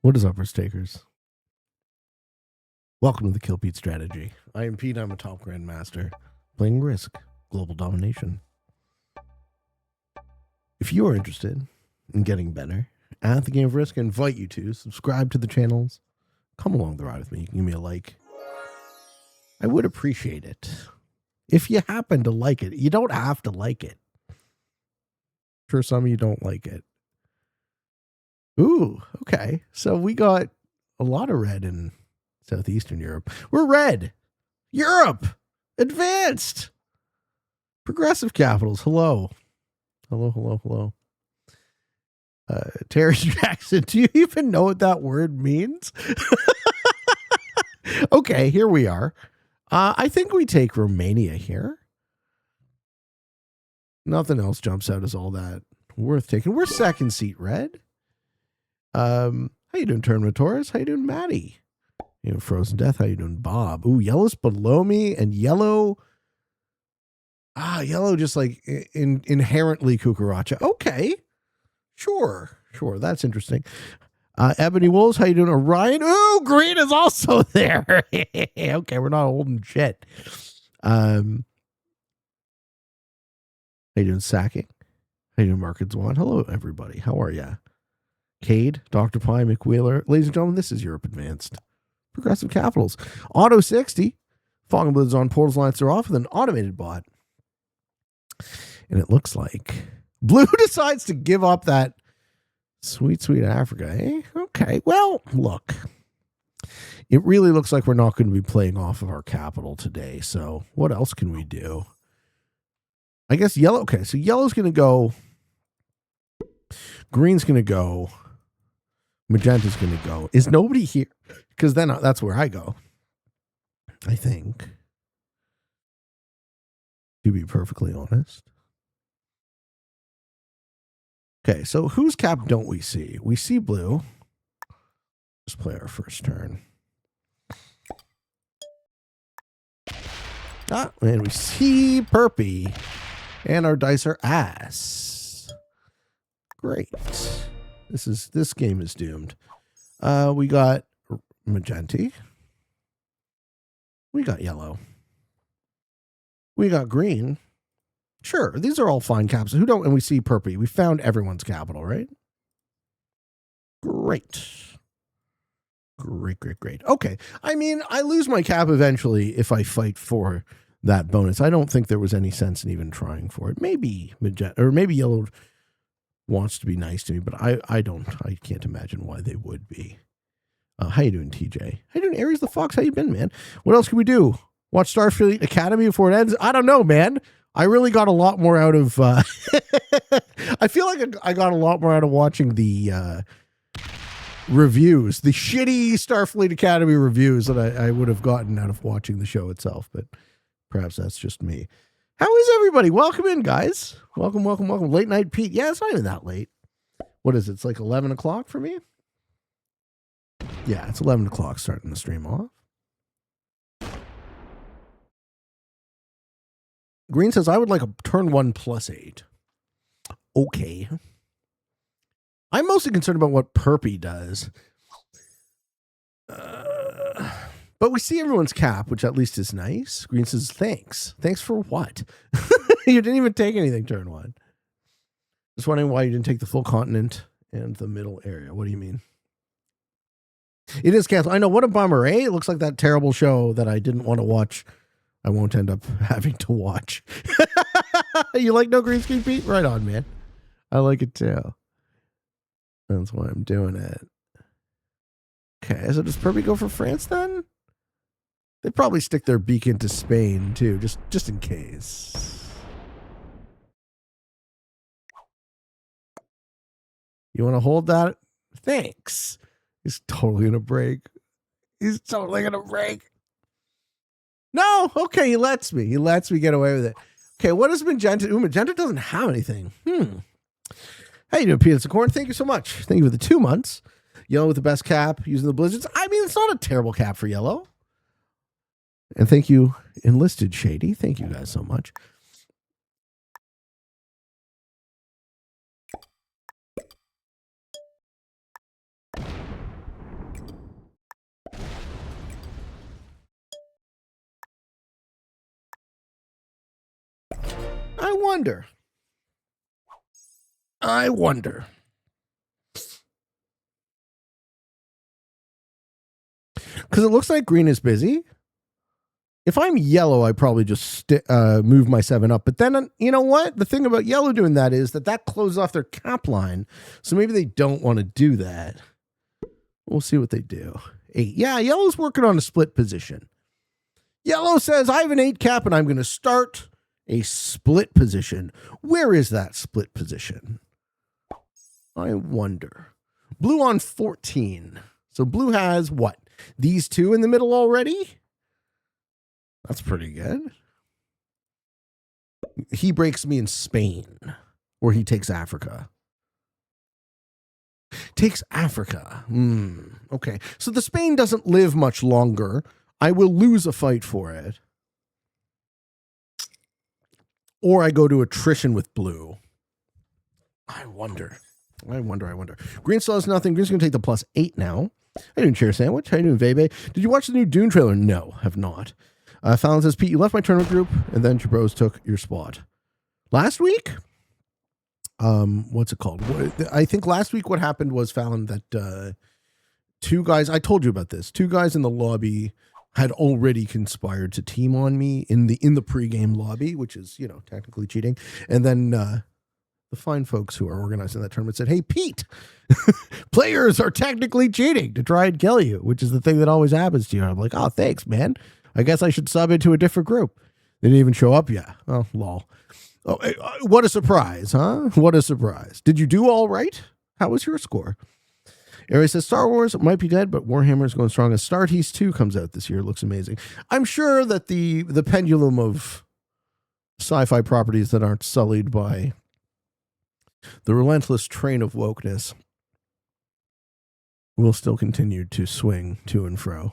What is up, risk takers? Welcome to the Kill Pete strategy. I am Pete. I'm a top grandmaster playing Risk Global Domination. If you are interested in getting better at the game of Risk, I invite you to subscribe to the channels. Come along the ride with me. You can give me a like. I would appreciate it if you happen to like it. You don't have to like it. I'm sure some of you don't like it. Ooh, okay. So we got a lot of red in Southeastern Europe. We're red. Europe. Advanced. Progressive capitals. Hello. Hello. Terry Jackson, do you even know what that word means? Okay, here we are. I think we take Romania here. Nothing else jumps out as all that worth taking. We're second seat red. How you doing, Tournament Taurus? How you doing, Maddie? You know, Frozen Death. How you doing, Bob? Ooh, yellow's below me, and yellow. Yellow just like inherently cucaracha. Okay, sure. That's interesting. Ebony Wolves, how you doing, Orion? Ooh, green is also there. Okay, we're not holding shit. How you doing, Sacking? How you doing, Markets One? Hello, everybody. How are ya? Cade, Dr. Pie, McWheeler. Ladies and gentlemen, this is Europe Advanced. Progressive Capitals. Auto 60. Fog and Bloods on portals lines are off with an automated bot. And it looks like Blue decides to give up that sweet Africa, eh? Okay, well, look. It really looks like we're not going to be playing off of our capital today. So what else can we do? I guess yellow. Okay, so yellow's going to go. Green's going to go. Magenta's going to go. Is nobody here? Because then that's where I go. I think. To be perfectly honest. Okay, so whose cap don't we see? We see blue. Let's play our first turn. And we see Perpy. And our dice are ass. Great. This game is doomed. We got Magenta. We got yellow. We got green. Sure, these are all fine caps. Who don't? And we see Perpy. We found everyone's capital, right? Great. Okay. I mean, I lose my cap eventually if I fight for that bonus. I don't think there was any sense in even trying for it. Maybe magenta or maybe yellow wants to be nice to me, but I can't imagine why they would be. How you doing, TJ? How you doing, Aries the Fox? How you been, man? What else can we do? Watch Starfleet Academy before it ends? I don't know, man. I really got a lot more out of I feel like I got a lot more out of watching the reviews, the shitty Starfleet Academy reviews that I would have gotten out of watching the show itself, but perhaps that's just me. How is everybody? Welcome in, guys. Welcome. Late night Pete. Yeah, it's not even that late. What is it? It's like 11 o'clock for me? Yeah, it's 11 o'clock starting the stream off. Green says, I would like a turn 1 +8. Okay. I'm mostly concerned about what Perpy does. But we see everyone's cap, which at least is nice. Green says, thanks. Thanks for what? You didn't even take anything turn 1. Just wondering why you didn't take the full continent and the middle area. What do you mean? It is canceled. I know. What a bummer, eh? It looks like that terrible show that I didn't want to watch. I won't end up having to watch. You like No Green Screen, Pete? Right on, man. I like it too. That's why I'm doing it. Okay, so does Perpy go for France then? They'd probably stick their beak into Spain too, just in case. You want to hold that? Thanks. He's totally gonna break. No, okay, he lets me. He lets me get away with it. Okay, what is Magenta? Ooh, Magenta doesn't have anything. How you doing, Peanuts and Corn? Thank you so much. Thank you for the 2 months. Yellow with the best cap, using the blizzards. I mean, it's not a terrible cap for yellow. And thank you, Enlisted Shady. Thank you guys so much. I wonder. Because it looks like green is busy. If I'm yellow, I probably just move my 7 up. But then, you know what? The thing about yellow doing that is that closes off their cap line. So maybe they don't want to do that. We'll see what they do. 8. Yeah, yellow's working on a split position. Yellow says, I have an 8 cap and I'm going to start a split position. Where is that split position? I wonder. Blue on 14. So blue has what? These 2 in the middle already? That's pretty good. He breaks me in Spain, or he takes Africa. Takes Africa. Okay. So the Spain doesn't live much longer. I will lose a fight for it. Or I go to attrition with blue. I wonder. Green still has nothing. Green's going to take the +8 now. How you doing, Chair Sandwich? How you doing, Vebe? Did you watch the new Dune trailer? No, have not. Fallon says, Pete, you left my tournament group, and then Jabros took your spot. Last week? What's it called? I think last week what happened was, Fallon, that 2 guys, I told you about this, 2 guys in the lobby had already conspired to team on me in the pregame lobby, which is, technically cheating. And then the fine folks who are organizing that tournament said, hey, Pete, players are technically cheating to try and kill you, which is the thing that always happens to you. And I'm like, oh, thanks, man. I guess I should sub into a different group. They didn't even show up yet. Oh, lol. Oh, what a surprise, huh? What a surprise. Did you do all right? How was your score? Ari says, Star Wars might be dead, but Warhammer is going strong. As Astartes 2 comes out this year. It looks amazing. I'm sure that the pendulum of sci-fi properties that aren't sullied by the relentless train of wokeness will still continue to swing to and fro.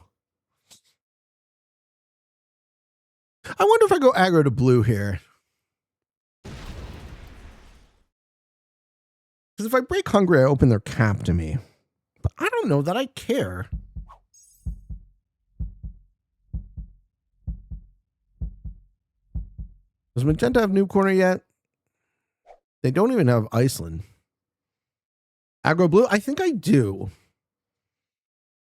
I wonder if I go aggro to blue here. Because if I break Hungary, I open their cap to me. But I don't know that I care. Does Magenta have Noob Corner yet? They don't even have Iceland. Aggro blue? I think I do.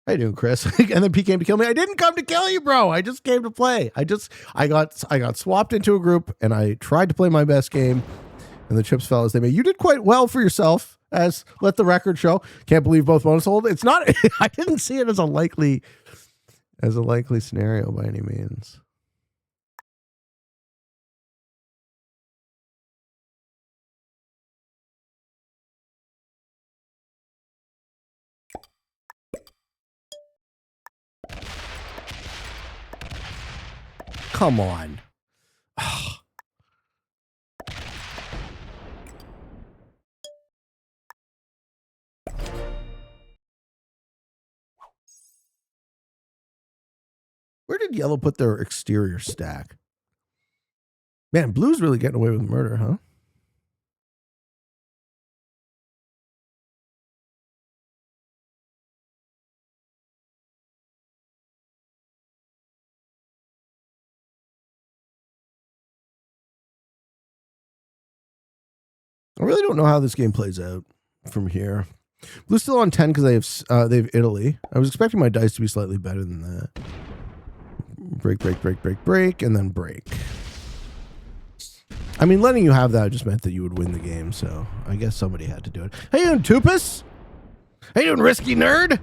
How you doing, Chris? And then P came to kill me. I didn't come to kill you, bro. I just came to play. I got swapped into a group and I tried to play my best game. And the chips fell as they may. You did quite well for yourself, as let the record show. Can't believe both bonus hold. It's not. I didn't see it as a likely scenario by any means. Come on. Where did yellow put their exterior stack? Man, blue's really getting away with murder, huh? I really don't know how this game plays out from here. Blue's still on 10 because they have Italy. I was expecting my dice to be slightly better than that. Break, and then break. I mean, letting you have that just meant that you would win the game, so I guess somebody had to do it. How you doing, Tupus? How you doing, Risky Nerd? How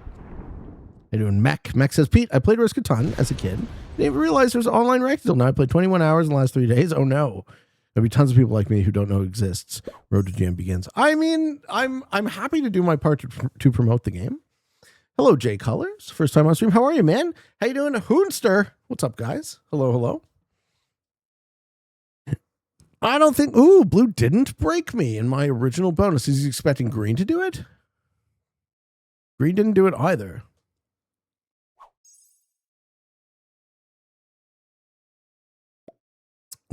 you doing, Mech? Mech says, Pete, I played Risk a ton as a kid. Didn't even realize there was online ranked until now. I played 21 hours in the last 3 days. Oh, no. There'll be tons of people like me who don't know it exists. Road to Jam begins. I mean, I'm happy to do my part to promote the game. Hello, Jay Colors. First time on stream. How are you, man? How you doing? Hoonster. What's up, guys? Hello. I don't think... Ooh, blue didn't break me in my original bonus. Is he expecting green to do it? Green didn't do it either.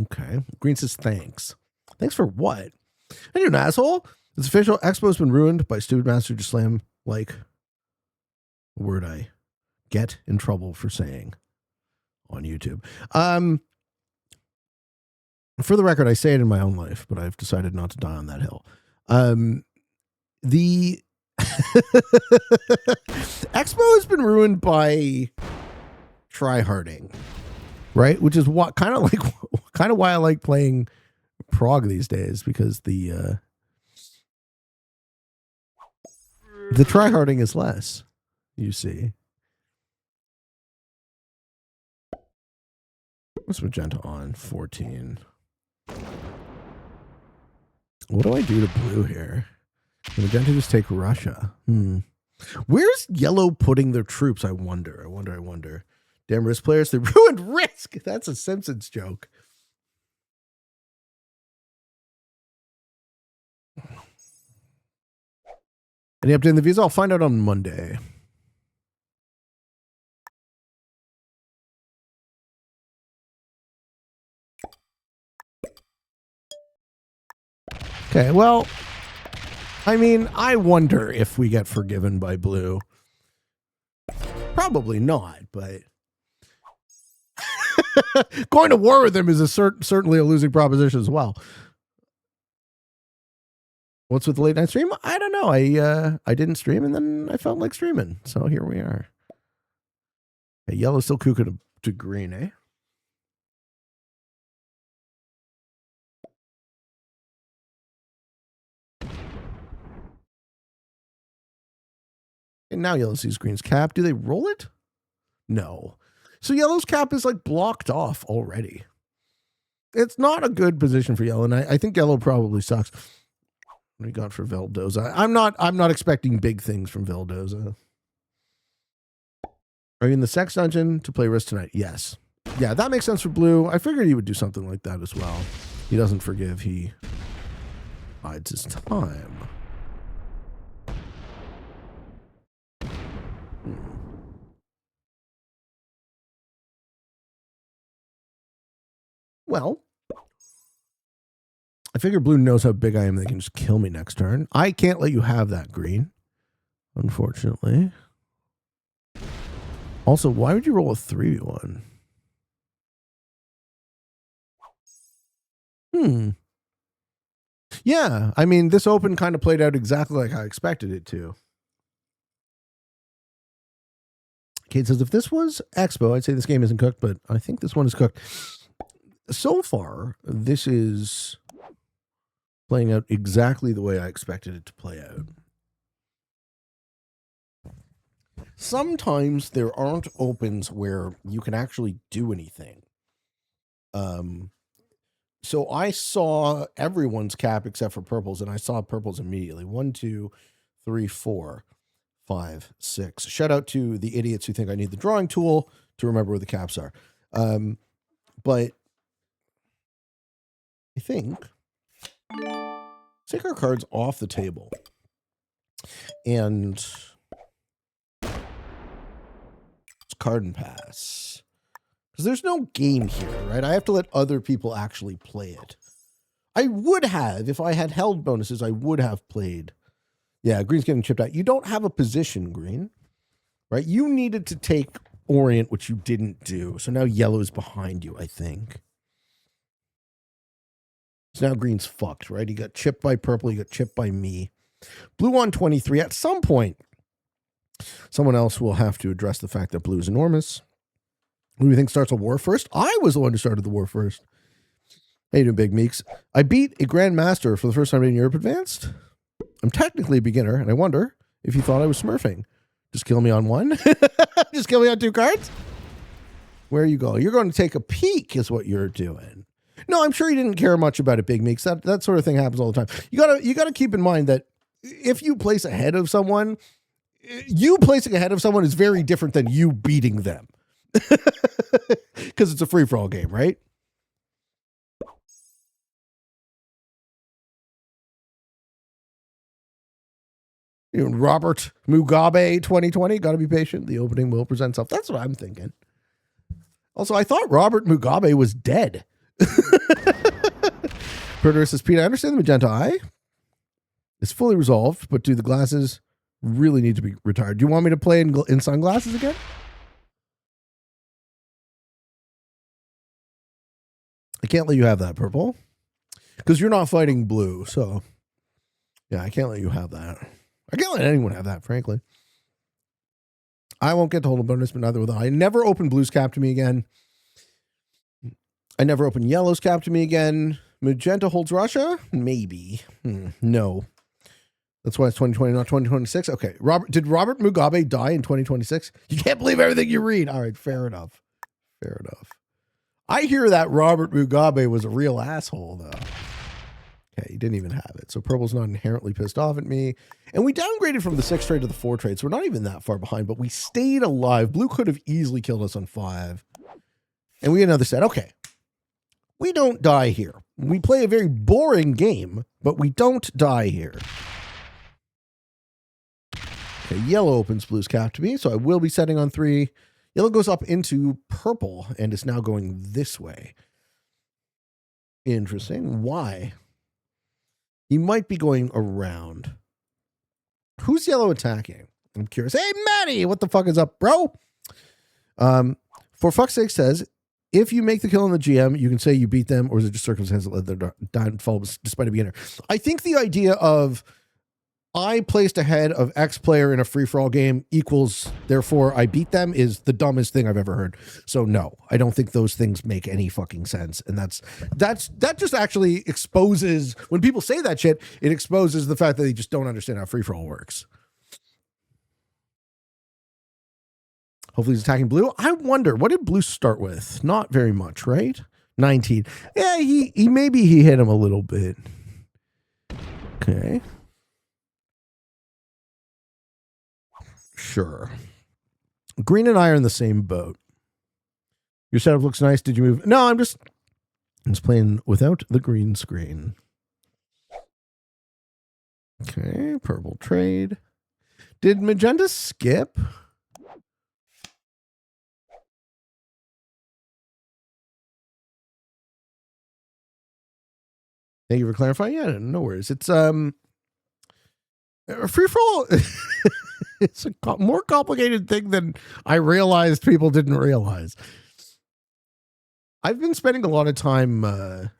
Okay. Green says thanks. Thanks for what? Are you an asshole? This official expo's been ruined by stupid master to slam like a word I get in trouble for saying on YouTube. For the record, I say it in my own life, but I've decided not to die on that hill. The Expo has been ruined by tryharding, right? Which is what kind of why I like playing Prague these days, because the tryharding is less, you see. What's magenta on? 14. What do I do to blue here? Can magenta just take Russia? Where's yellow putting their troops? I wonder. Damn Risk players, they ruined Risk. That's a Simpsons joke. Any update in the visa? I'll find out on Monday. Okay, well, I mean, I wonder if we get forgiven by blue. Probably not, but going to war with them is certainly a losing proposition as well. What's with the late night stream? I don't know. I didn't stream, and then I felt like streaming, so here we are. Okay, yellow's still cuckoo to green, eh? And now yellow sees green's cap. Do they roll it? No. So yellow's cap is like blocked off already. It's not a good position for yellow, and I think yellow probably sucks. What do you got for Veldoza? I'm not expecting big things from Veldoza. Are you in the sex dungeon to play Risk tonight? Yes. Yeah, that makes sense for blue. I figured he would do something like that as well. He doesn't forgive. He bides his time. Well, I figure blue knows how big I am. They can just kill me next turn. I can't let you have that green, unfortunately. Also, why would you roll a 3v1? Yeah, I mean, this open kind of played out exactly like I expected it to. Kate says, if this was Expo, I'd say this game isn't cooked, but I think this one is cooked. So far, this is playing out exactly the way I expected it to play out. Sometimes there aren't opens where you can actually do anything. So I saw everyone's cap except for purple's, and I saw purple's immediately. 1, 2, 3, 4, 5, 6. Shout out to the idiots who think I need the drawing tool to remember where the caps are. But I think take our cards off the table and it's card and pass. Because there's no game here, right? I have to let other people actually play it. I would have, if I had held bonuses, I would have played. Yeah, green's getting chipped out. You don't have a position, green, right? You needed to take orient, which you didn't do. So now yellow is behind you, I think. So now green's fucked, right? He got chipped by purple. He got chipped by me. Blue on 23. At some point, someone else will have to address the fact that blue is enormous. Who do you think starts a war first? I was the one who started the war first. How you doing, Big Meeks? I beat a Grandmaster for the first time in Europe Advanced. I'm technically a beginner, and I wonder if you thought I was smurfing. Just kill me on one? Just kill me on 2 cards? Where you go? You're going to take a peek is what you're doing. No, I'm sure you didn't care much about it, Big Meeks. That sort of thing happens all the time. You gotta keep in mind that if you place ahead of someone, you placing ahead of someone is very different than you beating them. Because it's a free-for-all game, right? You know, Robert Mugabe 2020, got to be patient. The opening will present itself. That's what I'm thinking. Also, I thought Robert Mugabe was dead. Predator says, Pete, I understand the magenta eye. It's fully resolved, but do the glasses really need to be retired? Do you want me to play in sunglasses again? I can't let you have that, purple. Because you're not fighting blue, so yeah, I can't let you have that. I can't let anyone have that, frankly. I won't get to hold a bonus, but neither will I. Never open blue's cap to me again. I never open yellow's cap to me again. Magenta holds Russia? Maybe. No. That's why it's 2020, not 2026. Okay. Did Robert Mugabe die in 2026? You can't believe everything you read. All right, fair enough. Fair enough. I hear that Robert Mugabe was a real asshole, though. Okay, he didn't even have it. So purple's not inherently pissed off at me. And we downgraded from the 6 trade to the 4 trade, so we're not even that far behind, but we stayed alive. Blue could have easily killed us on 5. And we had another set. Okay. We don't die here. We play a very boring game, but we don't die here. Okay, yellow opens blue's cap to me, so I will be setting on 3. Yellow goes up into purple and is now going this way. Interesting. Why? He might be going around. Who's yellow attacking? I'm curious. Hey, Matty, what the fuck is up, bro? For fuck's sake says, if you make the kill on the GM, you can say you beat them, or is it just circumstances that led their downfall despite a beginner? I think the idea of I placed ahead of X player in a free-for-all game equals, therefore, I beat them is the dumbest thing I've ever heard. So no, I don't think those things make any fucking sense. And that just actually exposes, when people say that shit, it exposes the fact that they just don't understand how free-for-all works. Hopefully he's attacking blue. I wonder, what did blue start with? Not very much, right? 19. Yeah, he maybe he hit him a little bit. Okay. Sure. Green and I are in the same boat. Your setup looks nice. Did you move? No, I'm just playing without the green screen. Okay, purple trade. Did magenta skip? Thank you for clarifying. Yeah, no worries. It's free for all. It's a more complicated thing than I realized people didn't realize. I've been spending a lot of time, a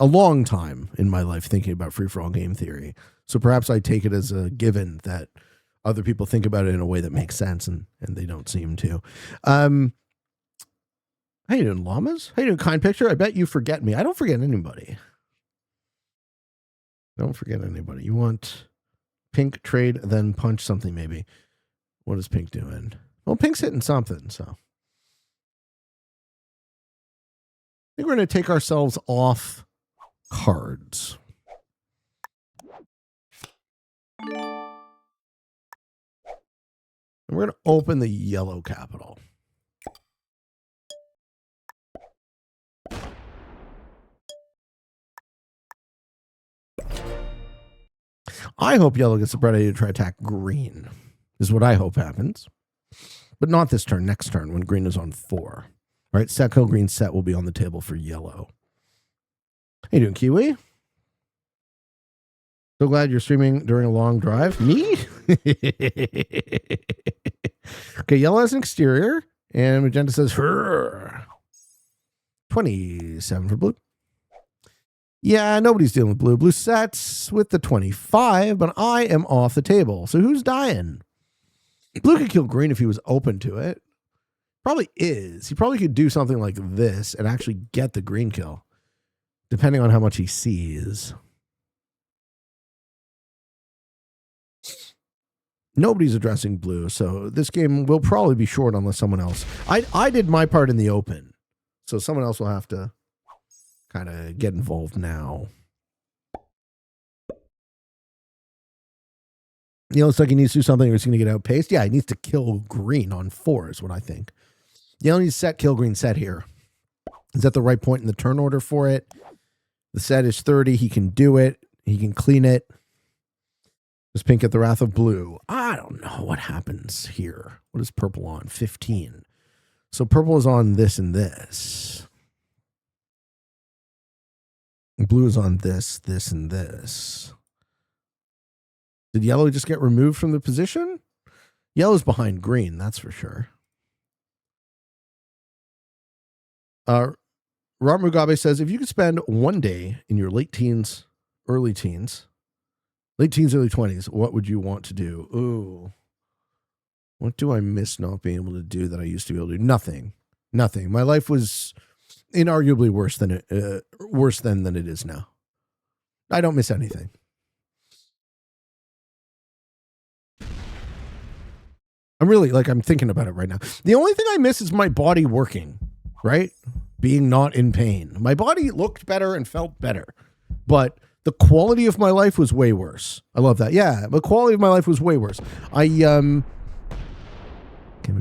long time in my life thinking about free-for-all game theory. So perhaps I take it as a given that other people think about it in a way that makes sense, and they don't seem to. How you doing, llamas? How you doing, kind picture? I bet you forget me. I don't forget anybody. Don't forget anybody. You want pink trade, then punch something maybe. What is pink doing? Well, pink's hitting something, so. I think we're going to take ourselves off cards. And we're going to open the yellow capital. I hope yellow gets the bright idea to try attack green, is what I hope happens. But not this turn, next turn when green is on 4. All right, set kill green set will be on the table for yellow. How you doing, Kiwi? So glad you're streaming during a long drive. Me? Okay, yellow has an exterior, and magenta says, Hurr. 27 for blue. Yeah, nobody's dealing with blue. Blue sets with the 25, but I am off the table. So who's dying? Blue could kill green if he was open to it. Probably is. He probably could do something like this and actually get the green kill, depending on how much he sees. Nobody's addressing blue, so this game will probably be short unless someone else. I did my part in the open, so someone else will have to kind of get involved now. You know, it's like he needs to do something or he's going to get outpaced. Yeah, he needs to kill green on 4 is what I think. You know, he needs to set kill green set here. Is that the right point in the turn order for it? The set is 30. He can do it. He can clean it. Does pink get the wrath of blue? I don't know what happens here. What is purple on? 15. So purple is on this and this. Blue is on this, this, and this. Did yellow just get removed from the position? Yellow's behind green, that's for sure. Rob Mugabe says, if you could spend one day in your late teens, early 20s, what would you want to do? Ooh. What do I miss not being able to do that I used to be able to do? Nothing. My life was inarguably worse than it is now. I don't miss anything. I'm thinking about it right now. The only thing I miss is my body working, right? Being not in pain. My body looked better and felt better, but the quality of my life was way worse. I love that. Yeah, the quality of my life was way worse. Came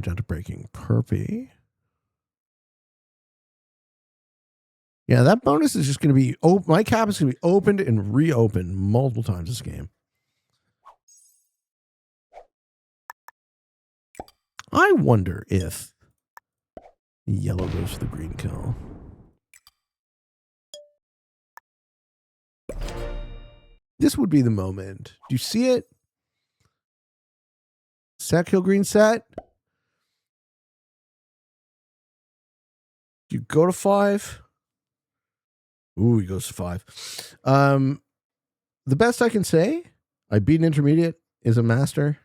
down to breaking Perpy. Yeah, that bonus is just going to be my cap is going to be opened and reopened multiple times this game. I wonder if yellow goes for the green kill. This would be the moment. Do you see it? Set kill green set. Do you go to 5? Ooh, he goes to 5. The best I can say, I beat an intermediate is a master.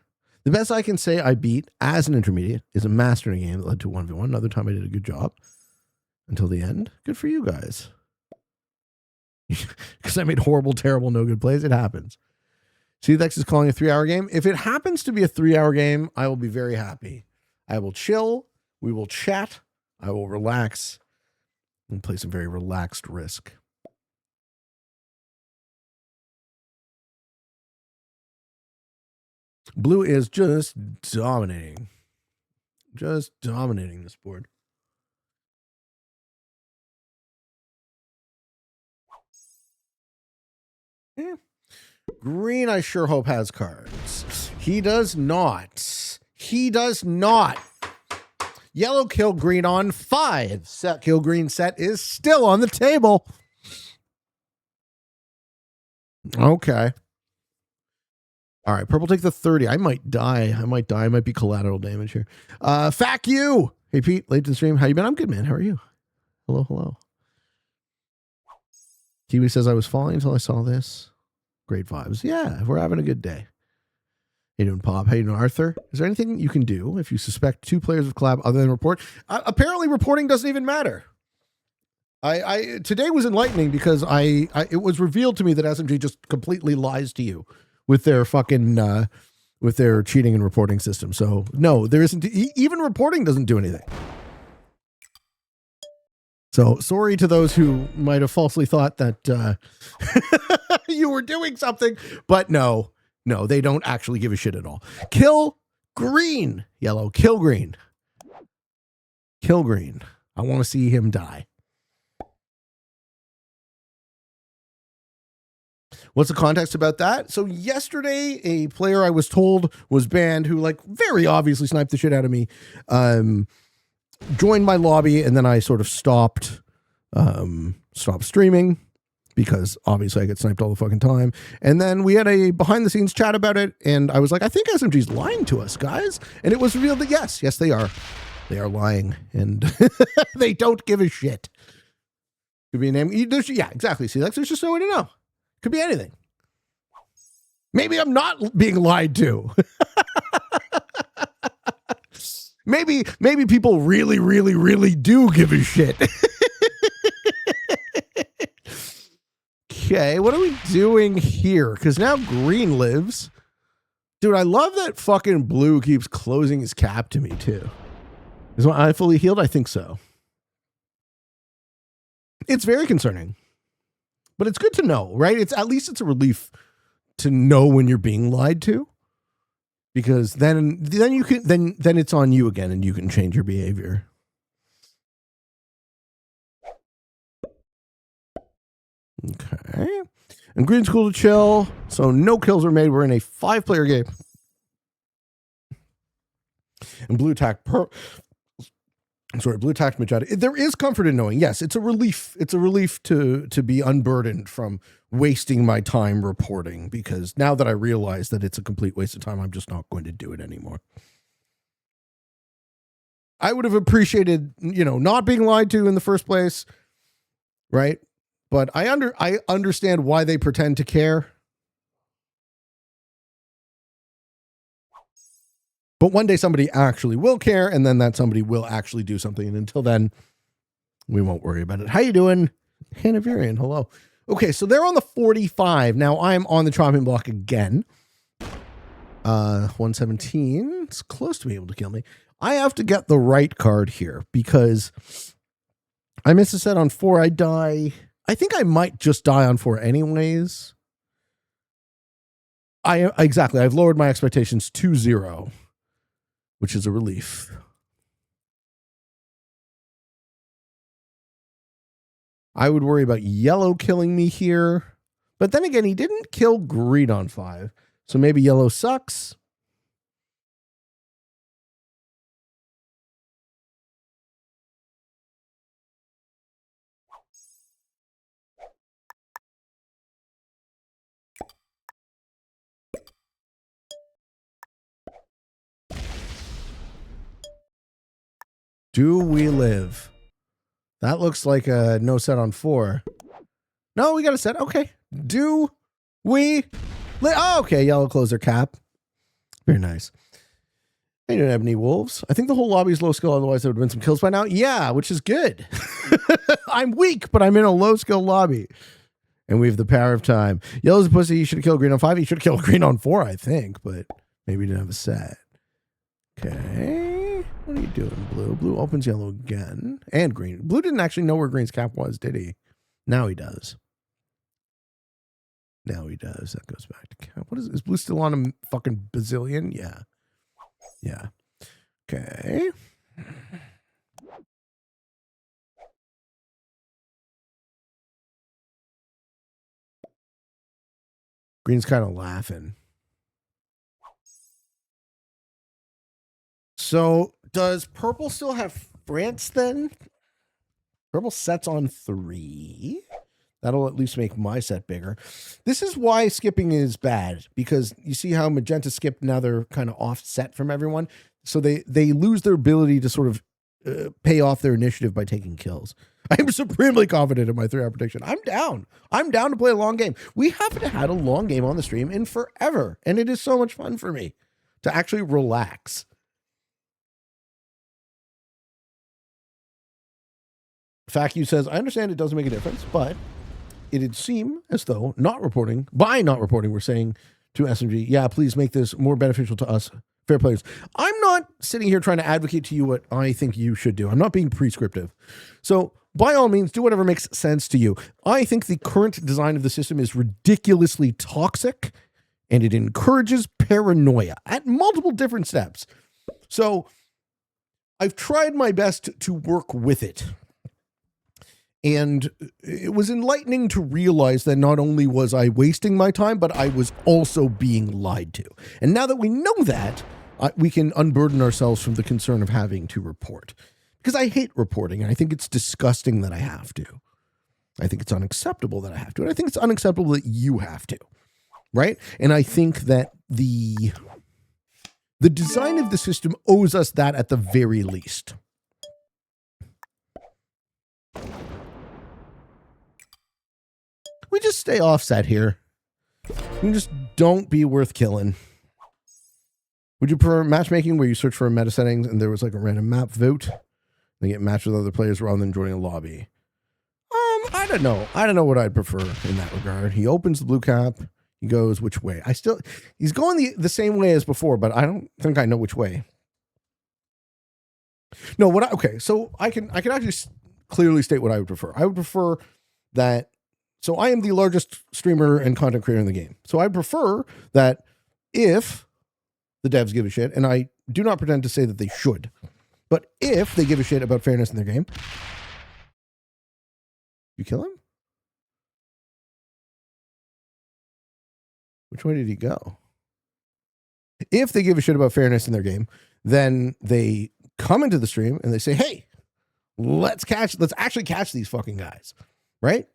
The best I can say I beat as an intermediate is a master in a game that led to 1v1. Another time I did a good job until the end. Good for you guys. Because I made horrible, terrible, no good plays. It happens. CDEX is calling a 3-hour game. If it happens to be a 3-hour game, I will be very happy. I will chill. We will chat. I will relax and play some very relaxed Risk. Blue is just dominating. Just dominating this board. Yeah. Green, I sure hope, has cards. He does not. He does not. Yellow kill green on 5. Set kill green set is still on the table. Okay. All right, purple take the 30. I might die. I might be collateral damage here. Fuck you. Hey, Pete, late to the stream. How you been? I'm good, man. How are you? Hello. Kiwi says, I was falling until I saw this. Great vibes. Yeah, we're having a good day. How you doing, Pop? How you doing, Arthur? Is there anything you can do if you suspect 2 players of collab other than report? Apparently, reporting doesn't even matter. I today was enlightening because it was revealed to me that SMG just completely lies to you with their fucking with their cheating and reporting system. So no, there isn't. Even reporting doesn't do anything. So sorry to those who might have falsely thought that you were doing something, but no, they don't actually give a shit at all. Kill green, yellow, kill green. Kill green. I want to see him die. What's the context about that? So yesterday, a player I was told was banned who very obviously sniped the shit out of me, joined my lobby, and then I sort of stopped streaming because obviously I get sniped all the fucking time. And then we had a behind the scenes chat about it, and I was like, I think SMG's lying to us, guys. And it was revealed that yes, they are. They are lying, and they don't give a shit. Could be a name. Yeah, exactly. See, there's just no way to know. Could be anything. Maybe I'm not being lied to. maybe people really, really, really do give a shit. Okay, what are we doing here? Because now green lives. Dude, I love that fucking blue keeps closing his cap to me, too. Is my eye fully healed? I think so. It's very concerning. But it's good to know, right? At least it's a relief to know when you're being lied to, because then you can then it's on you again, and you can change your behavior. Okay, and green's cool to chill, so no kills are made. We're in a 5-player game, and blue attack blue attacked Machado. There is comfort in knowing, yes, it's a relief. It's a relief to be unburdened from wasting my time reporting, because now that I realize that it's a complete waste of time, I'm just not going to do it anymore. I would have appreciated, not being lied to in the first place, right? But I understand why they pretend to care. But one day somebody actually will care, and then that somebody will actually do something. And until then, we won't worry about it. How you doing? Hanavirian, hello. Okay, so they're on the 45. Now I'm on the chopping block again. 117. It's close to being able to kill me. I have to get the right card here because I missed a set on 4. I die. I think I might just die on 4 anyways. Exactly. I've lowered my expectations to 0, which is a relief. I would worry about yellow killing me here. But then again, he didn't kill green on 5. So maybe yellow sucks. Do we live? That looks like a no set on 4. No, we got a set. Okay. Do we live? Oh, okay. Yellow closer cap. Very nice. I don't have any wolves. I think the whole lobby is low skill. Otherwise, there would have been some kills by now. Yeah, which is good. I'm weak, but I'm in a low skill lobby. And we have the power of time. Yellow's a pussy. You should have killed green on 5. You should have killed green on 4, I think. But maybe you didn't have a set. Okay. What are you doing, blue? Blue opens yellow again. And green. Blue didn't actually know where green's cap was, did he? Now he does. Now he does. That goes back to cap. What is blue still on a fucking bazillion? Yeah. Yeah. Okay. Green's kind of laughing. So does purple still have France then? Purple sets on 3. That'll at least make my set bigger. This is why skipping is bad, because you see how magenta skipped, now they're kind of offset from everyone. So they lose their ability to sort of pay off their initiative by taking kills. I'm supremely confident in my 3-hour prediction. I'm down. I'm down to play a long game. We haven't had a long game on the stream in forever, and it is so much fun for me to actually relax. FAQ says, I understand it doesn't make a difference, but it'd seem as though by not reporting, we're saying to SMG, yeah, please make this more beneficial to us, fair players. I'm not sitting here trying to advocate to you what I think you should do. I'm not being prescriptive. So by all means, do whatever makes sense to you. I think the current design of the system is ridiculously toxic, and it encourages paranoia at multiple different steps. So I've tried my best to work with it. And it was enlightening to realize that not only was I wasting my time, but I was also being lied to. And now that we know that, we can unburden ourselves from the concern of having to report. Because I hate reporting, and I think it's disgusting that I have to. I think it's unacceptable that I have to. And I think it's unacceptable that you have to. Right? And I think that the design of the system owes us that at the very least. We just stay offset here. We just don't be worth killing. Would you prefer matchmaking where you search for meta settings and there was like a random map vote? Then get matched with other players rather than joining a lobby? I don't know. I don't know what I'd prefer in that regard. He opens the blue cap. He goes which way? He's going the same way as before, but I don't think I know which way. No, okay, so I can actually clearly state what I would prefer. I would prefer that. So I am the largest streamer and content creator in the game. So I prefer that if the devs give a shit, and I do not pretend to say that they should, but if they give a shit about fairness in their game, you kill him? Which way did he go? If they give a shit about fairness in their game, then they come into the stream and they say, hey, let's actually catch these fucking guys, right?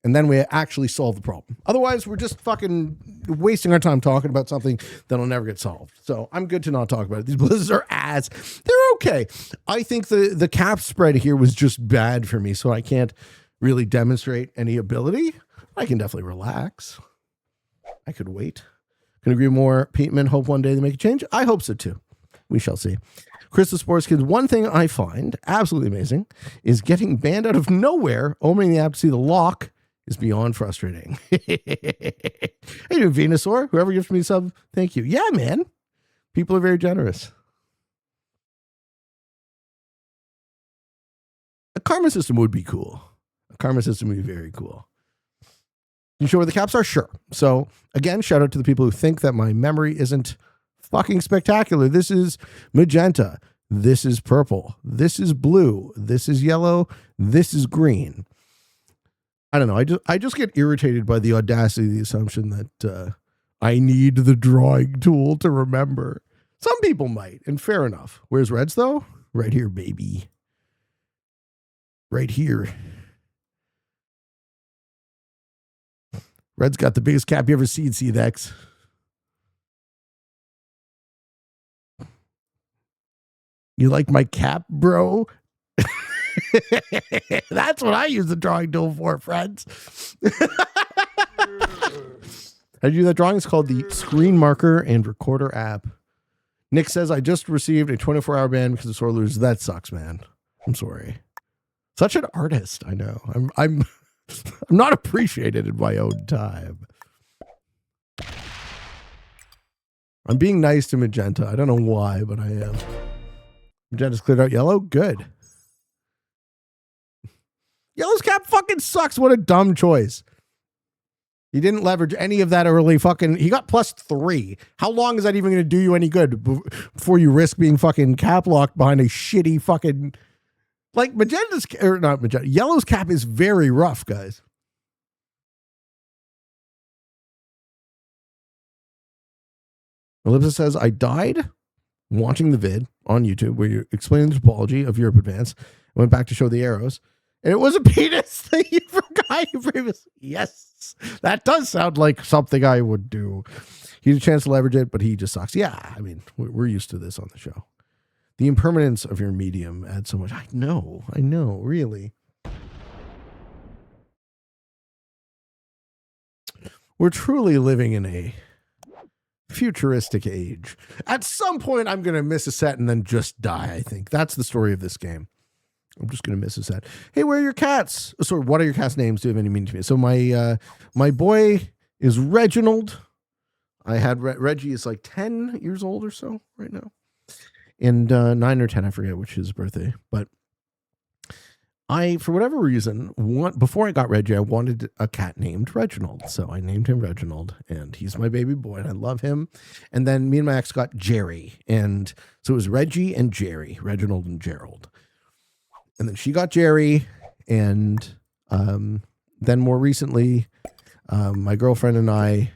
And then we actually solve the problem. Otherwise, we're just fucking wasting our time talking about something that'll never get solved. So I'm good to not talk about it. These blizzards are ass. They're okay. I think the cap spread here was just bad for me, so I can't really demonstrate any ability, I can definitely relax. I could wait. Can agree more. Peteman, hope one day they make a change. I hope so too. We shall see. Chris the Sports Kids, one thing I find absolutely amazing is getting banned out of nowhere, opening the app to see the lock is beyond frustrating. Hey, you Venusaur, whoever gives me a sub, thank you. Yeah, man. People are very generous. A karma system would be cool. A karma system would be very cool. You show where the caps are? Sure. So, again, shout out to the people who think that my memory isn't fucking spectacular. This is magenta. This is purple. This is blue. This is yellow. This is green. I don't know. I just get irritated by the audacity of the assumption that I need the drawing tool to remember. Some people might, and fair enough. Where's Reds, though? Right here, baby. Right here. Red's got the biggest cap you ever seen, CDEX. You like my cap, bro? That's what I use the drawing tool for, friends. How do you do that drawing? It's called the Screen Marker and Recorder app. Nick says, I just received a 24-hour ban because of sore losers. That sucks, man. I'm sorry. Such an artist, I know. I'm not appreciated in my own time. I'm being nice to Magenta. I don't know why, but I am. Magenta's cleared out yellow? Good. Yellow's cap fucking sucks. What a dumb choice. He didn't leverage any of that early fucking... He got +3. How long is that even going to do you any good before you risk being fucking cap locked behind a shitty fucking... Like, Magenta's... Or not Magenta. Yellow's cap is very rough, guys. Ellipsis says, I died watching the vid on YouTube where you're explaining the topology of Europe Advance. I went back to show the arrows. And it was a penis thing you forgot you previously. Yes, that does sound like something I would do. He had a chance to leverage it, but he just sucks. Yeah, I mean, we're used to this on the show. The impermanence of your medium adds so much. I know, really. We're truly living in a futuristic age. At some point, I'm going to miss a set and then just die, I think. That's the story of this game. I'm just going to miss a set. Hey, where are your cats? So what are your cats' names? Do you have any meaning to me? So my boy is Reginald. I had Reggie is like 10 years old or so right now. And 9 or 10, I forget which is his birthday. But I, for whatever reason, before I got Reggie, I wanted a cat named Reginald. So I named him Reginald, and he's my baby boy, and I love him. And then me and my ex got Jerry. And so it was Reggie and Jerry, Reginald and Gerald. And then she got Jerry, and then more recently, my girlfriend and I,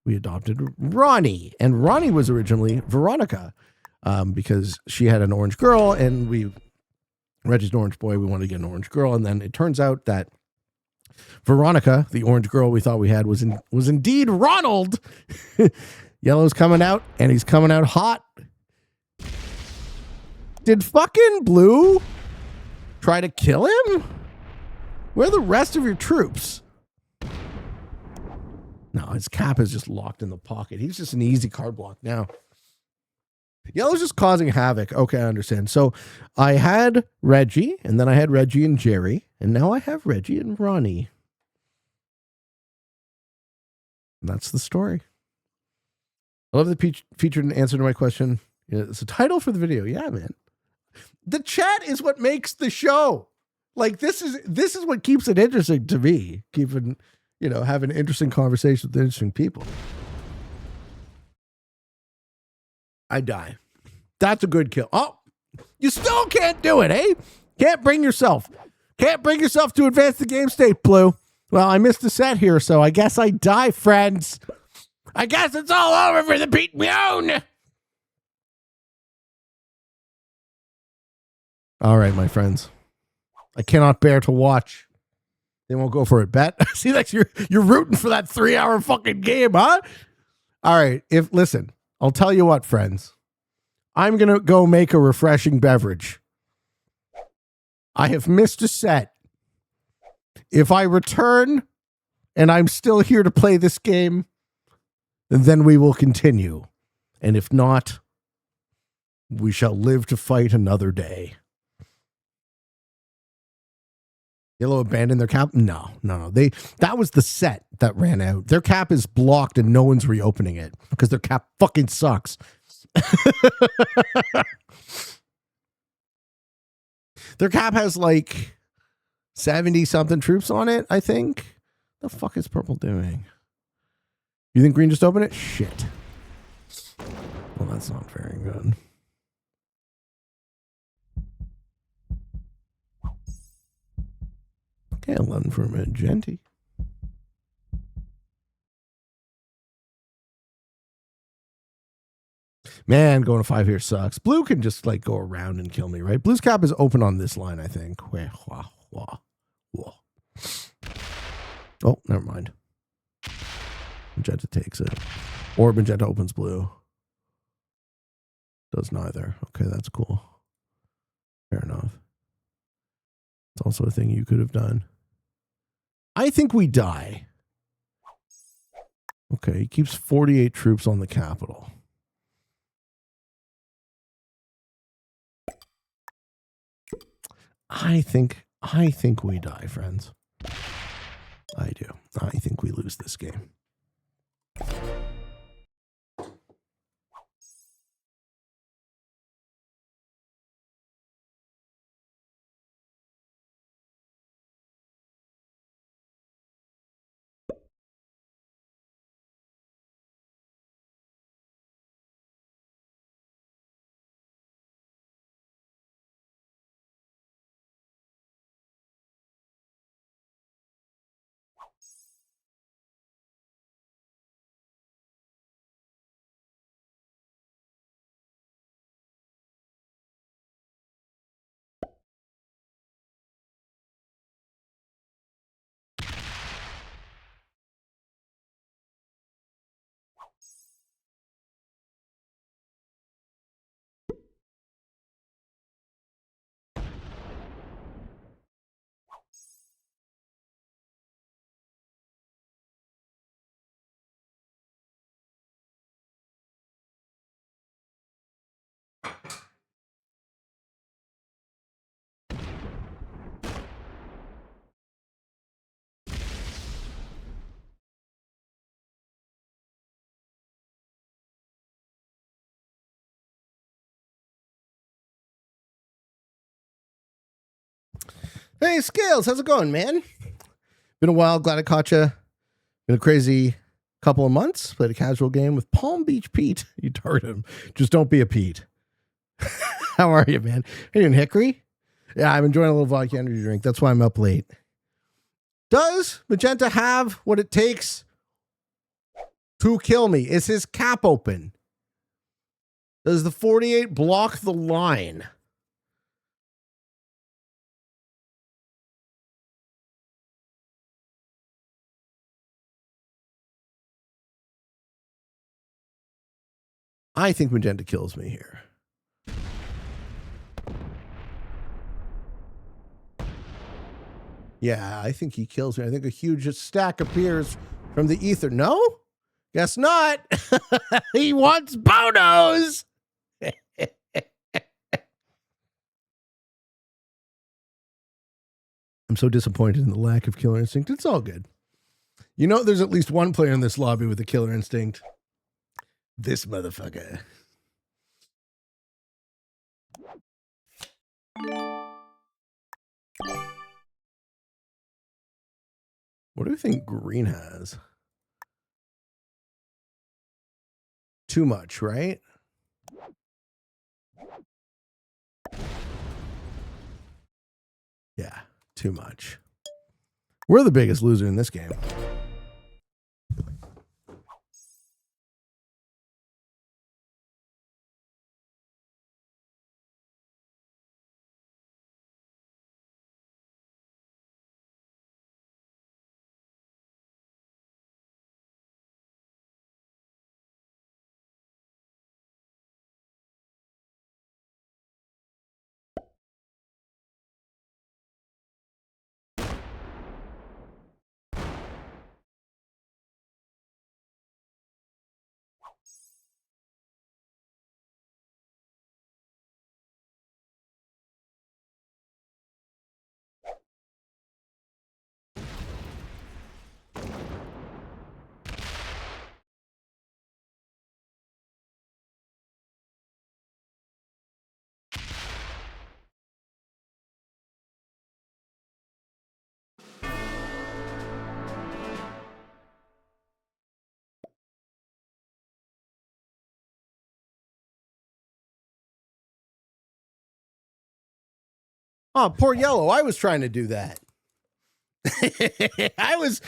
we adopted Ronnie. And Ronnie was originally Veronica because she had an orange girl, and Reggie's an orange boy. We wanted to get an orange girl. And then it turns out that Veronica, the orange girl we thought we had, was indeed Ronald. Yellow's coming out, and he's coming out hot. Did fucking Blue try to kill him? Where are the rest of your troops? No, his cap is just locked in the pocket. He's just an easy card block now. Yellow's just causing havoc. Okay, I understand. So I had Reggie, and then I had Reggie and Jerry, and now I have Reggie and Ronnie. And that's the story. I love the featured answer to my question. It's a title for the video. Yeah, man. The chat is what makes the show. Like, this is what keeps it interesting to me. Keeping, having interesting conversations with interesting people. I die. That's a good kill. Oh, you still can't do it, eh? Can't bring yourself to advance the game state, Blue. Well, I missed a set here, so I guess I die, friends. I guess it's all over for the Pete Mion. All right, my friends. I cannot bear to watch. They won't go for it. Bet. See, like you're rooting for that 3-hour fucking game, huh? All right. Listen, I'll tell you what, friends. I'm gonna go make a refreshing beverage. I have missed a set. If I return and I'm still here to play this game, then we will continue. And if not, we shall live to fight another day. Yellow abandoned their cap? No. That was the set that ran out. Their cap is blocked and no one's reopening it because their cap fucking sucks. Their cap has like 70 something troops on it, I think. The fuck is purple doing? You think green just opened it? Shit. Well, that's not very good. Okay, 11 for Magenti. Man, going to 5 here sucks. Blue can just like go around and kill me, right? Blue's cap is open on this line, I think. Oh, never mind. Magenta takes it. Or Magenta opens blue. Does neither. Okay, that's cool. Fair enough. It's also a thing you could have done. I think we die. Okay, he keeps 48 troops on the capital. I think we die, friends. I do. I think we lose this game. Hey, Scales, how's it going, man? Been a while. Glad I caught you. Been a crazy couple of months. Played a casual game with Palm Beach Pete. You target him. Just don't be a Pete. How are you, man? Hey, in Hickory? Yeah, I'm enjoying a little vodka energy drink. That's why I'm up late. Does Magenta have what it takes to kill me? Is his cap open? Does the 48 block the line? I think Magenta kills me here. Yeah, I think he kills me. I think a huge stack appears from the ether. No? Guess not. He wants bonos. I'm so disappointed in the lack of killer instinct. It's all good. You know, there's at least one player in this lobby with a killer instinct. This motherfucker. What do you think green has? Too much, right? Yeah, too much. We're the biggest loser in this game. Oh, poor Yellow. I was trying to do that. I was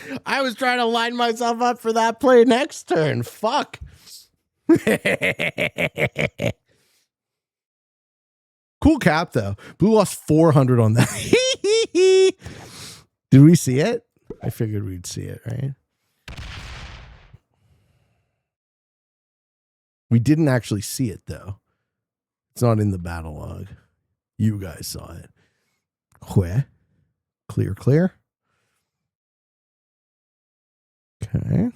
trying to line myself up for that play next turn. Fuck. Cool cap though. Blue lost 400 on that. Did we see it? I figured we'd see it, right? We didn't actually see it though. It's not in the battle log. You guys saw it. Where? Clear, clear. Okay.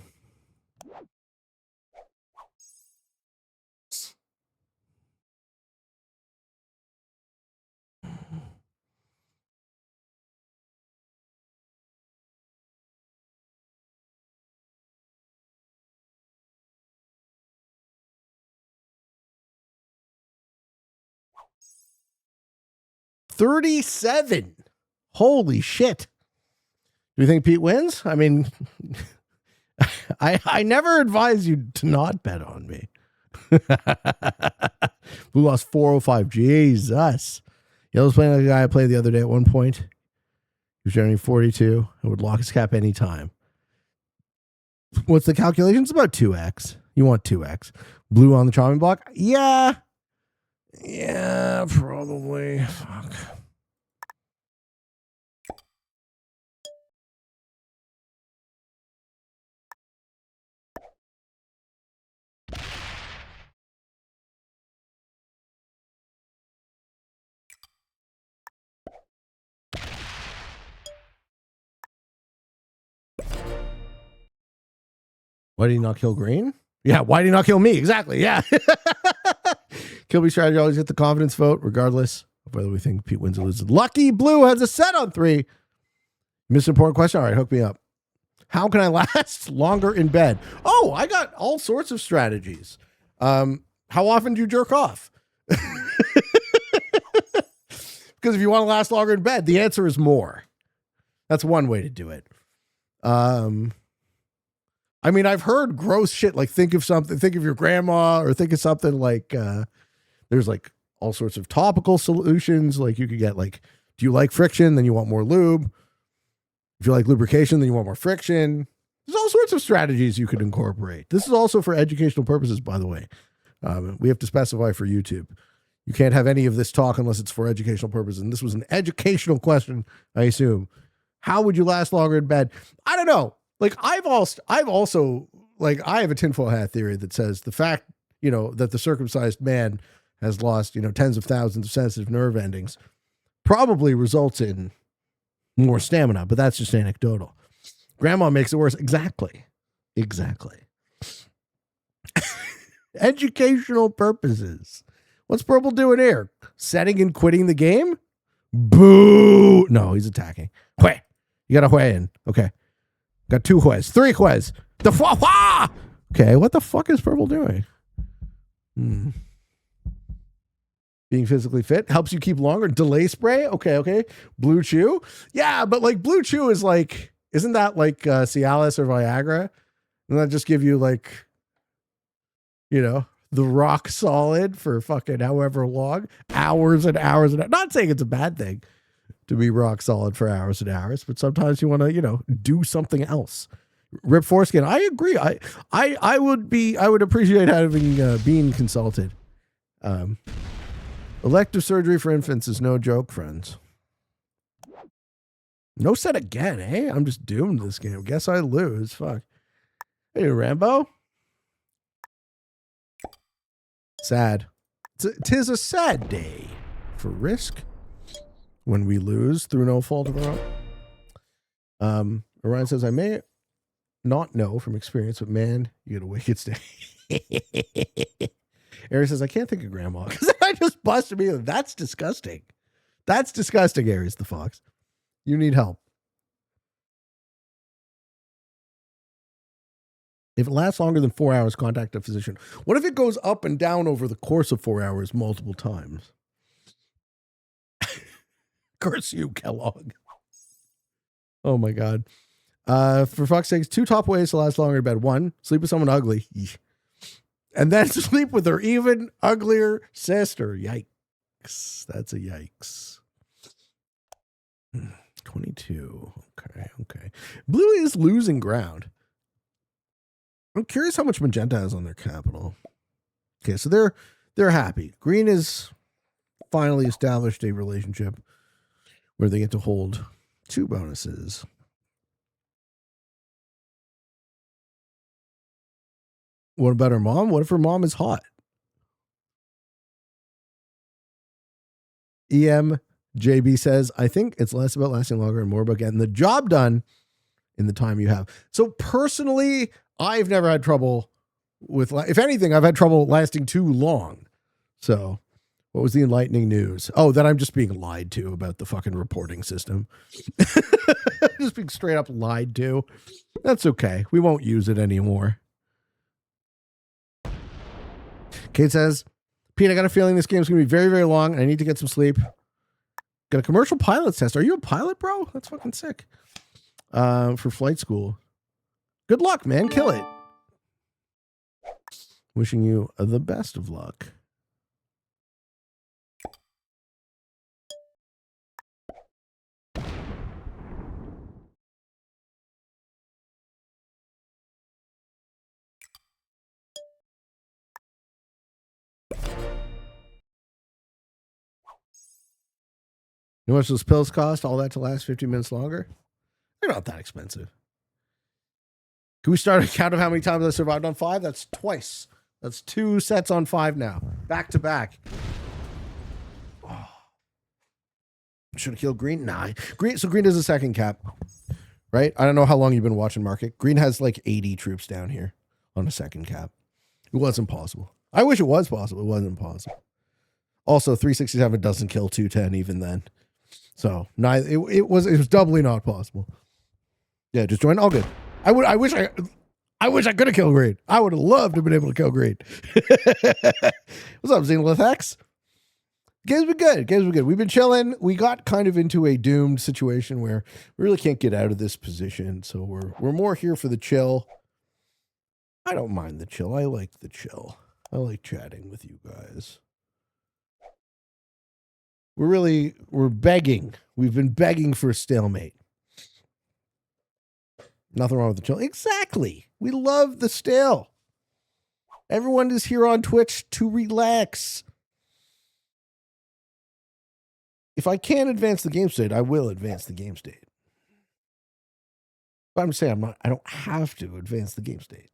$37. Holy shit. Do you think Pete wins? I mean, I never advise you to not bet on me. Blue lost 405. Jesus. Yellow's playing like a guy I played the other day at one point. He was generating 42 and would lock his cap anytime. What's the calculation? It's about 2x. You want 2x. Blue on the chopping block? Yeah. Yeah, probably. Fuck. Why did he not kill green? Yeah, why did he not kill me? Exactly, yeah. Kill me strategy always get the confidence vote, regardless of whether we think Pete wins or loses. Lucky Blue has a set on 3. Missed an important question. All right, hook me up. How can I last longer in bed? Oh, I got all sorts of strategies. How often do you jerk off? Because if you want to last longer in bed, the answer is more. That's one way to do it. I mean, I've heard gross shit like think of your grandma, or think of something like there's like all sorts of topical solutions. Like you could get like, do you like friction? Then you want more lube. If you like lubrication, then you want more friction. There's all sorts of strategies you could incorporate. This is also for educational purposes, by the way. We have to specify for YouTube. You can't have any of this talk unless it's for educational purposes. And this was an educational question, I assume. How would you last longer in bed? I don't know. Like I've also like I have a tinfoil hat theory that says the fact, that the circumcised man has lost, tens of thousands of sensitive nerve endings probably results in more stamina, but that's just anecdotal. Grandma makes it worse. Exactly. Educational purposes. What's Purple doing here? Setting and quitting the game? Boo. No, he's attacking. Hue. You got a Hue in. Okay. Got 2 Hues. 3 Hues. The Hua. Okay, what the fuck is Purple doing? Being physically fit helps you keep longer. Delay spray. Okay. Blue Chew. Yeah, but like Blue Chew is like, isn't that like Cialis or Viagra? Doesn't that just give you like, the rock solid for fucking however long? Hours and hours and hours. Not saying it's a bad thing to be rock solid for hours and hours, but sometimes you want to, do something else. Rip foreskin. I agree. I would appreciate having being consulted. Elective surgery for infants is no joke, friends. No set again, eh? I'm just doomed this game. Guess I lose. Fuck. Hey, Rambo. Sad. 'Tis a sad day for Risk when we lose through no fault of our own. Orion says, I may not know from experience, but man, you get a wicked stay. Aries says, I can't think of grandma because I just busted me. That's disgusting. That's disgusting, Aries the Fox. You need help. If it lasts longer than 4 hours, contact a physician. What if it goes up and down over the course of 4 hours multiple times? Curse you, Kellogg. Oh my God. For fuck's sakes, 2 top ways to last longer in bed. 1, sleep with someone ugly. And then sleep with their even uglier sister. Yikes. That's a yikes. 22. Okay. Blue is losing ground. I'm curious how much magenta has on their capital. Okay, so they're happy. Green is finally established a relationship where they get to hold 2 bonuses. What about her mom? What if her mom is hot? EMJB says, I think it's less about lasting longer and more about getting the job done in the time you have. So personally, I've never had trouble with, if anything, I've had trouble lasting too long. So what was the enlightening news? Oh, that I'm just being lied to about the fucking reporting system. Just being straight up lied to. That's okay. We won't use it anymore. Kate says, Pete, I got a feeling this game's going to be very, very long, and I need to get some sleep. Got a commercial pilot test. Are you a pilot, bro? That's fucking sick. For flight school. Good luck, man. Kill it. Wishing you the best of luck. You know how much those pills cost? All that to last 15 minutes longer? They're not that expensive. Can we start a count of how many times I survived on 5? That's twice. That's 2 sets on 5 now. Back to back. Oh. Should have killed Green? Nah. So Green is a second cap. Right? I don't know how long you've been watching Market. Green has like 80 troops down here on a second cap. It wasn't possible. I wish it was possible. It wasn't possible. Also, 367 doesn't kill 210 even then. So it was doubly not possible. Yeah, just join. All good. I wish I could have killed Green. I would have loved to have been able to kill Green. What's up, Xenolith X? Game's been good. We've been chilling. We got kind of into a doomed situation where we really can't get out of this position. So we're more here for the chill. I don't mind the chill. I like the chill. I like chatting with you guys. We're begging. We've been begging for a stalemate. Nothing wrong with the chill. Exactly. We love the still. Everyone is here on Twitch to relax. If I can advance the game state, I will advance the game state. But I'm saying I don't have to advance the game state.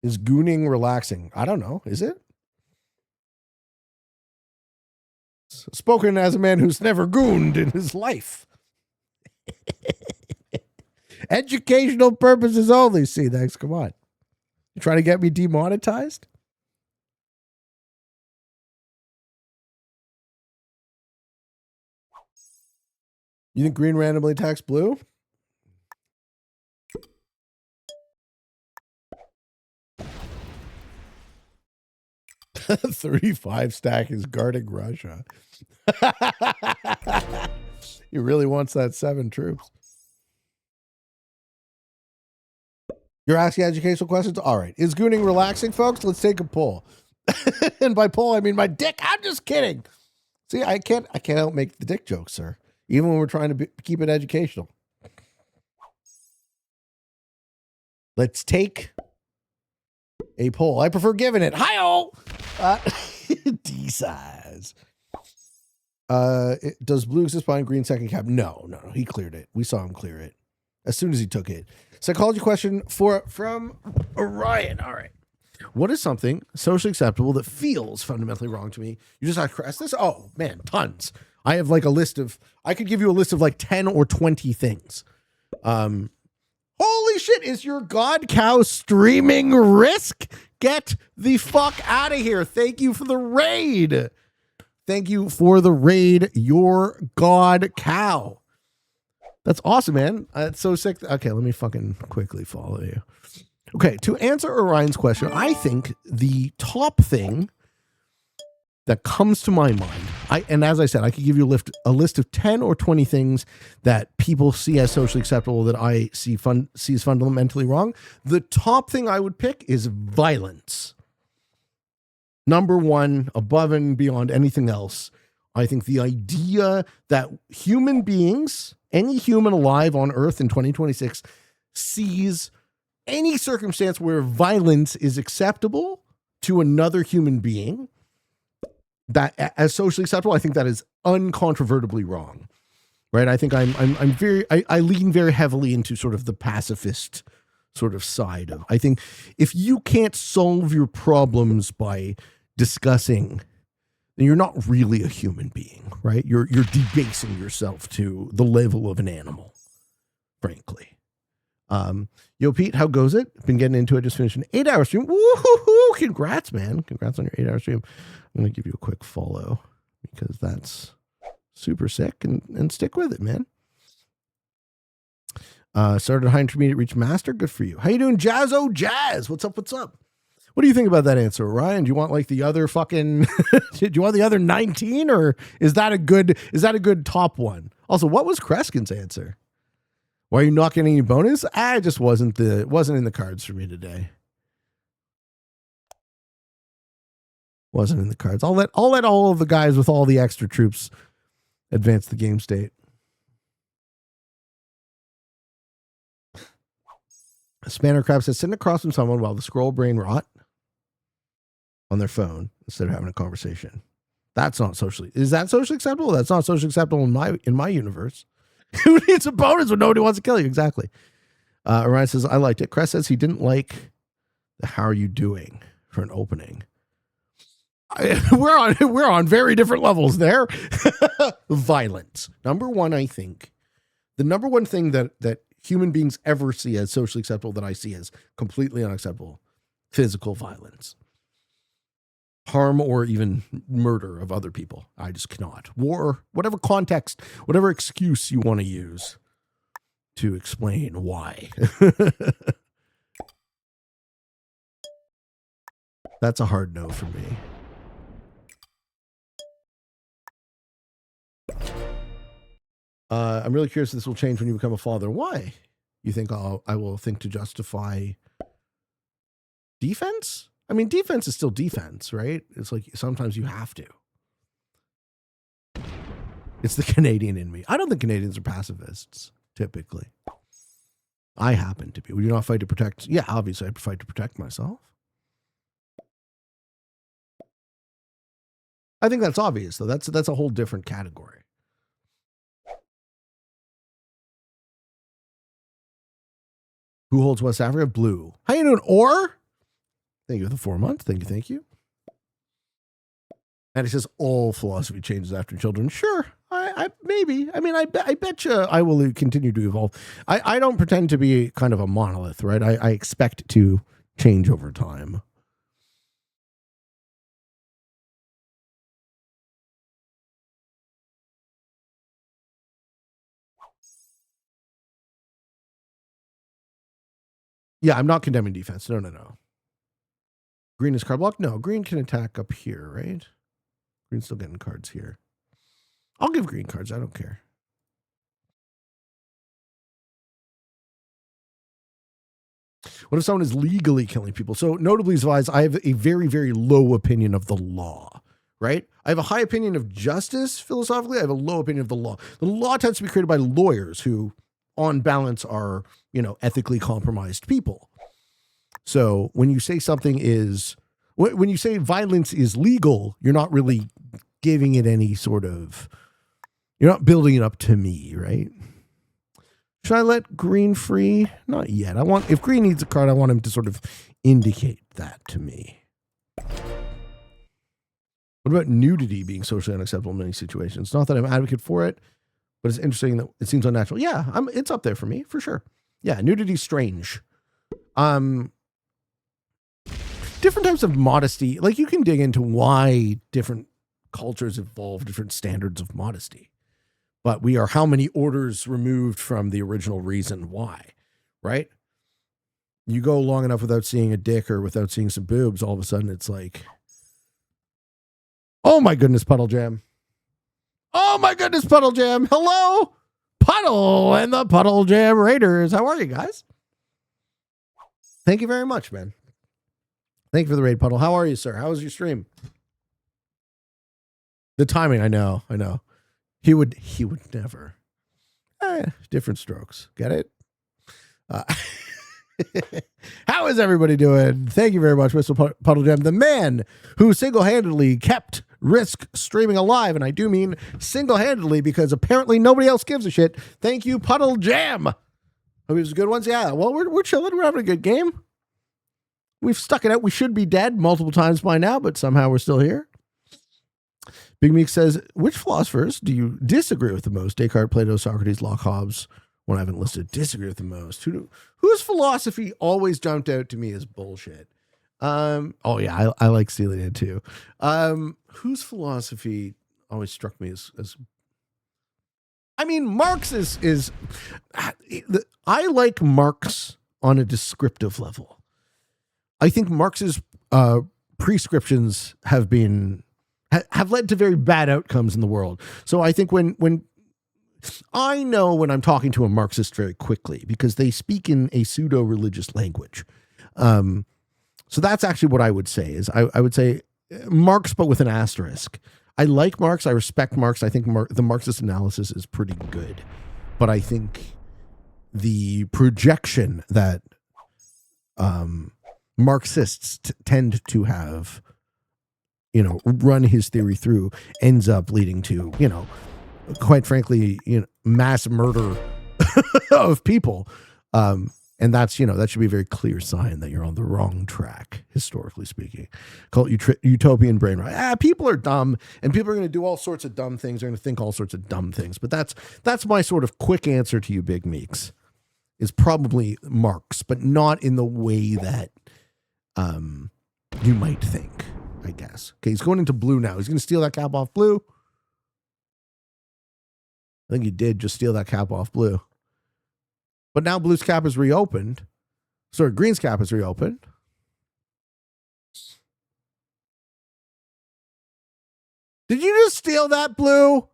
Is gooning relaxing? I don't know. Is it? Spoken as a man who's never gooned in his life. Educational purposes only. See, thanks. Come on. You trying to get me demonetized? You think Green randomly attacks Blue? $35 stack is guarding Russia. He really wants that 7 troops. You're asking educational questions? All right. Is gooning relaxing, folks? Let's take a poll. And by poll, I mean my dick. I'm just kidding. See, I can't make the dick jokes, sir. Even when we're trying to keep it educational. Let's take a poll. I prefer giving it. Hi-oh! D-size. Does Blue exist behind Green second cap? No. He cleared it. We saw him clear it as soon as he took it. Psychology question from Orion. All right. What is something socially acceptable that feels fundamentally wrong to me? You just have to press this? Oh, man, tons. I have like a list of, I could give you a list of like 10 or 20 things. Holy shit, is your God Cow streaming Risk? Get the fuck out of here. Thank you for the raid. Thank you for the raid, your God Cow. That's awesome, man. It's so sick. Okay, let me fucking quickly follow you. Okay, to answer Orion's question, I think the top thing that comes to my mind, and as I said, I could give you a list of 10 or 20 things that people see as socially acceptable that I see as fundamentally wrong. The top thing I would pick is violence. Number one, above and beyond anything else, I think the idea that human beings, any human alive on Earth in 2026, sees any circumstance where violence is acceptable to another human being, that as socially acceptable, I think that is uncontrovertibly wrong. Right? I think I lean very heavily into sort of the pacifist sort of side of, I think if you can't solve your problems by discussing, then you're not really a human being, right? You're debasing yourself to the level of an animal, frankly. Yo, Pete, how goes it? Been getting into it, just finished an 8-hour stream. Woohoo! Congrats, man. Congrats on your 8-hour stream. I'm going to give you a quick follow because that's super sick, and stick with it, man. Started high intermediate, reached master. Good for you. How you doing, Jazzo Jazz? What's up? What's up? What do you think about that answer, Ryan? Do you want like the other fucking? Do you want the other 19, or is that a good top one? Also, what was Kreskin's answer? Why are you not getting any bonus? I just wasn't in the cards for me today. Wasn't in the cards. I'll let all of the guys with all the extra troops advance the game state. Spanner Crab says, sitting across from someone while the scroll brain rot on their phone instead of having a conversation. That's not socially. Is that socially acceptable? That's not socially acceptable in my universe. Who needs a bonus when nobody wants to kill you? Exactly. Orion says, I liked it. Crest says he didn't like the how are you doing for an opening. We're on very different levels there. Violence. Number one, I think the number one thing that human beings ever see as socially acceptable that I see as completely unacceptable, physical violence, harm or even murder of other people. I just cannot. War, whatever context, whatever excuse you want to use to explain why. That's a hard no for me. I'm really curious if this will change when you become a father. Why? You think I will think to justify defense? I mean, defense is still defense, right? It's like sometimes you have to. It's the Canadian in me. I don't think Canadians are pacifists, typically. I happen to be. Would you not fight to protect? Yeah, obviously I'd fight to protect myself. I think that's obvious, though. That's a whole different category. Who holds West Africa? Blue. How you doing, Or? Thank you for the 4 months. Thank you. And he says all philosophy changes after children. Sure, I maybe. I mean, I bet you I will continue to evolve. I don't pretend to be kind of a monolith, right? I expect to change over time. Yeah, I'm not condemning defense. No. Green is card block? No, green can attack up here, right? Green's still getting cards here. I'll give green cards. I don't care. What if someone is legally killing people? So notably, Zvise, I have a very, very low opinion of the law, right? I have a high opinion of justice, philosophically. I have a low opinion of the law. The law tends to be created by lawyers who, on balance, are, ethically compromised people. So when you say when you say violence is legal, you're not really giving it any sort of, you're not building it up to me, right? Should I let green free? Not yet. If green needs a card, I want him to sort of indicate that to me. What about nudity being socially unacceptable in many situations? Not that I'm an advocate for it, but it's interesting that it seems unnatural. Yeah, it's up there for me, for sure. Yeah, nudity's strange. Different types of modesty, like you can dig into why different cultures evolve different standards of modesty. But we are how many orders removed from the original reason why, right? You go long enough without seeing a dick or without seeing some boobs, all of a sudden it's like, oh my goodness, Puddle Jam. Oh my goodness, Puddle Jam. Hello, Puddle and the Puddle Jam Raiders. How are you guys? Thank you very much, man. Thank you for the raid, Puddle. How are you, sir? How was your stream? The timing, I know. He would never. Different strokes. Get it? How is everybody doing? Thank you very much, Mr. Puddle Gem, the man who single-handedly kept Risk streaming alive, and I do mean single-handedly because apparently nobody else gives a shit. Thank you, Puddle Jam. Hope it was good ones. Yeah, well, we're chilling. We're having a good game. We've stuck it out. We should be dead multiple times by now, but somehow we're still here. Big Meek says, which philosophers do you disagree with the most? Descartes, Plato, Socrates, Locke, Hobbes. One I haven't listed. Disagree with the most. Whose philosophy always jumped out to me as bullshit? I like Steely Dan too. Whose philosophy always struck me as I mean, Marx is I like Marx on a descriptive level. I think Marx's prescriptions have led to very bad outcomes in the world. So I think when I know when I'm talking to a Marxist very quickly because they speak in a pseudo-religious language. So that's actually what I would say is I would say Marx, but with an asterisk. I like Marx. I respect Marx. I think the Marxist analysis is pretty good. But I think the projection that Marxists tend to have, run his theory through ends up leading to, quite frankly, mass murder of people. And that's, that should be a very clear sign that you're on the wrong track, historically speaking. Call it utopian brain rot. People are dumb, and people are going to do all sorts of dumb things. They're going to think all sorts of dumb things. But that's my sort of quick answer to you, Big Meeks, is probably Marx, but not in the way that you might think, I guess. Okay, he's going into blue now. He's going to steal that cap off blue. I think he did just steal that cap off blue. But now blue's cap is reopened. Sorry, green's cap is reopened. Did you just steal that, blue?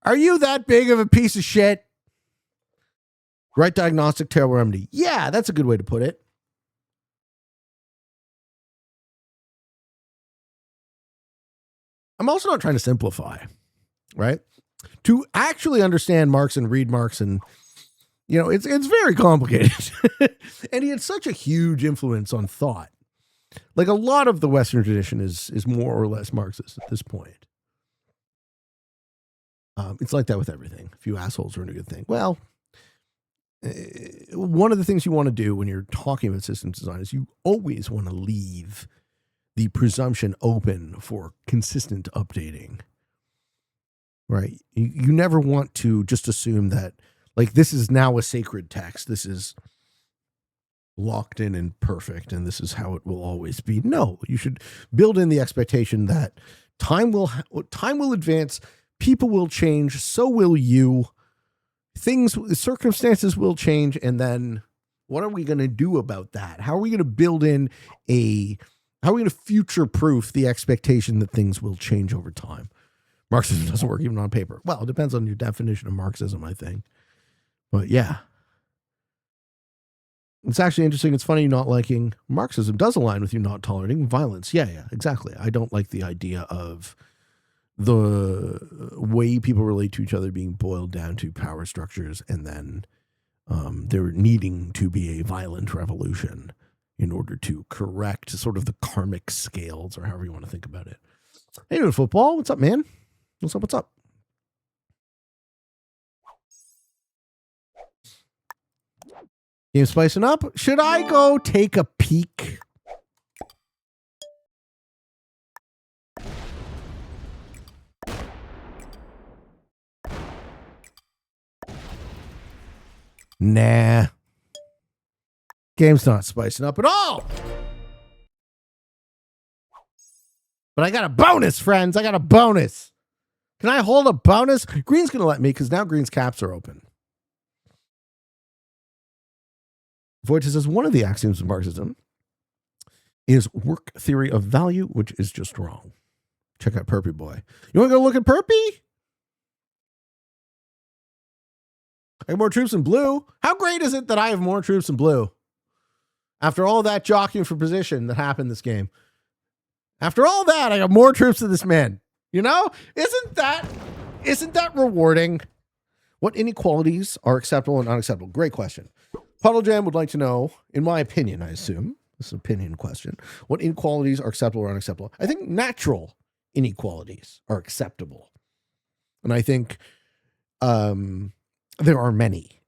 Are you that big of a piece of shit? Right diagnostic, terrible remedy. Yeah, that's a good way to put it. I'm also not trying to simplify, right? To actually understand Marx and read Marx and it's very complicated. And he had such a huge influence on thought. Like a lot of the Western tradition is more or less Marxist at this point. It's like that with everything. A few assholes are a good thing. Well, one of the things you want to do when you're talking about systems design is you always want to leave the presumption open for consistent updating. Right? You never want to just assume that like this is now a sacred text. This is locked in and perfect, and this is how it will always be. No, you should build in the expectation that time will advance, people will change, so will you. Circumstances will change, and then what are we going to do about that? How are we going to build in how are we going to future-proof the expectation that things will change over time? Marxism doesn't work even on paper. Well, it depends on your definition of Marxism, I think. But yeah, it's actually interesting. It's funny not liking Marxism does align with you not tolerating violence. Yeah, exactly. I don't like the idea of the way people relate to each other being boiled down to power structures and then there needing to be a violent revolution in order to correct sort of the karmic scales or however you want to think about it. Hey, doing football? What's up, man? What's up? Game spicing up. Should I go take a peek? Nah. Game's not spicing up at all. But I got a bonus, friends. I got a bonus. Can I hold a bonus? Green's going to let me because now Green's caps are open. Voight says one of the axioms of Marxism is work theory of value, which is just wrong. Check out Perpy Boy. You want to go look at Perpy? I have more troops in blue. How great is it that I have more troops in blue? After all that jockeying for position that happened this game, after all that, I got more troops than this man. You know, isn't that rewarding? What inequalities are acceptable and unacceptable? Great question. Puddle Jam would like to know, in my opinion, I assume, this is an opinion question, what inequalities are acceptable or unacceptable? I think natural inequalities are acceptable. And I think there are many.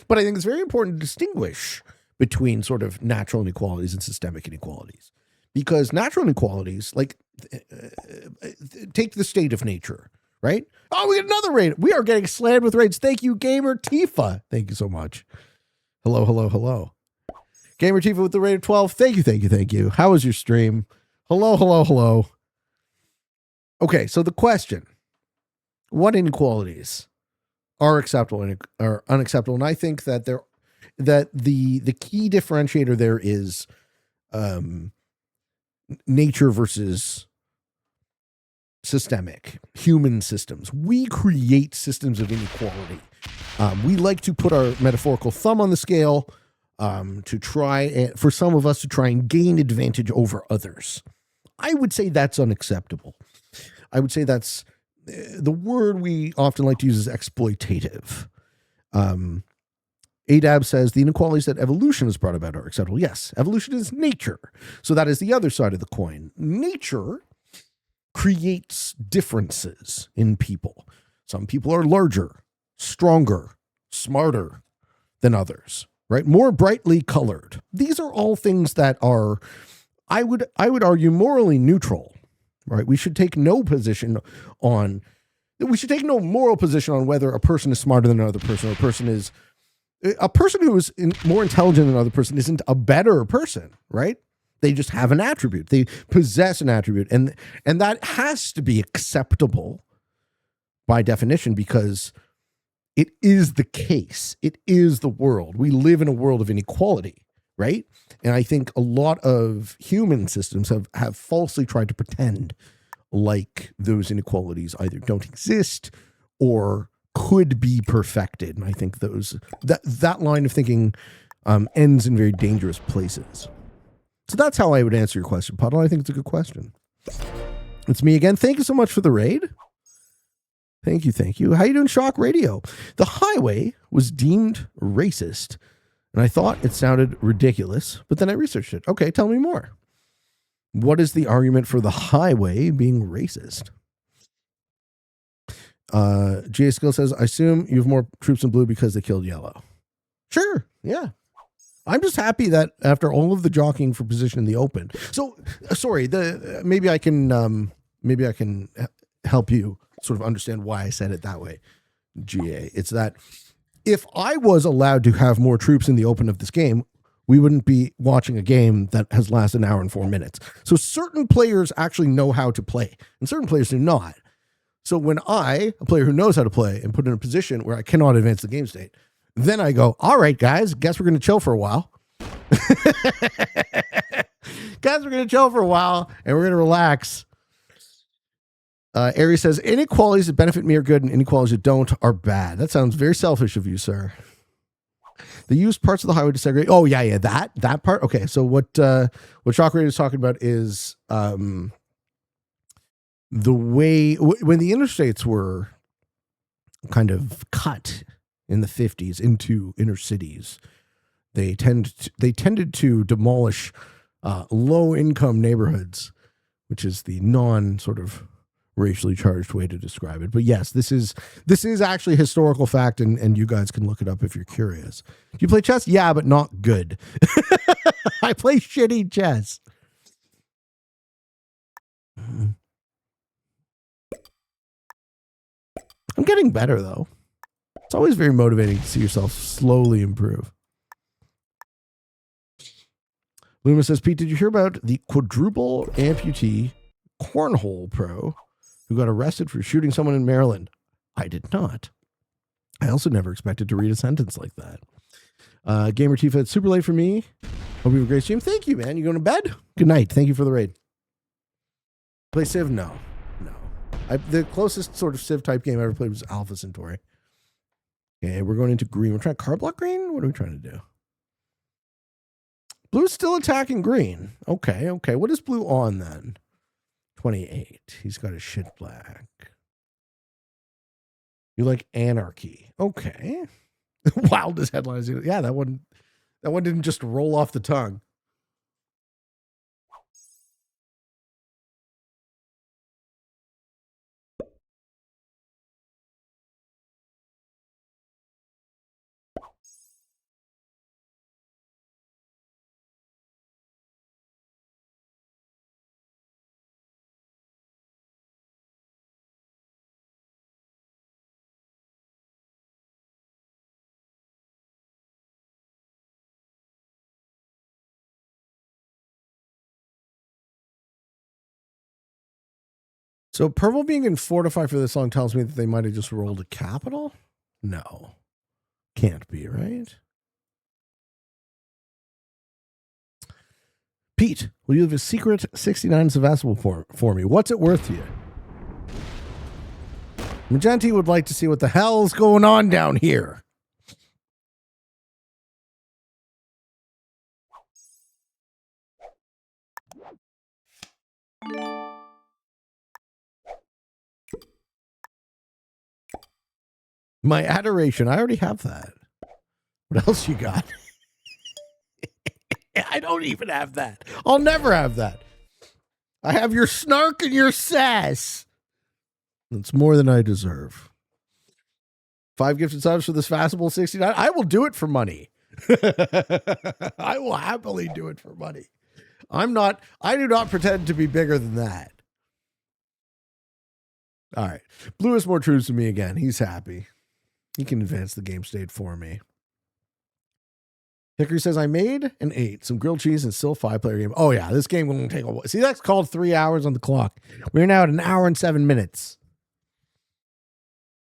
But I think it's very important to distinguish between sort of natural inequalities and systemic inequalities. Because natural inequalities, like, take the state of nature, right? Oh, we get another raid. We are getting slammed with raids. Thank you, Gamer Tifa. Thank you so much. Hello, hello, hello. Gamer Tifa with the raid of 12. Thank you, thank you, thank you. How was your stream? Hello, hello, hello. Okay, so the question, what inequalities are acceptable and are unacceptable? And I think that the key differentiator there is nature versus systemic, human systems. We create systems of inequality. We like to put our metaphorical thumb on the scale to try, for some of us, to try and gain advantage over others. I would say that's unacceptable. I would say that's the word we often like to use is exploitative. Adab says the inequalities that evolution has brought about are acceptable. Yes, evolution is nature. So that is the other side of the coin. Nature creates differences in people. Some people are larger, stronger, smarter than others, right? More brightly colored. These are all things that are, I would argue, morally neutral, right? We should take no moral position on whether a person is smarter than another person, or a person who is more intelligent than another person isn't a better person, right? They just have an attribute. They possess an attribute. And that has to be acceptable by definition because it is the case. It is the world. We live in a world of inequality, right? And I think a lot of human systems have falsely tried to pretend like those inequalities either don't exist or could be perfected. And I think that line of thinking ends in very dangerous places. So that's how I would answer your question, Puddle. I think it's a good question. It's me again. Thank you so much for the raid. Thank you, thank you. How you doing, Shock Radio? The highway was deemed racist, and I thought it sounded ridiculous, but then I researched it. Okay, tell me more. What is the argument for the highway being racist? GA Skill says, I assume you have more troops in blue because they killed yellow. Sure, yeah. I'm just happy that after all of the jockeying for position in the open. So, sorry, maybe I can help you sort of understand why I said it that way, GA. It's that if I was allowed to have more troops in the open of this game, we wouldn't be watching a game that has lasted an hour and 4 minutes. So certain players actually know how to play, and certain players do not. So when a player who knows how to play, and put in a position where I cannot advance the game state, then I go, all right, guys, guess we're going to chill for a while. Guys, we're going to chill for a while, and we're going to relax. Aries says, inequalities that benefit me are good, and inequalities that don't are bad. That sounds very selfish of you, sir. They use parts of the highway to segregate. Oh, yeah, that part. Okay, so what Shock Radio is talking about is the way when the interstates were kind of cut in the 50s into inner cities, they tended to demolish low income neighborhoods, which is the non sort of racially charged way to describe it. But yes, this is actually a historical fact, and you guys can look it up if you're curious. Do you play chess? Yeah, but not good. I play shitty chess. I'm getting better, though. It's always very motivating to see yourself slowly improve. Luma says, Pete, did you hear about the quadruple amputee cornhole pro who got arrested for shooting someone in Maryland? I did not. I also never expected to read a sentence like that. Gamer Tifa, it's super late for me. Hope you have a great stream. Thank you, man. You going to bed? Good night. Thank you for the raid. Play Civ? No. The closest sort of Civ type game I ever played was Alpha Centauri. Okay, we're going into green. We're trying card block green? What are we trying to do? Blue's still attacking green. Okay. What is blue on then? 28. He's got a shit black. You like anarchy. Okay. Wildest headlines. Yeah, that one didn't just roll off the tongue. So purple being in fortify for this long tells me that they might have just rolled a capital? No. Can't be, right? Pete, will you have a secret 69 Sevastopol for me? What's it worth to you? Magenti would like to see what the hell's going on down here. My adoration. I already have that. What else you got? I don't even have that. I'll never have that. I have your snark and your sass. That's more than I deserve. 5 gifted subs for this Fastable 69. I will do it for money. I will happily do it for money. I do not pretend to be bigger than that. All right. Blue is more true to me again. He's happy. He can advance the game state for me. Hickory says, I made and ate some grilled cheese and still 5-player game. Oh, yeah. This game will take a while. See, that's called 3 hours on the clock. We're now at 1 hour and 7 minutes.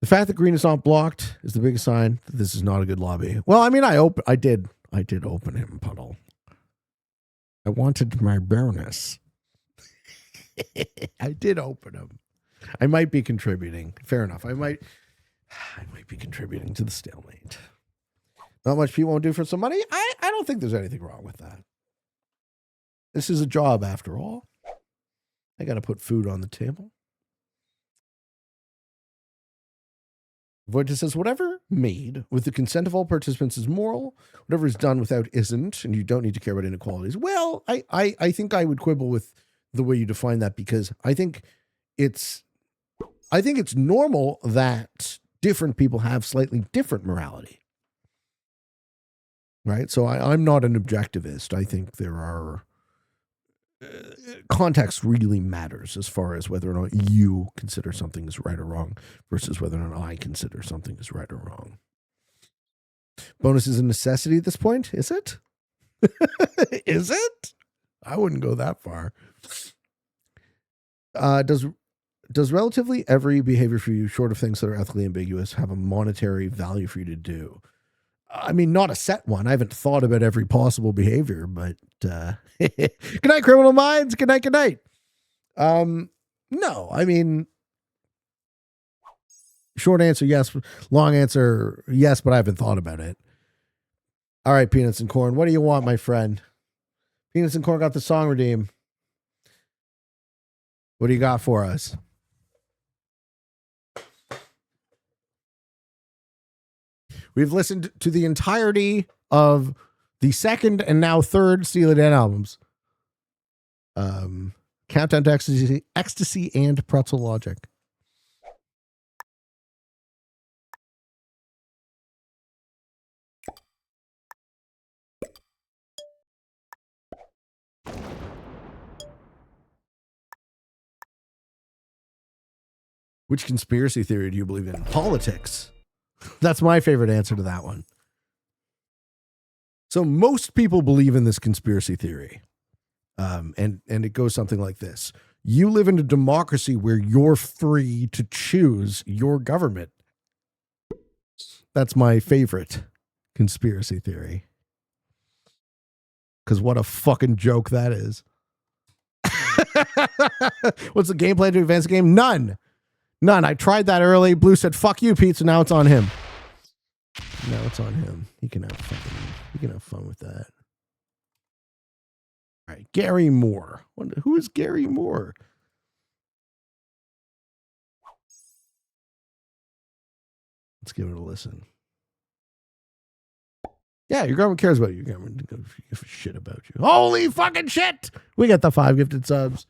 The fact that green is not blocked is the biggest sign that this is not a good lobby. Well, I mean, I did open him, Puddle. I wanted my bonus. I did open him. I might be contributing. Fair enough. I might be contributing to the stalemate. Not much people won't do for some money. I don't think there's anything wrong with that. This is a job after all. I got to put food on the table. Voidus says, whatever made with the consent of all participants is moral. Whatever is done without isn't, and you don't need to care about inequalities. Well, I think I would quibble with the way you define that, because I think it's normal that different people have slightly different morality. Right? So I'm not an objectivist. I think there are context really matters as far as whether or not you consider something is right or wrong versus whether or not I consider something is right or wrong. Bonus is a necessity at this point, is it? Is it? I wouldn't go that far. Does relatively every behavior for you, short of things that are ethically ambiguous, have a monetary value for you to do? I mean, not a set one. I haven't thought about every possible behavior, but good night, criminal minds. Good night. No, I mean, short answer, yes. Long answer, yes, but I haven't thought about it. All right, Peanuts and Corn. What do you want, my friend? Peanuts and Corn got the song redeem. What do you got for us? We've listened to the entirety of the second and now third Steely Dan albums. Countdown to Ecstasy and Pretzel Logic. Which conspiracy theory do you believe in? Politics. That's my favorite answer to that one. So most people believe in this conspiracy theory. And it goes something like this. You live in a democracy where you're free to choose your government. That's my favorite conspiracy theory. Because what a fucking joke that is. What's the game plan to advance the game? None. I tried that early. Blue said, fuck you, Pete, so now it's on him. Now it's on him. He can have fun. He can have fun with that. All right, Gary Moore. Who is Gary Moore? Let's give it a listen. Yeah, your government cares about you. Your government gives a shit about you. Holy fucking shit! We got the 5 gifted subs.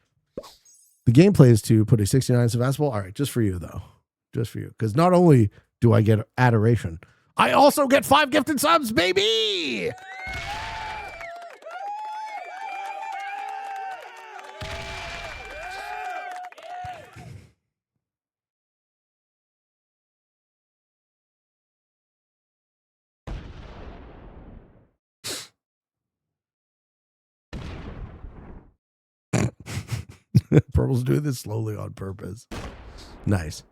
The gameplay is to put a 69 fastball. All right, just for you, though. Just for you. Because not only do I get adoration, I also get 5 gifted subs, baby! Purple's doing this slowly on purpose. Nice.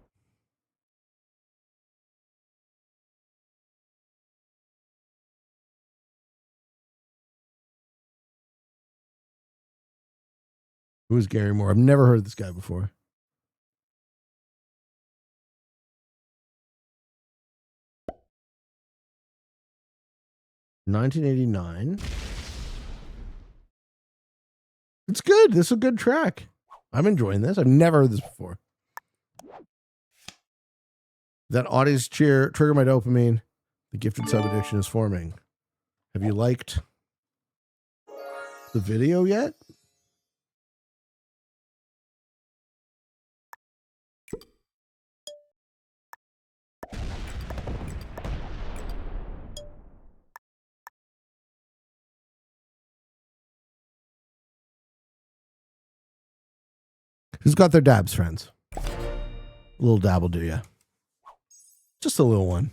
Who's Gary Moore? I've never heard of this guy before. $19.89. It's good. This is a good track. I'm enjoying this. I've never heard this before. That audience cheer trigger my dopamine. The gifted sub addiction is forming. Have you liked the video yet? Who's got their dabs, friends? A little dab will do ya. Just a little one.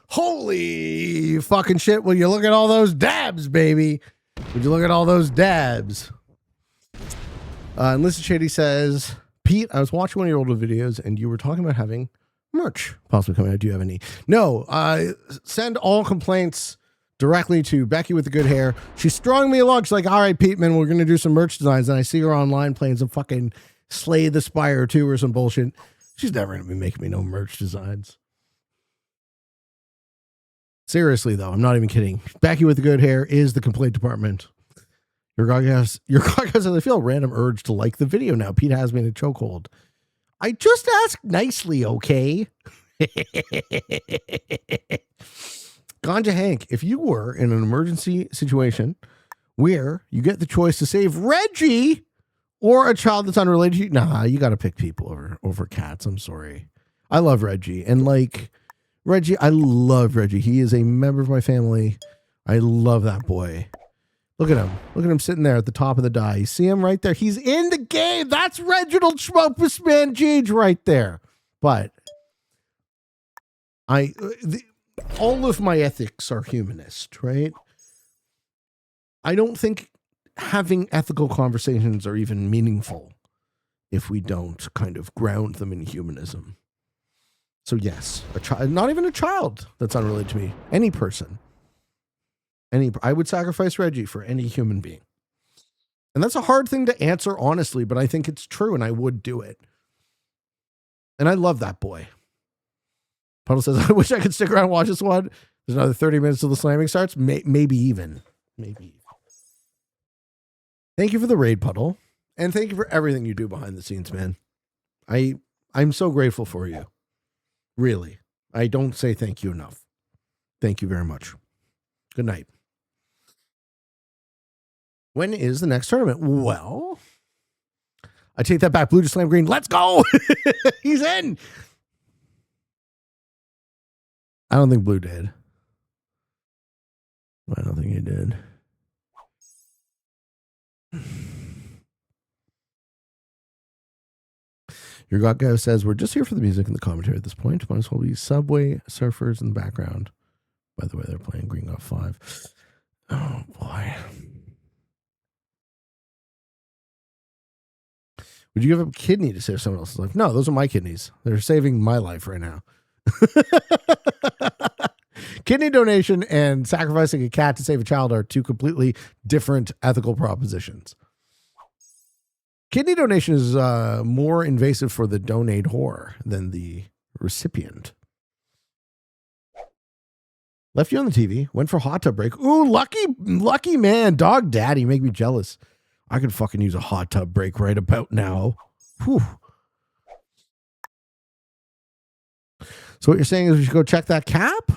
Holy fucking shit. Will you look at all those dabs, baby? Would you look at all those dabs? And Listen Shady says, Pete, I was watching one of your older videos and you were talking about having merch possibly coming out. Do you have any? No. Send all complaints directly to Becky with the good hair. She's strung me along. She's like, all right, Pete, man, we're going to do some merch designs. And I see her online playing some fucking Slay the Spire 2 or some bullshit. She's never going to be making me no merch designs. Seriously, though, I'm not even kidding. Becky with the good hair is the complaint department. Your podcast says, I feel a random urge to like the video now. Pete has me in a chokehold. I just asked nicely, okay? Ganja Hank, if you were in an emergency situation where you get the choice to save Reggie or a child that's unrelated to you, nah, you got to pick people over cats. I'm sorry. I love Reggie. And like Reggie, I love Reggie. He is a member of my family. I love that boy. Look at him. Look at him sitting there at the top of the die. You see him right there? He's in the game. That's Reginald Schmopus Man Gage right there. But all of my ethics are humanist, right? I don't think having ethical conversations are even meaningful if we don't kind of ground them in humanism. So yes, a child, not even a child that's unrelated to me, any person. I would sacrifice Reggie for any human being. And that's a hard thing to answer honestly, but I think it's true and I would do it. And I love that boy. Puddle says, I wish I could stick around and watch this one. There's another 30 minutes till the slamming starts. Maybe even. Thank you for the raid, Puddle. And thank you for everything you do behind the scenes, man. I'm so grateful for you. Really. I don't say thank you enough. Thank you very much. Good night. When is the next tournament? Well, I take that back. Blue just slammed green. Let's go. He's in. I don't think Blue did. I don't think he did. Your God Guy says, we're just here for the music and the commentary at this point. Might as well be Subway Surfers in the background. By the way, they're playing Green Golf 5. Oh, boy. Would you give up a kidney to save someone else's life? No, those are my kidneys. They're saving my life right now. Kidney donation and sacrificing a cat to save a child are two completely different ethical propositions. Kidney donation is more invasive for the donator than the recipient. Left you on the TV. Went for hot tub break. Ooh, lucky man. Dog daddy. Make me jealous. I could fucking use a hot tub break right about now. Whew. So what you're saying is we should go check that cap?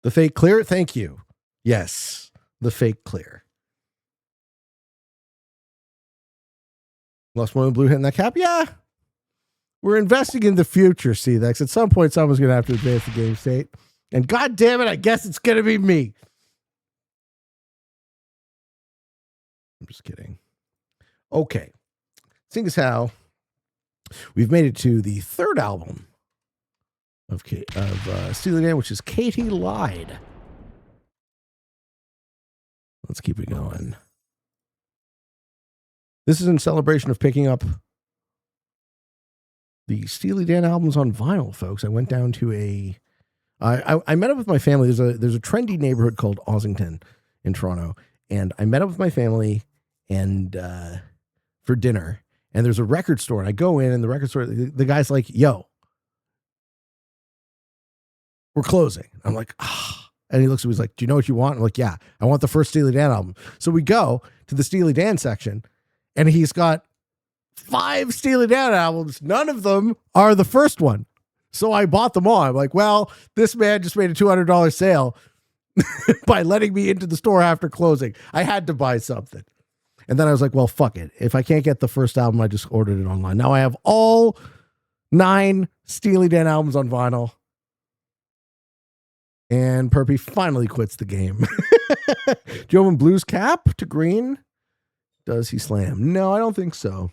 The fake clear? Thank you. Yes, the fake clear. Lost one blue hitting that cap? Yeah. We're investing in the future, CDEX. At some point, someone's going to have to advance the game state. And God damn it, I guess it's going to be me. I'm just kidding. Okay. Seeing as how we've made it to the third album of Steely Dan, which is Katie Lied. Let's keep it going. This is in celebration of picking up the Steely Dan albums on vinyl, folks. I went down to I met up with my family. There's a trendy neighborhood called Ossington in Toronto, and I met up with my family and for dinner. And there's a record store, and I go in, and the record store, the guy's like, "Yo, we're closing." I'm like, "Ah." And he looks at me, he's like, "Do you know what you want?" I'm like, "Yeah, I want the first Steely Dan album." So we go to the Steely Dan section, and he's got 5 Steely Dan albums. None of them are the first one. So I bought them all. I'm like, well, this man just made a $200 sale by letting me into the store after closing. I had to buy something. And then I was like, well, fuck it. If I can't get the first album, I just ordered it online. Now I have all 9 Steely Dan albums on vinyl. And Perpy finally quits the game. Do you own Blue's cap to green? Does he slam? No, I don't think so.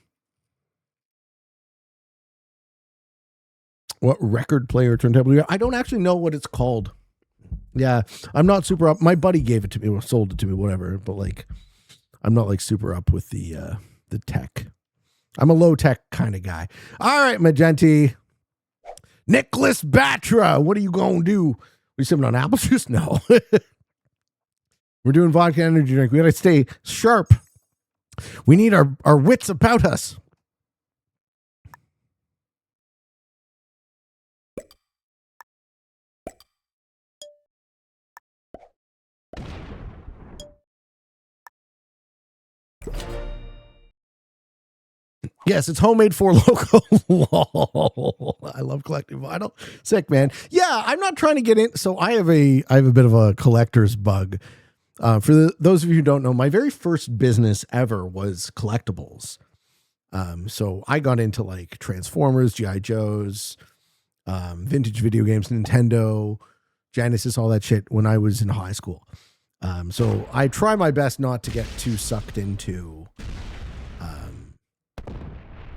What record player turntable? I don't actually know what it's called. Yeah, I'm not super up. My buddy gave it to me or sold it to me, whatever. But like, I'm not like super up with the tech. I'm a low tech kind of guy. All right, Magenti. Nicholas Batra, what are you gonna do? We sipping on apple juice? No. We're doing vodka energy drink. We gotta stay sharp. We need our wits about us. Yes, it's homemade for local. Lol. I love collecting vinyl. Sick, man. Yeah, I'm not trying to get in. So I have a bit of a collector's bug. Those of you who don't know, my very first business ever was collectibles. So I got into like Transformers, G.I. Joes, vintage video games, Nintendo, Genesis, all that shit when I was in high school. So I try my best not to get too sucked into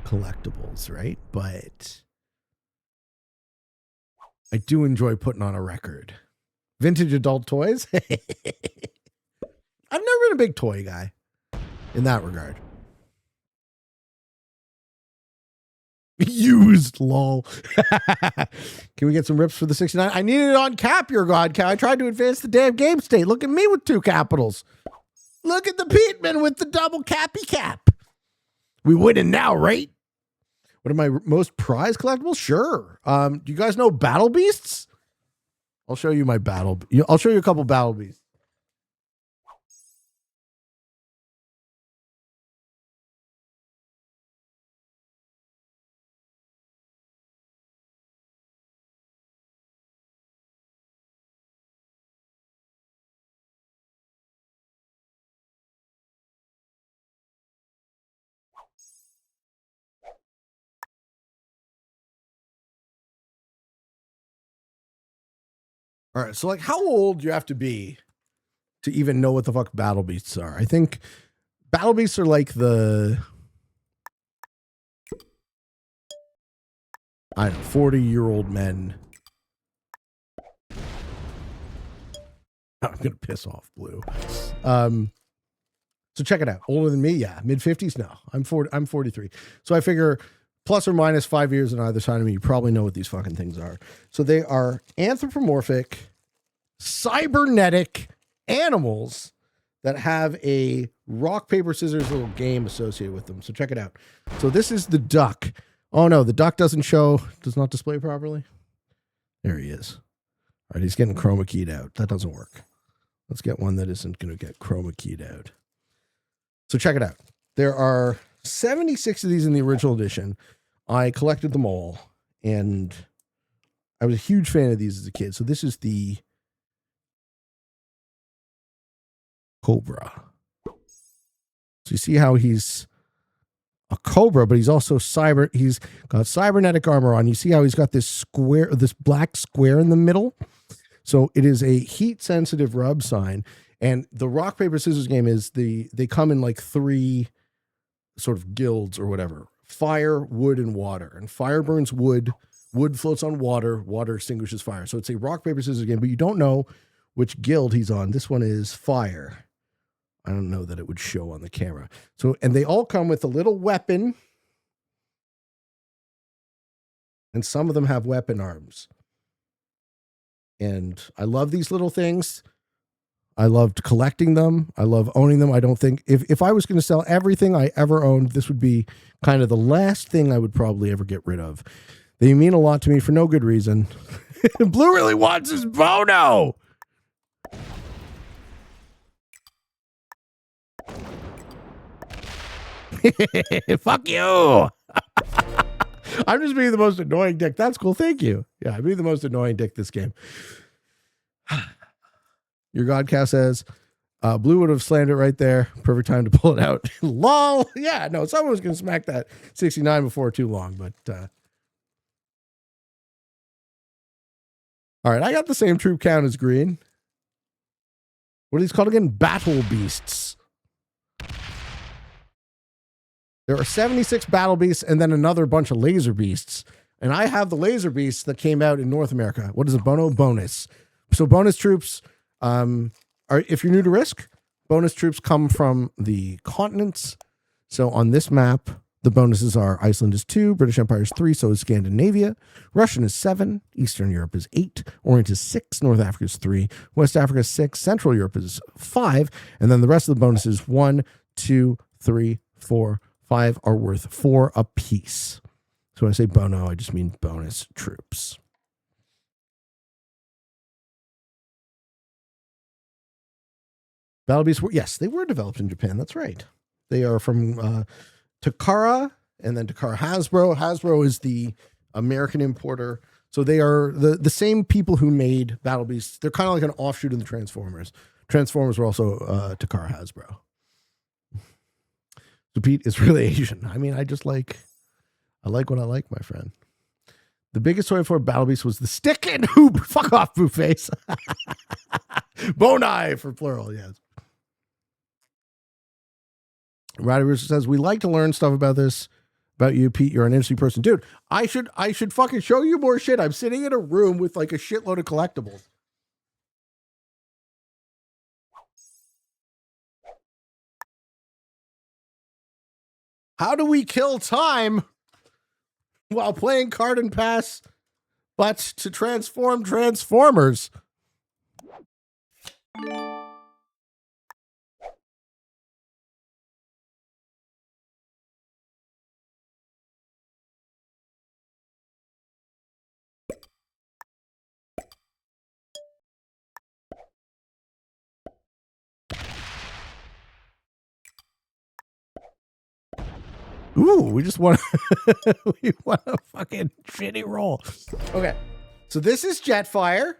collectibles, right? But I do enjoy putting on a record. Vintage adult toys. I've never been a big toy guy in that regard. Used, lol. Can we get some rips for the 69? I needed it on cap, your god. I tried to advance the damn game state. Look at me with 2 capitals. Look at the Peteman with the double cappy cap. We winning now, right? What are my most prized collectibles? Sure. Do you guys know Battle Beasts? I'll show you my I'll show you a couple Battle Beasts. All right, so like how old do you have to be to even know what the fuck Battle Beasts are? I think Battle Beasts are like the, I don't know, 40-year-old men. I'm going to piss off Blue. So check it out. Older than me? Yeah. Mid-50s? No. I'm 43. So I figure plus or minus 5 years on either side of me, you probably know what these fucking things are. So they are anthropomorphic, cybernetic animals that have a rock, paper, scissors little game associated with them. So check it out. So this is the duck. Oh no, the duck does not display properly. There he is. All right, he's getting chroma keyed out. That doesn't work. Let's get one that isn't going to get chroma keyed out. So check it out. There are 76 of these in the original edition. I collected them all, and I was a huge fan of these as a kid. So this is the Cobra. So you see how he's a Cobra, but he's also he's got cybernetic armor on. You see how he's got this black square in the middle? So it is a heat sensitive rub sign. And the rock, paper, scissors game is they come in like 3 sort of guilds or whatever. Fire, wood, and water. And fire burns wood, wood floats on water, water extinguishes fire. So it's a rock, paper, scissors game, but you don't know which guild he's on. This one is fire. I don't know that it would show on the camera. So, and they all come with a little weapon. And some of them have weapon arms. And I love these little things. I loved collecting them. I love owning them. I don't think if I was going to sell everything I ever owned, this would be kind of the last thing I would probably ever get rid of. They mean a lot to me for no good reason. Blue really wants his Bono. Fuck you. I'm just being the most annoying dick. That's cool. Thank you. Yeah, I'm being the most annoying dick this game. Your Godcast says, Blue would have slammed it right there. Perfect time to pull it out. Lol. Yeah, no, someone was going to smack that 69 before too long, but all right, I got the same troop count as Green. What are these called again? Battle Beasts. There are 76 Battle Beasts and then another bunch of Laser Beasts. And I have the Laser Beasts that came out in North America. What is a Bono? Bonus. So bonus troops, if you're new to Risk, bonus troops come from the continents. So on this map, the bonuses are Iceland is 2, British Empire is 3, so is Scandinavia. Russian is 7, Eastern Europe is 8, Orient is 6, North Africa is 3, West Africa is 6, Central Europe is 5, and then the rest of the bonuses 1, 2, 3, 4, 5 are worth 4 apiece. So when I say Bono, I just mean bonus troops. Battle Beasts were, yes, they were developed in Japan. That's right. They are from Takara and then Takara Hasbro. Hasbro is the American importer. So they are the same people who made Battle Beasts. They're kind of like an offshoot of the Transformers. Transformers were also Takara Hasbro. So Pete is really Asian. I mean, I like what I like, my friend. The biggest toy for Battle Beast was the stick and hoop. Fuck off, boo face. Bone for plural, yes. Roddy Rooster says, we like to learn stuff about this, about you, Pete. You're an interesting person. Dude, I should fucking show you more shit. I'm sitting in a room with like a shitload of collectibles. How do we kill time while playing card and pass, but to transform Transformers? Ooh, we just want we want a fucking shitty roll. Okay, so this is Jetfire.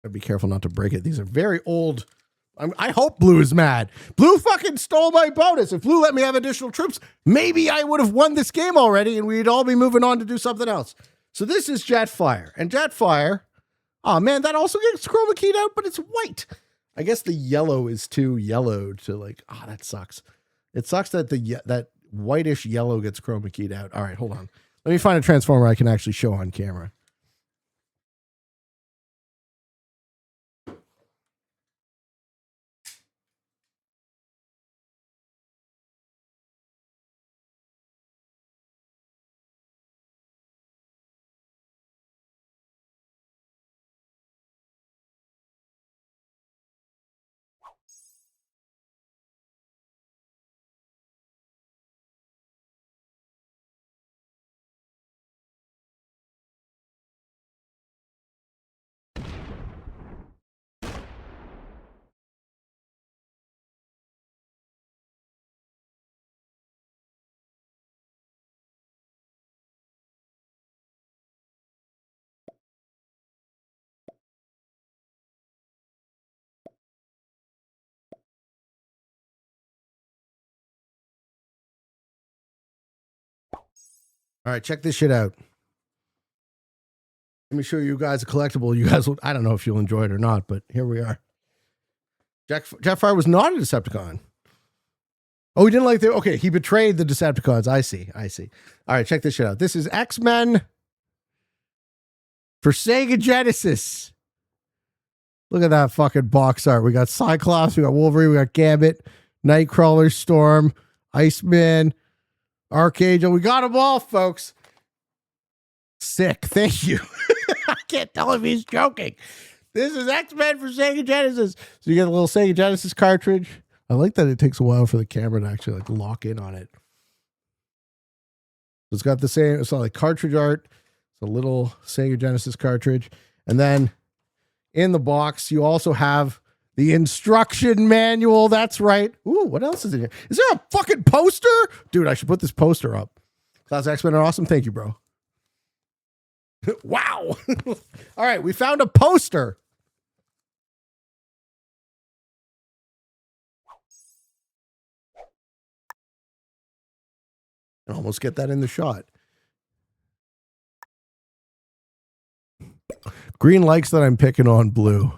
Gotta be careful not to break it. These are very old. I hope Blue is mad. Blue fucking stole my bonus. If Blue let me have additional troops, maybe I would have won this game already and we'd all be moving on to do something else. So this is Jetfire. And Jetfire, oh man, that also gets chroma keyed out, but it's white. I guess the yellow is too yellow to like, that sucks. It sucks that that whitish yellow gets chroma keyed out. All right, hold on. Let me find a Transformer I can actually show on camera. All right, check this shit out. Let me show you guys a collectible. You guys, I don't know if you'll enjoy it or not, but here we are. Jetfire was not a Decepticon. Oh, he didn't like the. Okay, he betrayed the Decepticons. I see. All right, check this shit out. This is X-Men for Sega Genesis. Look at that fucking box art. We got Cyclops, we got Wolverine, we got Gambit, Nightcrawler, Storm, Iceman, Archangel. We got them all, folks. Sick. Thank you. I can't tell if he's joking. This is X-Men for Sega Genesis. So you get a little Sega Genesis cartridge. I like that it takes a while for the camera to actually like lock in on it. So it's got the same, it's like cartridge art. It's a little Sega Genesis cartridge. And then in the box, you also have the instruction manual. That's right. Ooh, what else is in here? Is there a fucking poster? Dude, I should put this poster up. Class X-Men are awesome. Thank you, bro. Wow. All right, we found a poster. I almost get that in the shot. Green likes that I'm picking on Blue.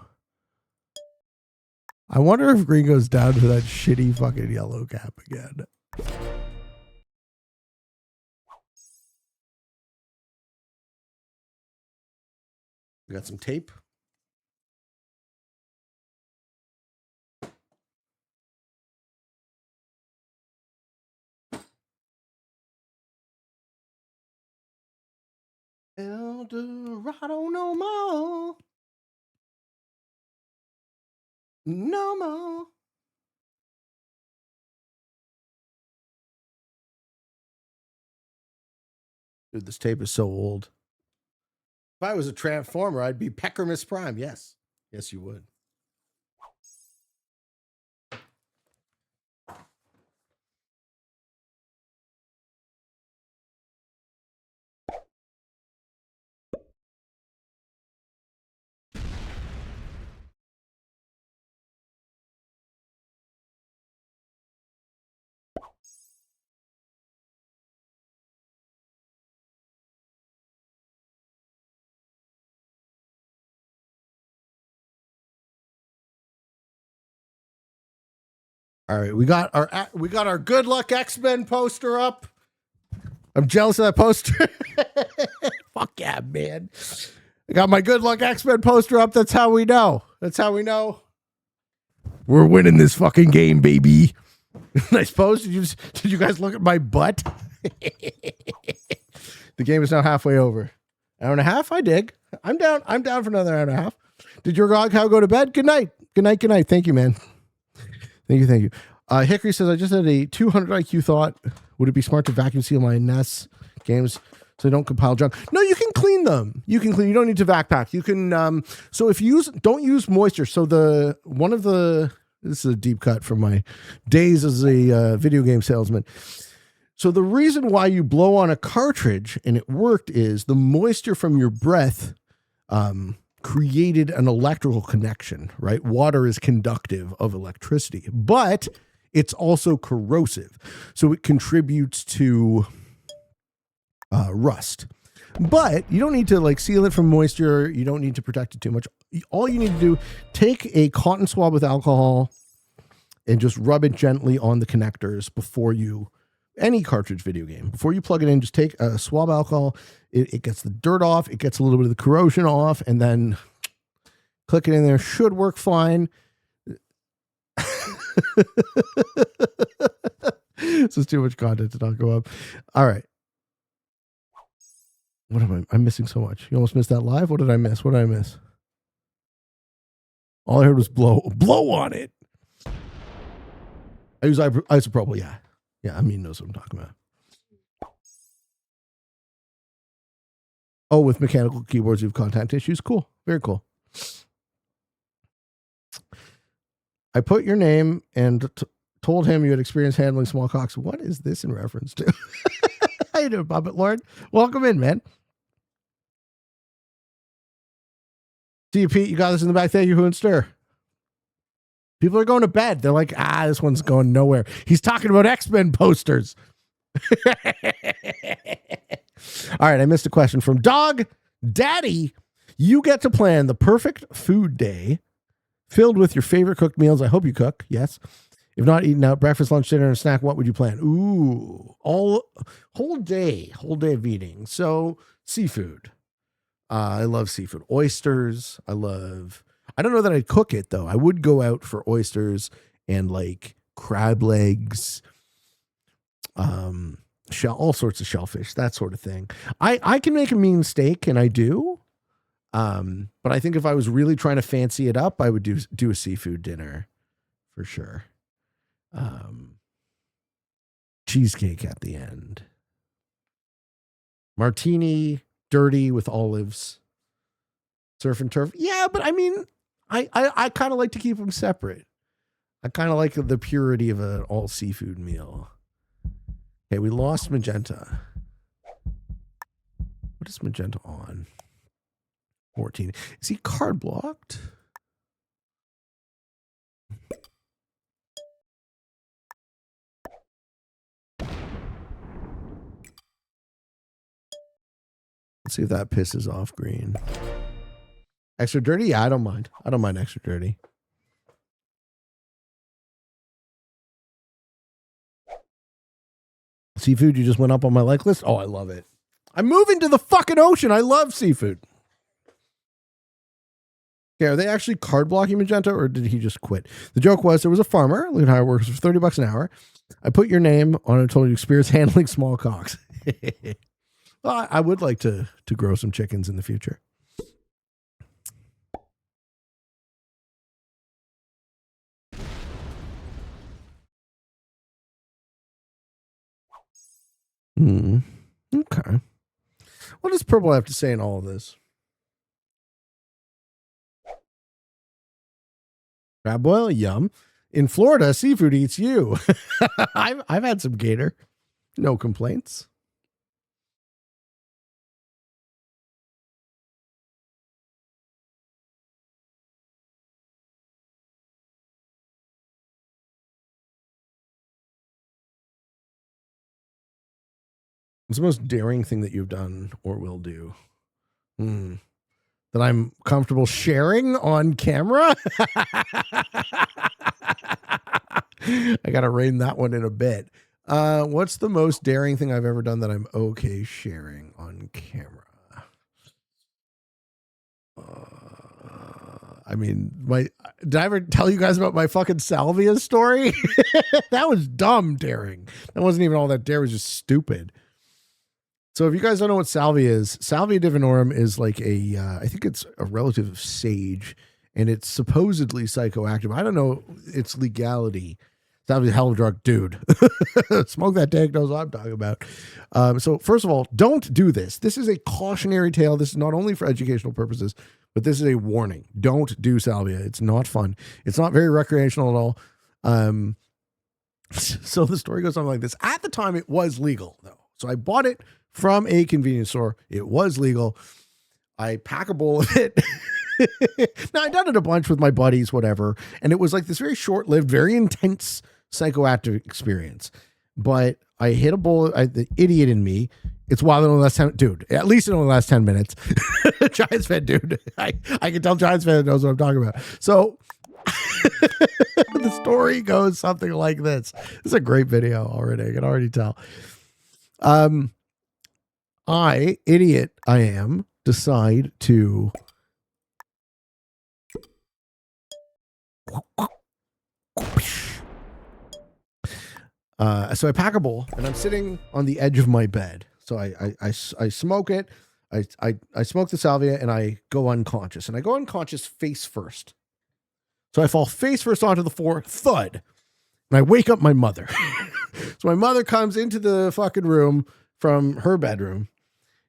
I wonder if Green goes down to that shitty fucking yellow cap again. We got some tape. El Dorado no more. No more. Dude, this tape is so old. If I was a Transformer, I'd be Peckermus Prime. Yes. Yes, you would. All right, we got our Good Luck X-Men poster up. I'm jealous of that poster. Fuck yeah, man. I got my Good Luck X-Men poster up. That's how we know. We're winning this fucking game, baby. Nice pose. Did you guys look at my butt? The game is now halfway over. Hour and a half? I dig. I'm down for another hour and a half. Did your dog cow go to bed? Good night. Thank you, man. Thank you. Hickory says, I just had a 200 IQ thought. Would it be smart to vacuum seal my NES games so they don't compile junk? No, you can clean them. You don't need to vac pack. You can, so if you don't use moisture. So this is a deep cut from my days as a video game salesman. So the reason why you blow on a cartridge and it worked is the moisture from your breath created an electrical connection, right? Water is conductive of electricity, but it's also corrosive. So it contributes to rust. But you don't need to seal it from moisture. You don't need to protect it too much. All you need to do, take a cotton swab with alcohol and just rub it gently on the connectors before any cartridge video game. Before you plug it in, just take a swab alcohol. It gets the dirt off. It gets a little bit of the corrosion off, and then click it in there. Should work fine. This is too much content to not go up. All right. What am I'm missing so much. You almost missed that live. What did I miss? All I heard was blow on it. I use isopropyl. Yeah. I mean, knows what I'm talking about. Oh, with mechanical keyboards, you have contact issues. Cool. Very cool. I put your name and told him you had experience handling small cocks. What is this in reference to? How you doing, Puppet Lord? Welcome in, man. See you, Pete. You got this in the back. Thank you, Who and Stir. People are going to bed. They're like, this one's going nowhere. He's talking about X-Men posters. All right, I missed a question from Dog Daddy. You get to plan the perfect food day filled with your favorite cooked meals. I hope you cook. Yes. If not eating out, breakfast, lunch, dinner, and snack, what would you plan? Ooh, whole day of eating. So seafood. I love seafood. Oysters. I don't know that I'd cook it though. I would go out for oysters and crab legs, all sorts of shellfish, that sort of thing. I can make a mean steak, and I do. But I think if I was really trying to fancy it up, I would do a seafood dinner for sure. Cheesecake at the end. Martini, dirty with olives. Surf and turf. Yeah, but I mean, I kind of like to keep them separate. I kind of like the purity of an all seafood meal. Okay, we lost Magenta. What is Magenta on? 14. Is he card blocked? Let's see if that pisses off Green. Extra dirty? Yeah, I don't mind. I don't mind extra dirty. Seafood, you just went up on my like list? Oh, I love it. I'm moving to the fucking ocean. I love seafood. Okay, are they actually card blocking Magenta, or did he just quit? The joke was there was a farmer, look at how it works, for $30 an hour. I put your name on it, told you experience handling small cocks. Well, I would like to grow some chickens in the future. Okay. What does Purple have to say in all of this? Crab boil, yum. In Florida, seafood eats you. I've had some gator. No complaints. What's the most daring thing that you've done or will do? That I'm comfortable sharing on camera? I got to rein that one in a bit. What's the most daring thing I've ever done that I'm okay sharing on camera? I mean, did I ever tell you guys about my fucking salvia story? That was dumb daring. That wasn't even all that dare. It was just stupid. So if you guys don't know what salvia is, salvia divinorum is like I think it's a relative of sage, and it's supposedly psychoactive. I don't know its legality. Salvia, hell of a drug, dude. Smoke that dank knows what I'm talking about. So first of all, don't do this. This is a cautionary tale. This is not only for educational purposes, but this is a warning. Don't do salvia. It's not fun. It's not very recreational at all. So the story goes on like this. At the time, it was legal, though. So I bought it from a convenience store. It was legal. I pack a bowl of it. Now, I'd done it a bunch with my buddies, whatever. And it was like this very short-lived, very intense psychoactive experience. But I hit a bowl. The idiot in me. It's wild in the last 10, dude. At least in the last 10 minutes. Giants fan, dude. I can tell Giants fan knows what I'm talking about. So the story goes something like this. This is a great video already. I can already tell. I am, decide to so I pack a bowl and I'm sitting on the edge of my bed. So I smoke it. I smoke the salvia and I go unconscious, and I go unconscious face first. So I fall face first onto the floor, thud, and I wake up my mother. So my mother comes into the fucking room from her bedroom,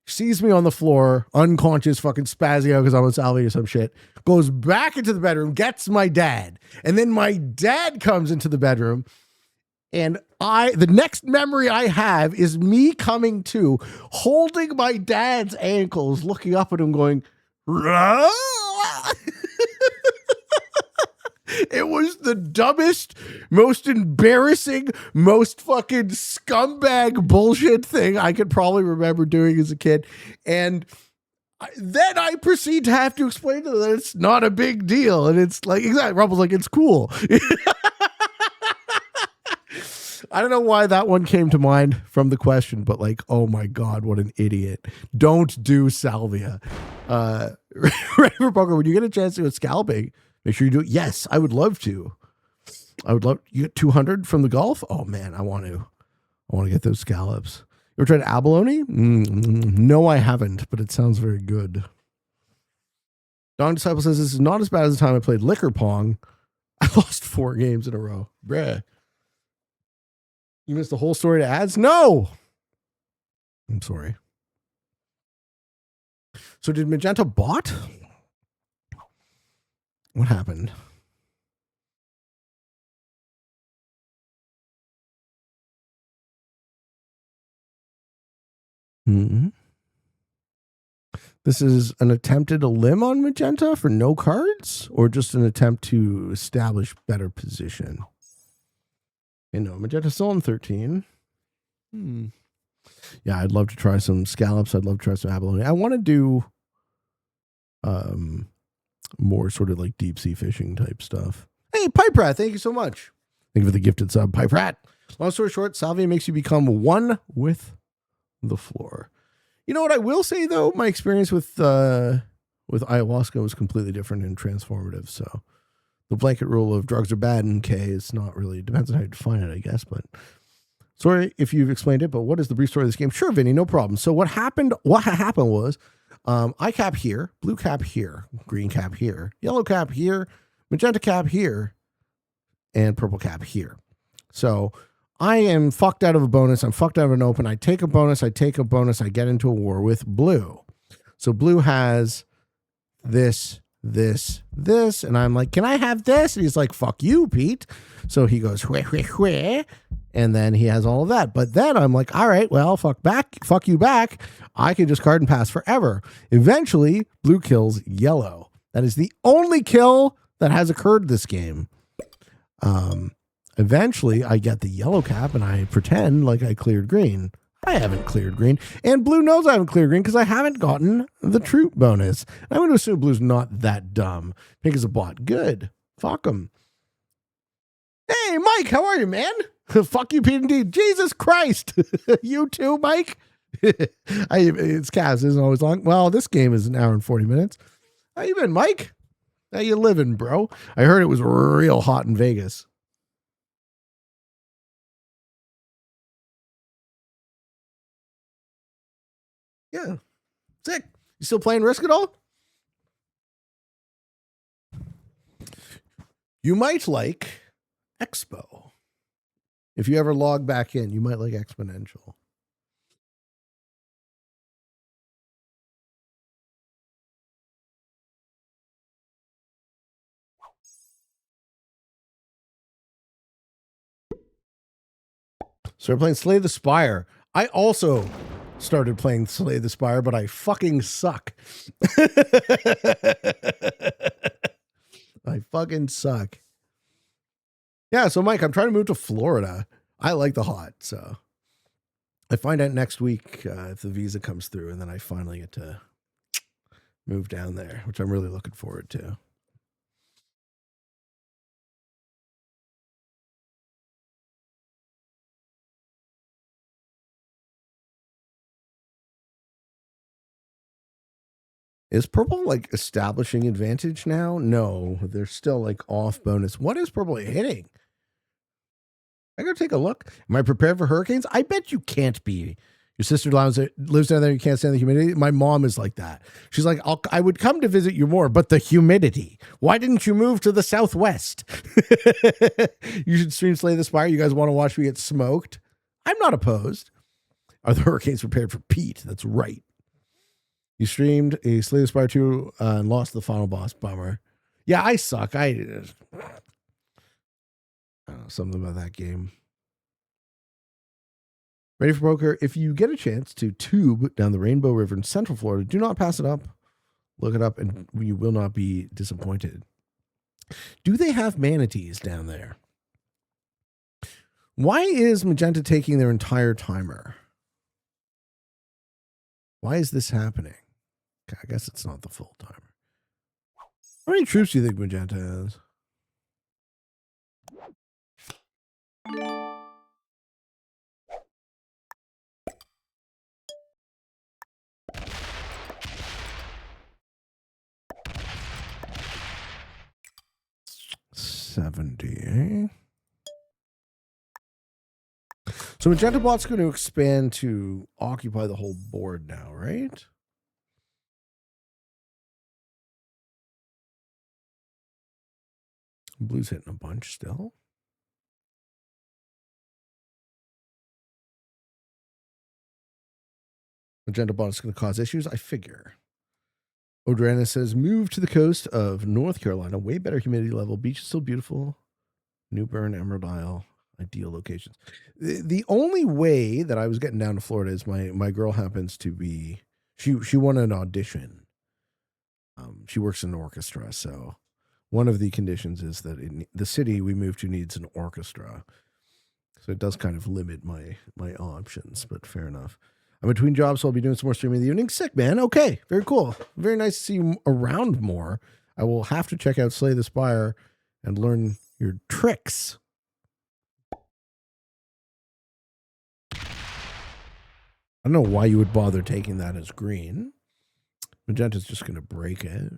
sees me on the floor, unconscious, fucking spazzing out because I'm on salvia or some shit, goes back into the bedroom, gets my dad. And then my dad comes into the bedroom, and the next memory I have is me coming to, holding my dad's ankles, looking up at him going, "Rah!" It was the dumbest, most embarrassing, most fucking scumbag bullshit thing I could probably remember doing as a kid. And then I proceed to have to explain to them that it's not a big deal. And it's like, exactly, Rubble's like, it's cool. I don't know why that one came to mind from the question, but like, oh my God, what an idiot. Don't do salvia. Raver Poker, when you get a chance to go scalping, make sure you do it. Yes, I would love to. You get 200 from the Gulf? Oh man, I want to get those scallops. You ever tried abalone? No, I haven't, but it sounds very good. Don Disciple says, this is not as bad as the time I played liquor pong. I lost 4 games in a row. Bruh. You missed the whole story to ads? No! I'm sorry. So did Magenta bot? What happened? Mm-hmm. This is an attempt at a limb on Magenta for no cards, or just an attempt to establish better position? And no, Magenta's still on 13. Yeah, I'd love to try some scallops. I'd love to try some abalone. I want to do more sort of like deep sea fishing type stuff. Hey, Pipe Rat, thank you so much. Thank you for the gifted sub, Pipe Rat. Long story short, salvia makes you become one with the floor. You know what I will say though, my experience with ayahuasca was completely different and transformative. So the blanket rule of drugs are bad in K is not really, depends on how you define it, I guess. But sorry if you've explained it, but what is the brief story of this game? Sure, Vinny, no problem. So what happened was I cap here, blue cap here, green cap here, yellow cap here, magenta cap here, and purple cap here. So I am fucked out of a bonus. I'm fucked out of an open. I take a bonus. I get into a war with blue. So blue has this, and I'm like, can I have this? And he's like, fuck you, Pete. So he goes, hweh, hweh, hweh. And then he has all of that. But then I'm like, all right, well, fuck you back. I can just card and pass forever. Eventually, blue kills yellow. That is the only kill that has occurred this game. Eventually, I get the yellow cap and I pretend like I cleared green. I haven't cleared green. And blue knows I haven't cleared green because I haven't gotten the troop bonus. I'm going to assume blue's not that dumb. Pink is a bot. Good. Fuck him. Hey, Mike, how are you, man? Fuck you, Pete and D. Jesus Christ. You too, Mike? It's Cavs. Isn't always long. Well, this game is an hour and 40 minutes. How you been, Mike? How you living, bro? I heard it was real hot in Vegas. Yeah. Sick. You still playing Risk at all? You might like Expo. If you ever log back in, you might like Exponential. Started playing Slay the Spire. I also started playing Slay the Spire, but I fucking suck. I fucking suck. Yeah, so Mike, I'm trying to move to Florida. I like the hot, so I find out next week if the visa comes through, and then I finally get to move down there, which I'm really looking forward to. Is purple like establishing advantage now? No, they're still like off bonus. What is purple hitting? I gotta take a look. Am I prepared for hurricanes? I bet you can't be. Your sister lives down there. You can't stand the humidity. My mom is like that. She's like, I would come to visit you more, but the humidity. Why didn't you move to the Southwest? You should stream Slay the Spire. You guys want to watch me get smoked? I'm not opposed. Are the hurricanes prepared for Pete? That's right. You streamed a Slay the Spire 2 and lost the final boss. Bummer. Yeah, I suck. I don't know, something about that game. Ready for poker? If you get a chance to tube down the Rainbow River in Central Florida, do not pass it up. Look it up and you will not be disappointed. Do they have manatees down there? Why is Magenta taking their entire timer? Why is this happening? I guess it's not the full timer. How many troops do you think Magenta has? $70. So Magenta Bot's going to expand to occupy the whole board now, right? Blue's hitting a bunch still. Magenta Bot is going to cause issues, I figure. Odrana says, move to the coast of North Carolina. Way better humidity level. Beach is still beautiful. New Bern, Emerald Isle. Ideal locations. The only way that I was getting down to Florida is my girl happens to be, she won an audition. She works in an orchestra, so one of the conditions is that the city we moved to needs an orchestra. So it does kind of limit my options, but fair enough. I'm between jobs, so I'll be doing some more streaming in the evening. Sick, man. Okay, very cool. Very nice to see you around more. I will have to check out Slay the Spire and learn your tricks. I don't know why you would bother taking that as green. Magenta's just going to break it.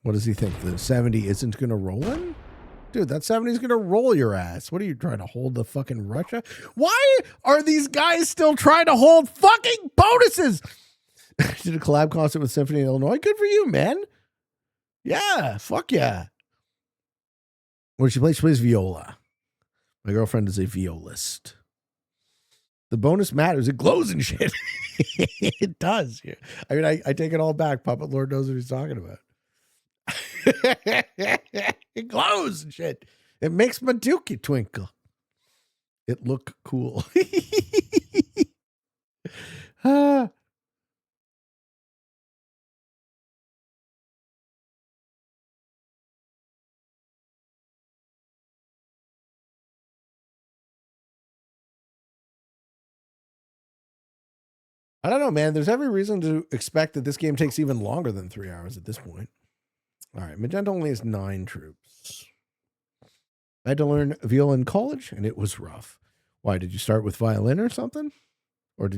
What does he think? The 70 isn't going to roll him? Dude, that 70 is going to roll your ass. What are you trying to hold the fucking Russia? Why are these guys still trying to hold fucking bonuses? Did a collab concert with Symphony in Illinois? Good for you, man. Yeah, fuck yeah. What does she play? She plays viola. My girlfriend is a violist. The bonus matters. It glows and shit. It does. I mean, I take it all back. Puppet Lord knows what he's talking about. It glows and shit. It makes my dookie twinkle. It look cool. I don't know, man. There's every reason to expect that this game takes even longer than 3 hours at this point. All right, magenta only has 9 troops. I had to learn viola in college, and it was rough. Why, did you start with violin or something? Or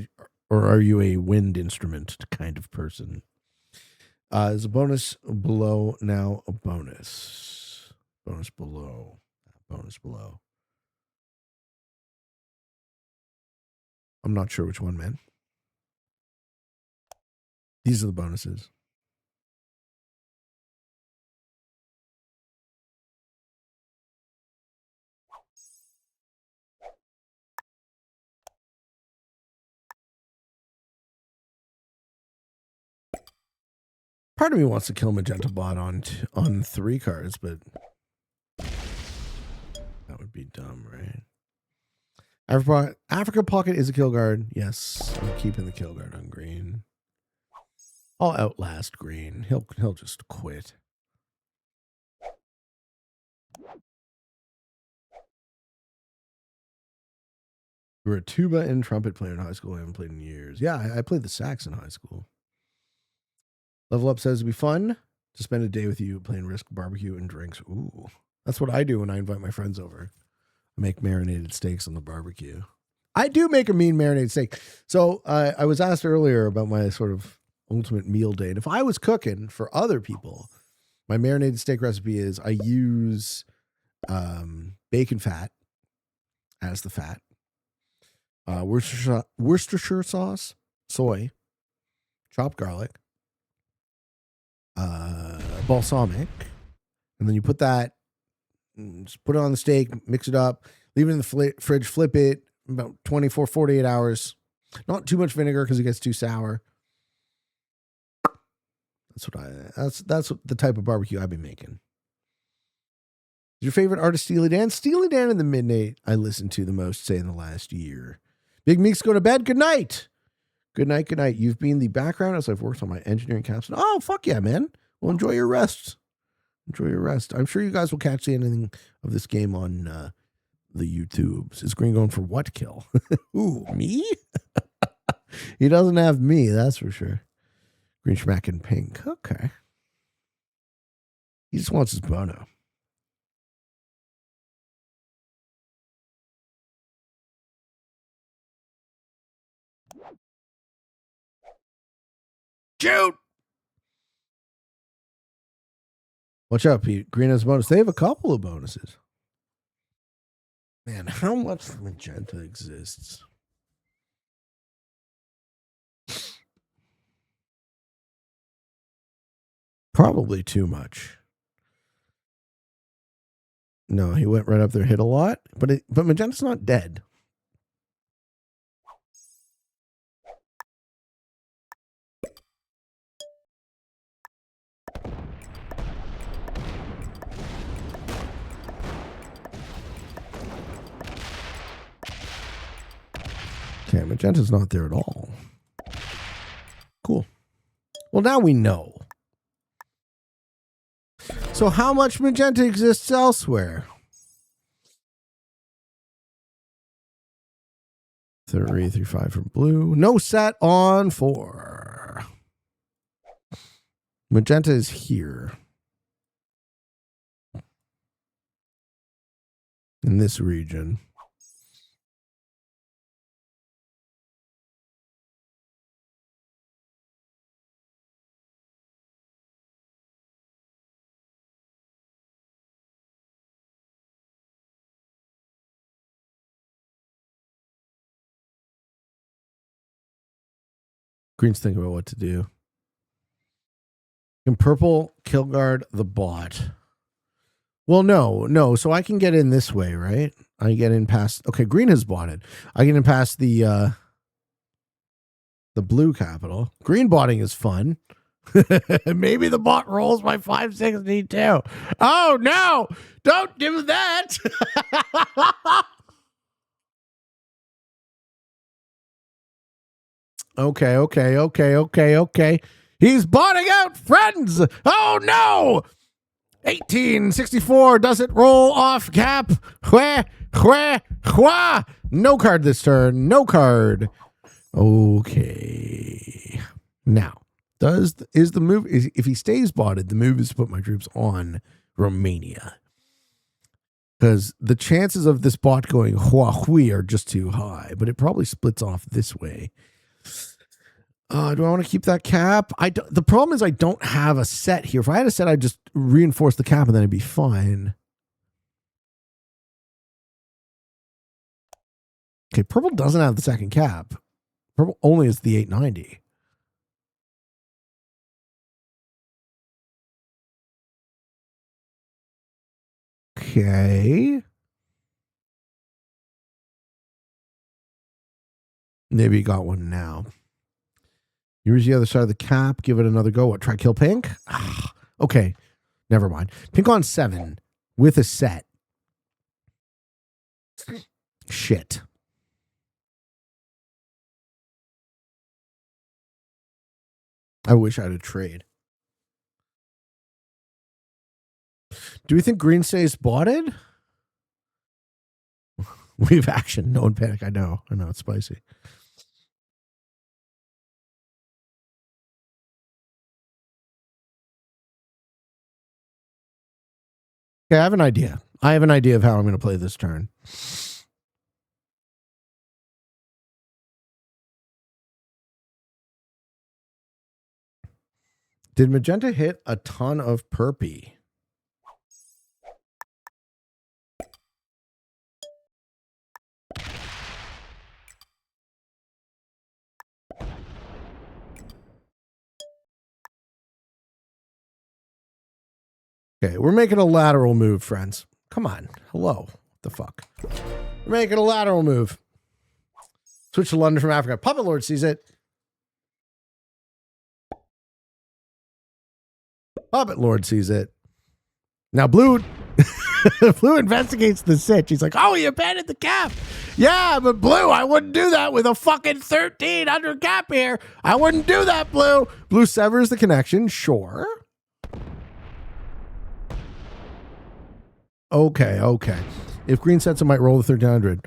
are you a wind instrument kind of person? Is a bonus below now a bonus? Bonus below. Bonus below. I'm not sure which one, man. These are the bonuses. Part of me wants to kill Magenta Bot on 3 cards, but that would be dumb, right? Africa Pocket is a kill guard. Yes, I'm keeping the kill guard on green. I'll outlast green. He'll just quit. You were a tuba and trumpet player in high school. I haven't played in years. Yeah, I played the sax in high school. Level Up says it'd be fun to spend a day with you playing Risk, barbecue, and drinks. Ooh, that's what I do when I invite my friends over. I make marinated steaks on the barbecue. I do make a mean marinated steak. So I was asked earlier about my sort of ultimate meal day. And if I was cooking for other people, my marinated steak recipe is I use bacon fat as the fat, Worcestershire sauce, soy, chopped garlic, balsamic, and then you put that, just put it on the steak, mix it up, leave it in the fridge, flip it about 24, 48 hours. Not too much vinegar because it gets too sour. That's what the type of barbecue I've been making. Is your favorite artist Steely Dan? Steely Dan and the Midnight I listened to the most, say, in the last year. Big Meek's go to bed. Good night. Good night, good night. You've been the background as I've worked on my engineering capstone. Oh, fuck yeah, man. Well, enjoy your rest. Enjoy your rest. I'm sure you guys will catch the ending of this game on the YouTubes. Is Green going for what kill? Ooh, me? He doesn't have me, that's for sure. Green Schmack in pink. Okay. He just wants his Bono. Shoot! Watch out, Pete. Green has a bonus. They have a couple of bonuses. Man, how much magenta exists? Probably too much. No, he went right up there, hit a lot, but magenta's not dead. Okay, magenta's not there at all. Cool. Well, now we know. So how much magenta exists elsewhere? 3-5 for blue. No set on 4. Magenta is here. In this region. Green's thinking about what to do. Can purple kill guard the bot? Well, no. So I can get in this way, right? I get in past. Okay, green has bought it. I get in past the blue capital. Green botting is fun. Maybe the bot rolls my 562. Oh no! Don't do that. Okay. He's botting out friends. Oh no! 1864 doesn't roll off cap. Hwah. No card this turn. No card. Okay. Now, Is the move, if he stays botted, the move is to put my troops on Romania. Because the chances of this bot going Huawei are just too high, but it probably splits off this way. Do I want to keep that cap? The problem is I don't have a set here. If I had a set, I'd just reinforce the cap and then it'd be fine. Okay, purple doesn't have the second cap. Purple only is the 890. Okay. Maybe you got one now. Here's the other side of the cap. Give it another go. What? Try kill pink? Okay. Never mind. Pink on 7 with a set. Shit. I wish I had a trade. Do we think green stays botted? We have action. No one panic. I know it's spicy. Okay, I have an idea. I have an idea of how I'm going to play this turn. Did magenta hit a ton of perpy? Okay, we're making a lateral move, friends. Come on. Hello. What the fuck? We're making a lateral move. Switch to London from Africa. Puppet Lord sees it. Puppet Lord sees it. Now Blue Blue investigates the sitch. He's like, oh, you abandoned the cap. Yeah, but Blue, I wouldn't do that with a fucking 1300 cap here. I wouldn't do that, Blue. Blue severs the connection. Sure. Okay. If green sets, it might roll the 1300.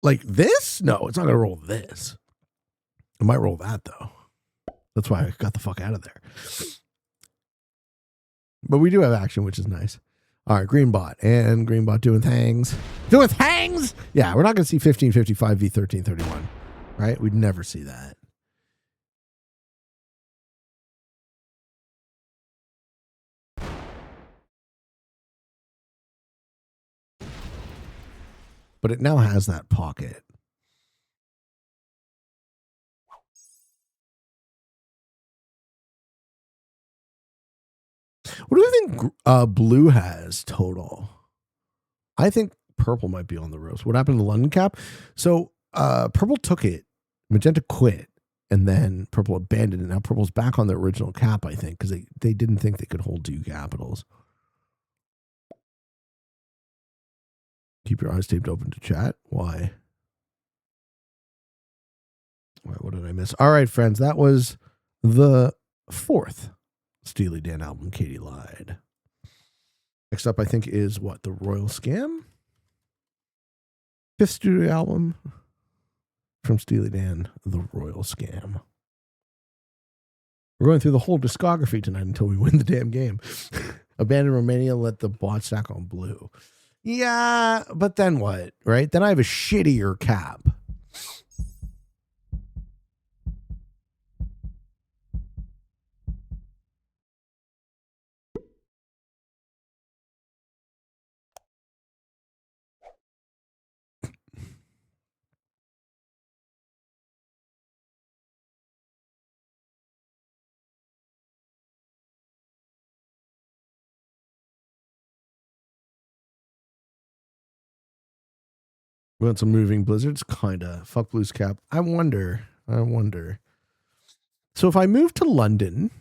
Like this? No, it's not going to roll this. It might roll that, though. That's why I got the fuck out of there. But we do have action, which is nice. All right, green bot. And green bot doing things. Doing things? Yeah, we're not going to see 1555 v 1331. Right? We'd never see that. But it now has that pocket. What do you think blue has total? I think purple might be on the ropes. What happened to the London cap? So purple took it, magenta quit, and then purple abandoned it. Now purple's back on the original cap, I think, because they didn't think they could hold 2 capitals. Keep your eyes taped open to chat. Why? What did I miss? All right, friends, that was the 4th Steely Dan album, Katie Lied. Next up, I think, is what? The Royal Scam? 5th studio album from Steely Dan, The Royal Scam. We're going through the whole discography tonight until we win the damn game. Abandon Romania, let the bot stack on blue. Yeah, but then what, right? Then I have a shittier cap. We want some moving blizzards? Kinda. Fuck blues cap. I wonder. So if I move to London,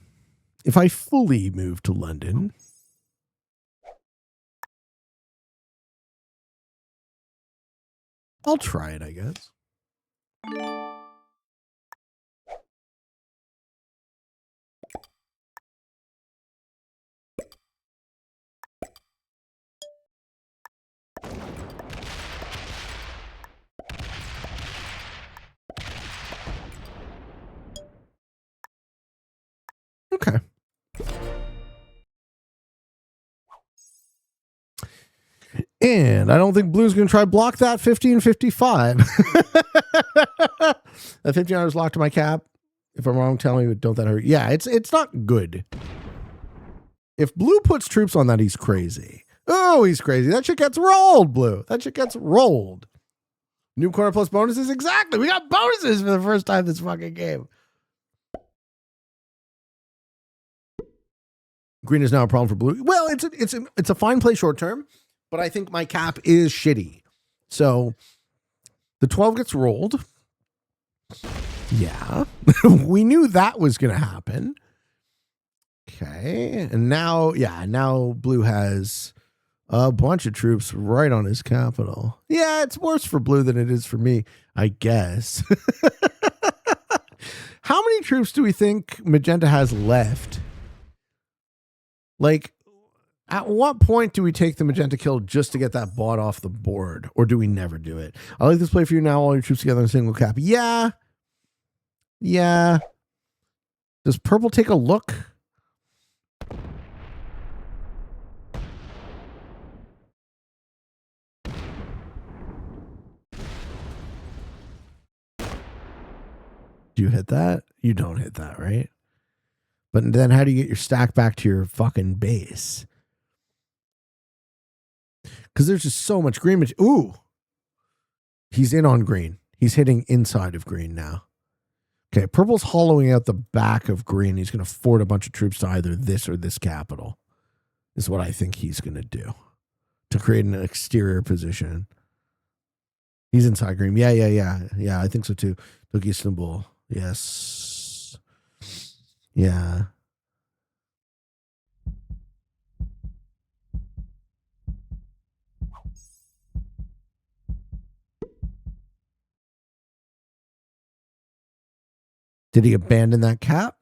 if I fully move to London, I'll try it, I guess. Okay. And I don't think blue's going to try block that 1555. That $15 is locked to my cap. If I'm wrong, tell me, but don't that hurt? Yeah, it's not good. If blue puts troops on that, he's crazy. Oh, he's crazy. That shit gets rolled, blue. That shit gets rolled. New corner plus bonuses? Exactly. We got bonuses for the first time this fucking game. Green is now a problem for blue. Well, it's a fine play short term, but I think my cap is shitty. So the 12 gets rolled. Yeah. We knew that was going to happen. Okay. And now blue has a bunch of troops right on his capital. Yeah, it's worse for blue than it is for me, I guess. How many troops do we think magenta has left? Like, at what point do we take the magenta kill just to get that bot off the board? Or do we never do it? I like this play for you now, all your troops together in a single cap. Yeah. Yeah. Does purple take a look? Do you hit that? You don't hit that, right? But then how do you get your stack back to your fucking base? Because there's just so much green. Ooh. He's in on green. He's hitting inside of green now. Okay, purple's hollowing out the back of green. He's going to forward a bunch of troops to either this or this capital. Is what I think he's going to do. To create an exterior position. He's inside green. Yeah, I think so too. Took Istanbul. Yes. Yeah. Did he abandon that cap?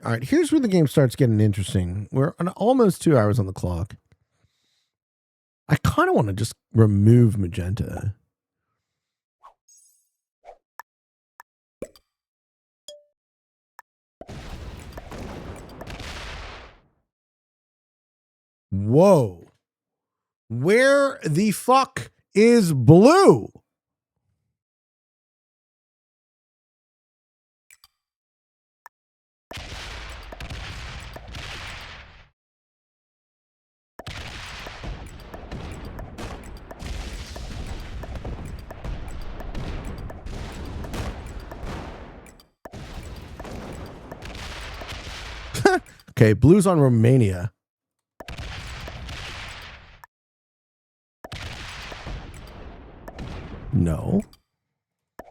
All right, here's where the game starts getting interesting. We're almost 2 hours on the clock. I kind of want to just remove magenta. Whoa. Where the fuck is blue? Okay, blue's on Romania. No.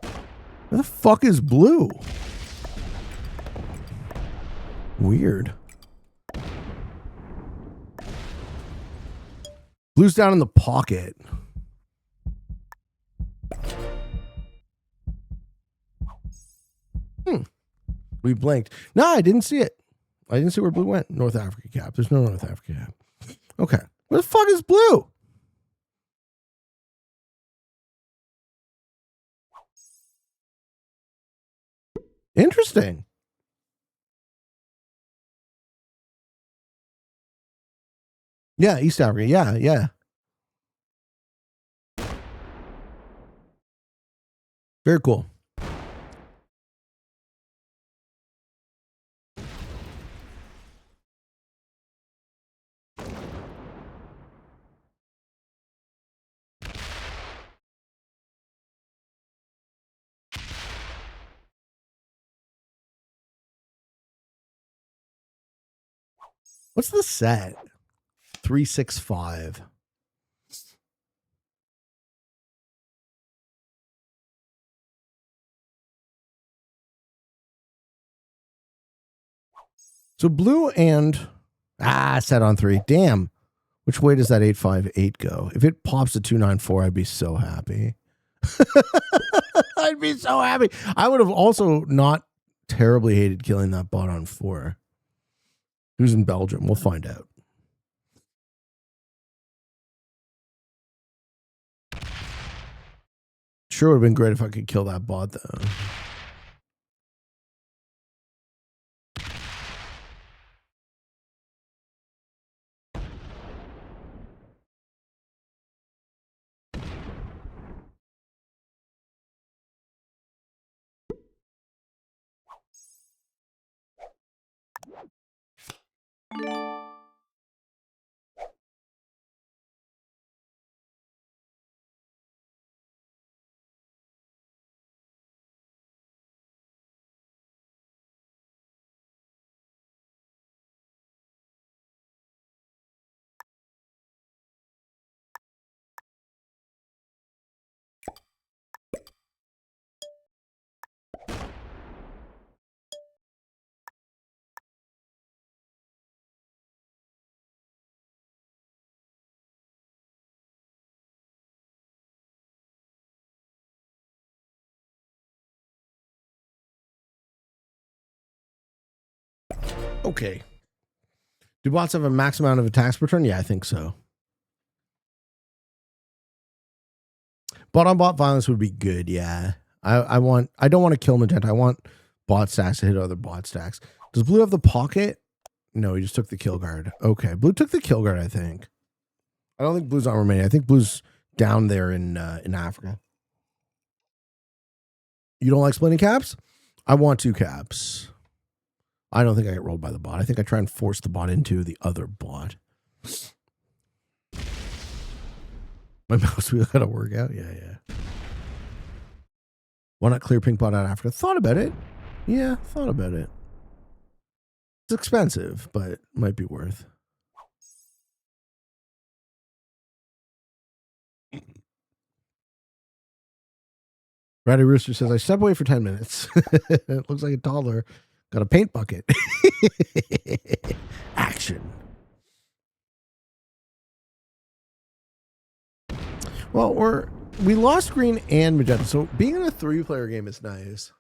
Where the fuck is blue? Weird. Blue's down in the pocket. We blinked. No, I didn't see it. I didn't see where blue went. North Africa cap. There's no North Africa cap. Okay. Where the fuck is blue? Interesting. Yeah, East Africa. Yeah. Very cool. What's the set? 365. So blue and set on 3. Damn. Which way does that 858 go? If it pops to 294, I'd be so happy. I'd be so happy. I would have also not terribly hated killing that bot on 4. Who's in Belgium? We'll find out. sure would have been great if I could kill that bot, though. Okay. Do bots have a max amount of attacks per turn? Yeah, I think so. Bot on bot violence would be good, yeah. I don't want to kill Magenta. I want bot stacks to hit other bot stacks. Does blue have the pocket? No, he just took the kill guard. Okay. Blue took the kill guard, I think. I don't think blue's on Romania. I think blue's down there in Africa. You don't like splitting caps? I want 2 caps. I don't think I get rolled by the bot. I think I try and force the bot into the other bot. My mouse wheel got to work out. Yeah. Why not clear pink bot out of Africa? Thought about it. Yeah, thought about it. It's expensive, but it might be worth. Ratty Rooster says, I step away for 10 minutes. It looks like a toddler got a paint bucket. Action. Well, we lost green and magenta, so being in a 3-player game is nice.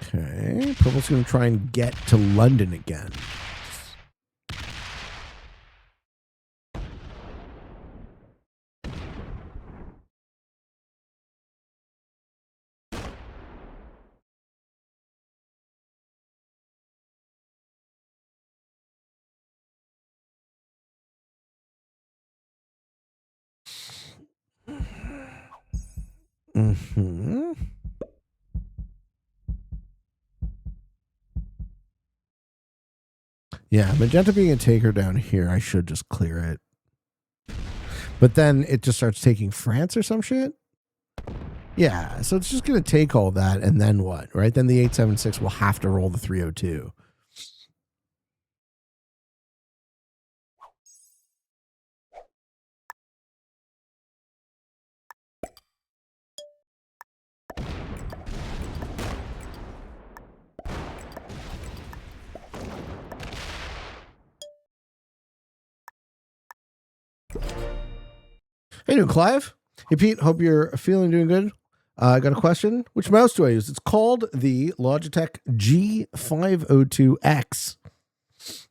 Okay, purple's going to try and get to London again. Mm-hmm. Yeah, magenta being a taker down here, I should just clear it. But then it just starts taking France or some shit. Yeah, so it's just going to take all that, and then what, right? Then the 876 will have to roll the 302. Hey, doing, Clive? Hey, Pete. Hope you're doing good. I got a question. Which mouse do I use? It's called the Logitech G502X. So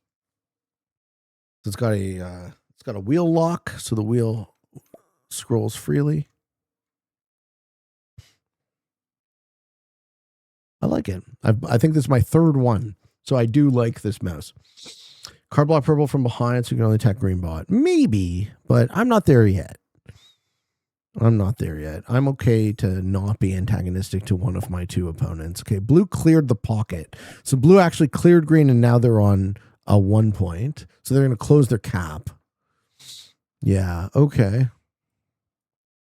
it's got a wheel lock, so the wheel scrolls freely. I like it. I think this is my 3rd one, so I do like this mouse. Card block purple from behind, so you can only attack green bot. Maybe, but I'm not there yet. I'm okay to not be antagonistic to one of my 2 opponents. Okay, blue cleared the pocket. So blue actually cleared green, and now they're on a 1 point. So they're going to close their cap. Yeah, okay.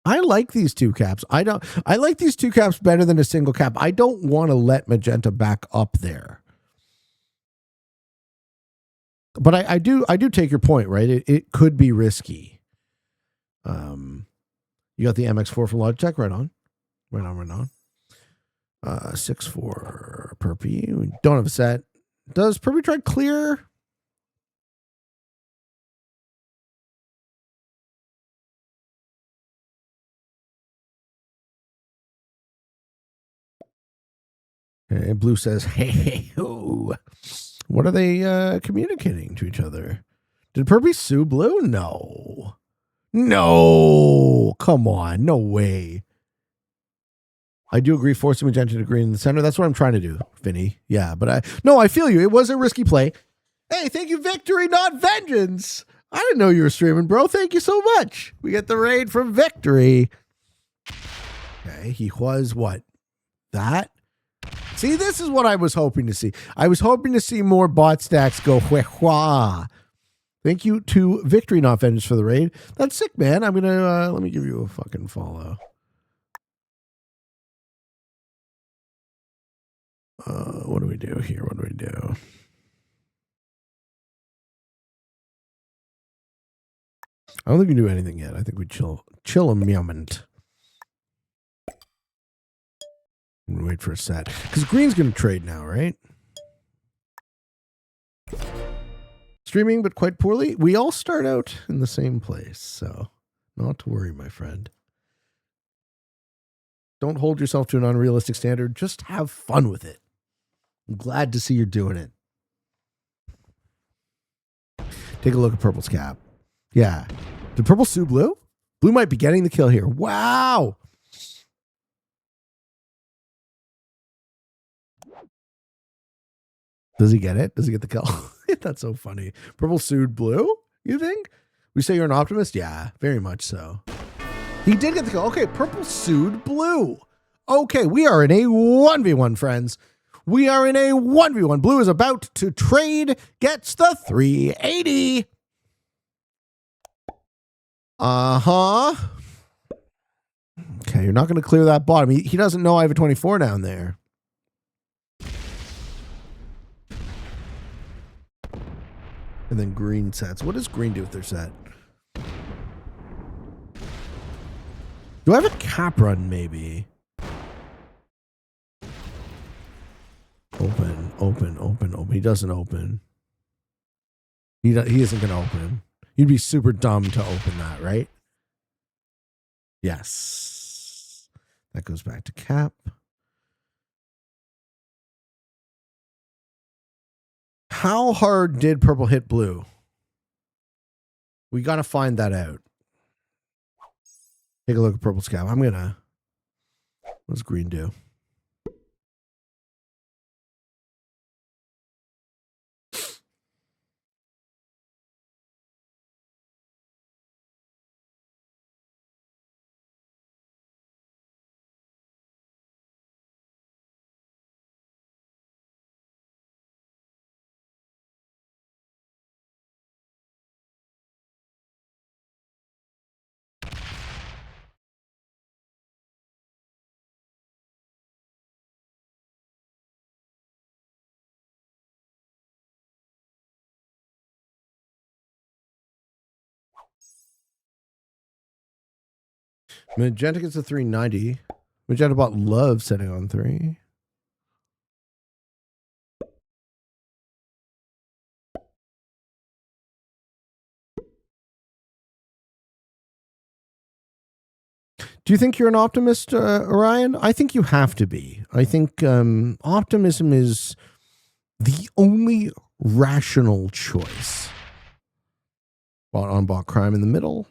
I like these 2 caps. I like these 2 caps better than a single cap. I don't want to let magenta back up there. But I do take your point, right? It could be risky. You got the MX4 from Logitech, right on. 6-4 Perpy. We don't have a set. Does Perpy try clear? Okay, blue says, hey, ho. What are they communicating to each other? Did Purple sue Blue? No. No. Come on. No way. I do agree forcing Magenta to green in the center. That's what I'm trying to do, Vinny. Yeah, but I feel you. It was a risky play. Hey, thank you, Victory, not Vengeance. I didn't know you were streaming, bro. Thank you so much. We get the raid from Victory. Okay, he was what? That? See, this is what I was hoping to see. I was hoping to see more bot stacks go hua. Thank you to Victory, not Vengeance, for the raid. That's sick, man. I'm gonna let me give you a fucking follow. What do we do here? What do we do? I don't think we do anything yet. I think we chill a moment. I'm gonna wait for a set because Green's gonna trade now, right? Streaming, but quite poorly. We all start out in the same place, so not to worry, my friend. Don't hold yourself to an unrealistic standard. Just have fun with it. I'm glad to see you're doing it. Take a look at Purple's cap. Yeah. Did Purple sue Blue? Blue might be getting the kill here. Wow. Does he get it? Does he get the kill? That's so funny. Purple sued Blue, you think? We say you're an optimist? Yeah, very much so. He did get the kill. Okay, Purple sued Blue. Okay, we are in a 1v1, friends. We are in a 1v1. Blue is about to trade, gets the 380. Uh-huh. Okay, you're not going to clear that bottom. He doesn't know I have a 24 down there. And then Green sets. What does Green do with their set? Do I have a cap run, maybe? Open, open, open, open. He doesn't open. He isn't going to open. You'd be super dumb to open that, right? Yes. That goes back to cap. How hard did Purple hit Blue? We got to find that out. Take a look at Purple's cap. What's Green do? Magenta gets a 390. Magenta bought Love setting on 3. Do you think you're an optimist, Orion? I think you have to be. I think optimism is the only rational choice. Bought on bought crime in the middle.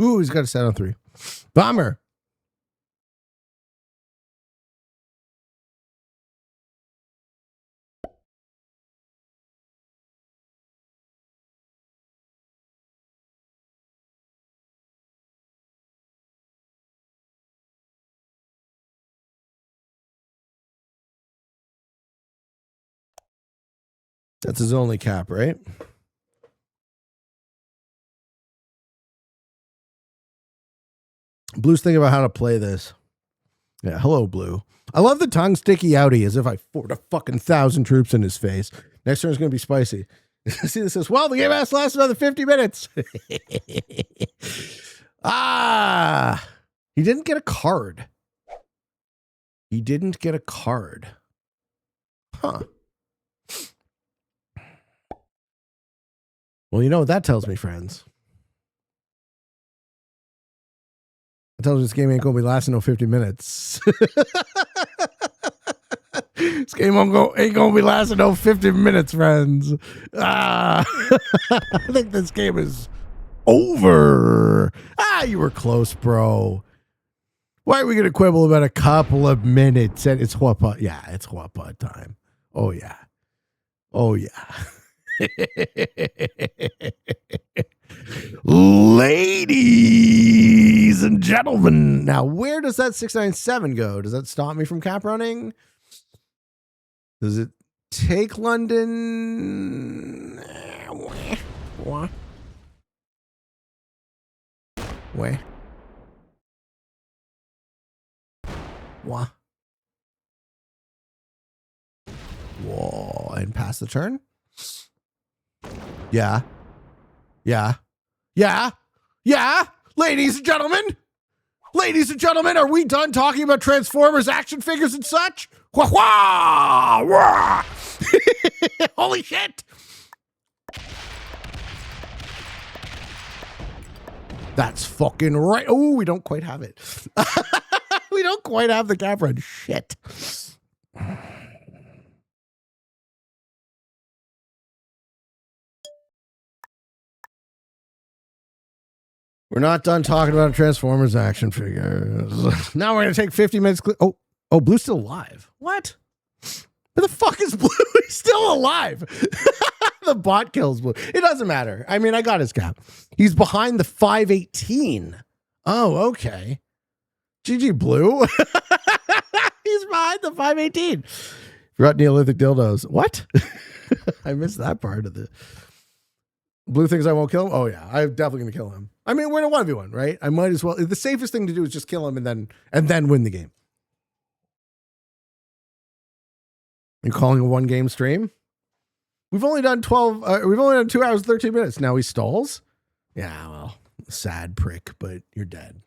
Ooh, he's got a set on 3. Bomber. That's his only cap, right? Blue's thinking about how to play this. Yeah, hello, Blue. I love the tongue sticky outy as if I poured a fucking 1,000 troops in his face. Next turn's going to be spicy. See, this says, well, the game has to last another 50 minutes. He didn't get a card. He didn't get a card. Huh. Well, you know what that tells me, friends. It tells me this game ain't going to be lasting no 50 minutes. This game ain't going to be lasting no 50 minutes, friends. I think this game is over. You were close, bro. Why are we going to quibble about a couple of minutes? And it's Huapa. Yeah, it's Huapa time. Oh, yeah. Oh, yeah. Ladies and gentlemen. Now, where does that 697 go? Does that stop me from cap running? Does it take London? What? Where? What? Whoa, and pass the turn? Yeah. Yeah. Yeah. Yeah. Ladies and gentlemen. Ladies and gentlemen, are we done talking about Transformers action figures and such? Wah, wah, wah. Holy shit. That's fucking right. Oh, we don't quite have it. We don't quite have the cap run. Shit. We're not done talking about Transformers action figures. Now we're going to take 50 minutes. Oh, Blue's still alive. What? Where the fuck is Blue? He's still alive. The bot kills Blue. It doesn't matter. I mean, I got his cap. He's behind the 518. Oh, okay. GG Blue. He's behind the 518. Forgot Neolithic dildos. What? I missed that part of the... Blue thinks I won't kill him? Oh, yeah. I'm definitely going to kill him. I mean, we're in a 1v1, right? I might as well. The safest thing to do is just kill him and then win the game. You're calling a one-game stream? We've only done 2 hours and 13 minutes. Now he stalls? Yeah, well, sad prick, but you're dead.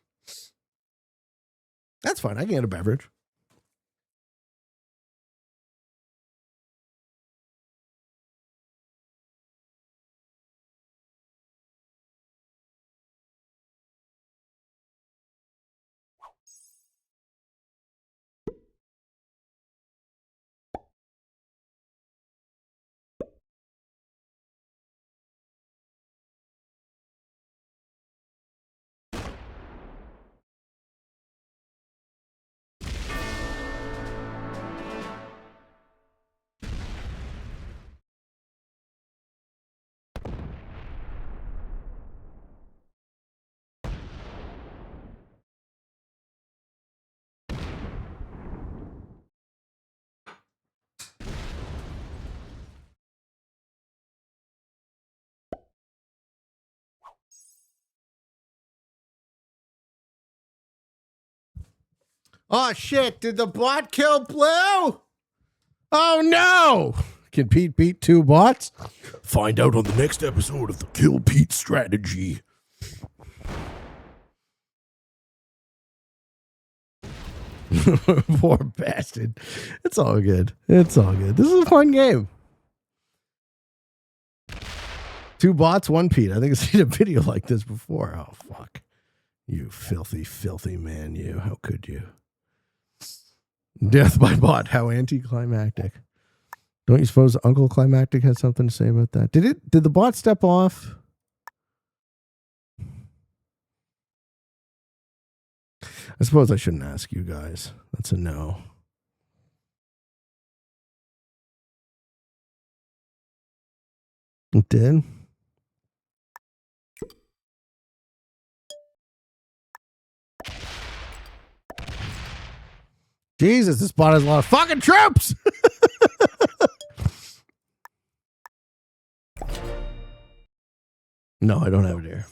That's fine. I can get a beverage. Oh, shit. Did the bot kill Blue? Oh, no. Can Pete beat 2 bots? Find out on the next episode of the Kill Pete strategy. Poor bastard. It's all good. It's all good. This is a fun game. 2 bots, 1 Pete. I think I've seen a video like this before. Oh, fuck. You filthy, filthy man, you. How could you? Death by bot. How anticlimactic. Don't you suppose Uncle Climactic has something to say about that? Did the bot step off? I suppose I shouldn't ask you guys. That's a no. It did? Jesus, this bot has a lot of fucking troops! No, I don't have it here.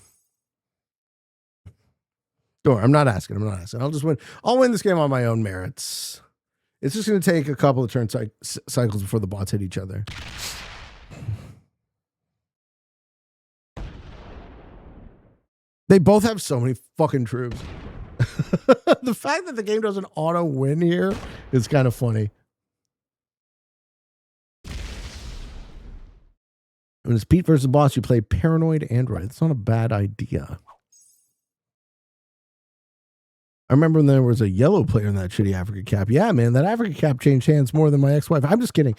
Don't worry, I'm not asking. I'll just win. I'll win this game on my own merits. It's just going to take a couple of turn cycles before the bots hit each other. They both have so many fucking troops. The fact that the game doesn't auto win here is kind of funny. When it's Pete versus boss, you play Paranoid Android. It's not a bad idea. I remember when there was a yellow player in that shitty Africa cap. Yeah, man, that Africa cap changed hands more than my ex-wife. I'm just kidding.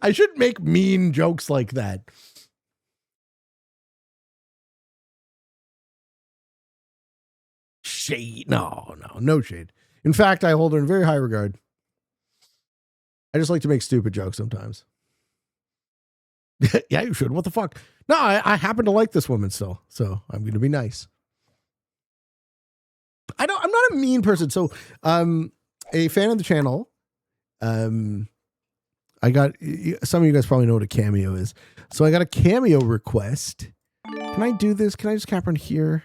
I shouldn't make mean jokes like that. Shade. No shade. In fact, I hold her in very high regard. I just like to make stupid jokes sometimes. Yeah, you should. What the fuck? No, I happen to like this woman still, so I'm going to be nice. I'm not a mean person. So, a fan of the channel, I got, some of you guys probably know what a cameo is. So I got a cameo request. Can I do this? Can I just cap on here?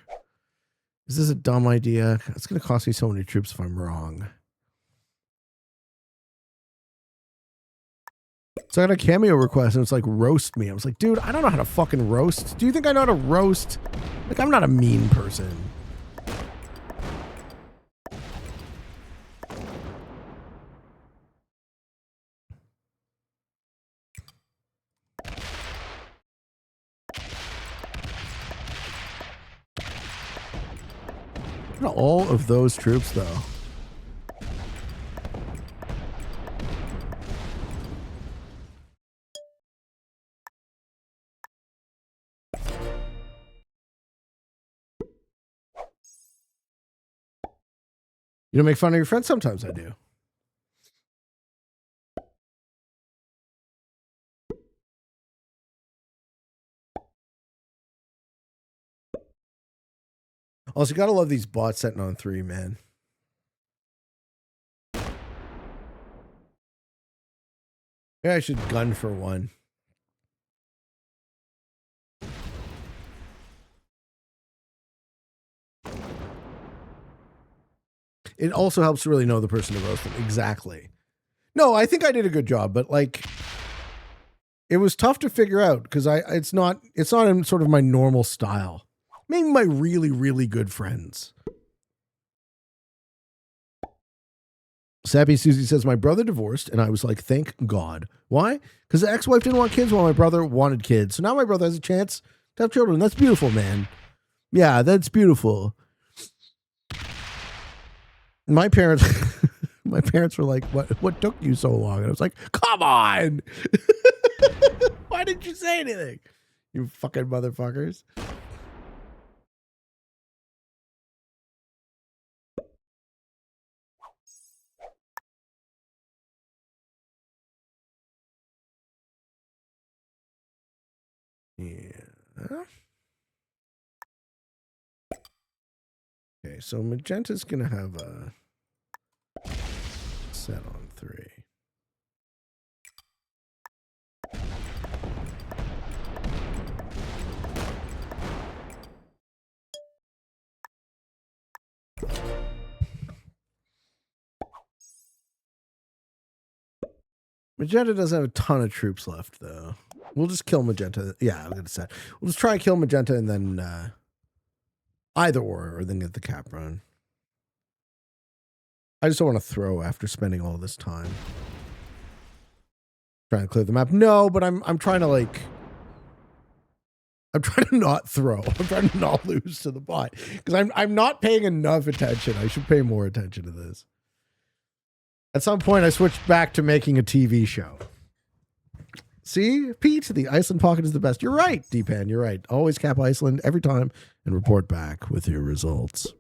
Is this a dumb idea? It's going to cost me so many troops if I'm wrong. So I got a cameo request and it's like, roast me. I was like, dude, I don't know how to fucking roast. Do you think I know how to roast? Like, I'm not a mean person. Look at all of those troops, though. You don't make fun of your friends? Sometimes I do. Also, you gotta love these bots setting on 3, man. Yeah, I should gun for 1. It also helps to really know the person to roast them. Exactly. No, I think I did a good job, but like, it was tough to figure out because it's not in sort of my normal style. Maybe my really, really good friends. Sappy Susie says, my brother divorced, and I was like, thank God. Why? Because the ex-wife didn't want kids while my brother wanted kids. So now my brother has a chance to have children. That's beautiful, man. Yeah, that's beautiful. My parents were like, what took you so long? And I was like, come on. Why didn't you say anything? You fucking motherfuckers. Yeah. Okay, so Magenta's going to have a set on 3. Magenta doesn't have a ton of troops left, though. We'll just kill Magenta. Yeah, I'm going to say. We'll just try and kill Magenta and then either or then get the cap run. I just don't want to throw after spending all this time. Trying to clear the map. No, but I'm trying to like... I'm trying to not throw. I'm trying to not lose to the bot. Because I'm not paying enough attention. I should pay more attention to this. At some point, I switched back to making a TV show. See, Pete, the Iceland pocket is the best. You're right, D-Pan. You're right. Always cap Iceland every time and report back with your results.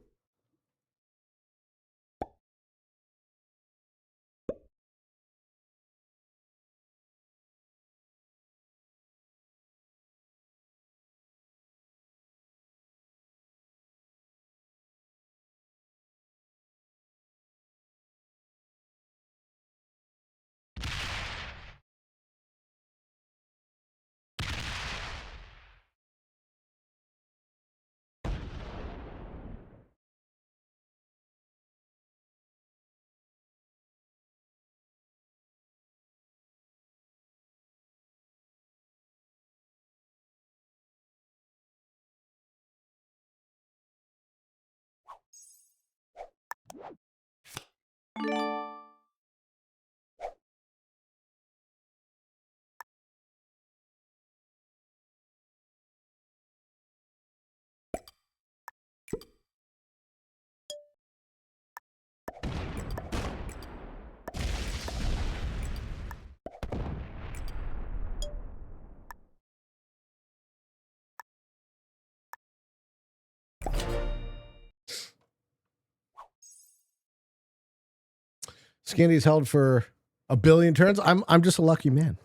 Scandy's held for 1 billion turns. I'm just a lucky man.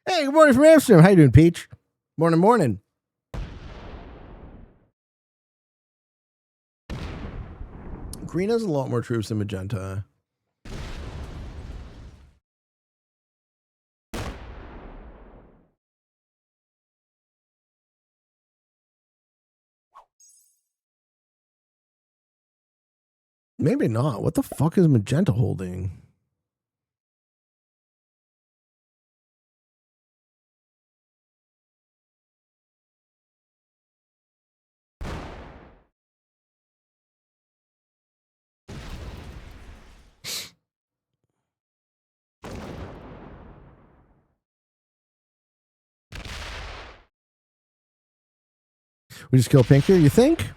Hey, good morning from Amsterdam. How you doing, Peach? Morning. Green has a lot more troops than Magenta. Maybe not. What the fuck is Magenta holding? We just kill Pink here, you think?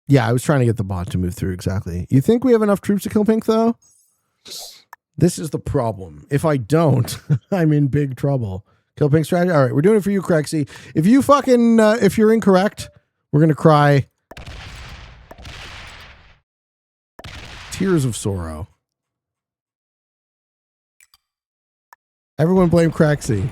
Yeah, I was trying to get the bot to move through, exactly. You think we have enough troops to kill Pink, though? This is the problem. If I don't, I'm in big trouble. Kill Pink strategy? All right, we're doing it for you, Crexy. If you fucking, if you're incorrect, we're going to cry tears of sorrow. Everyone blame Crexy.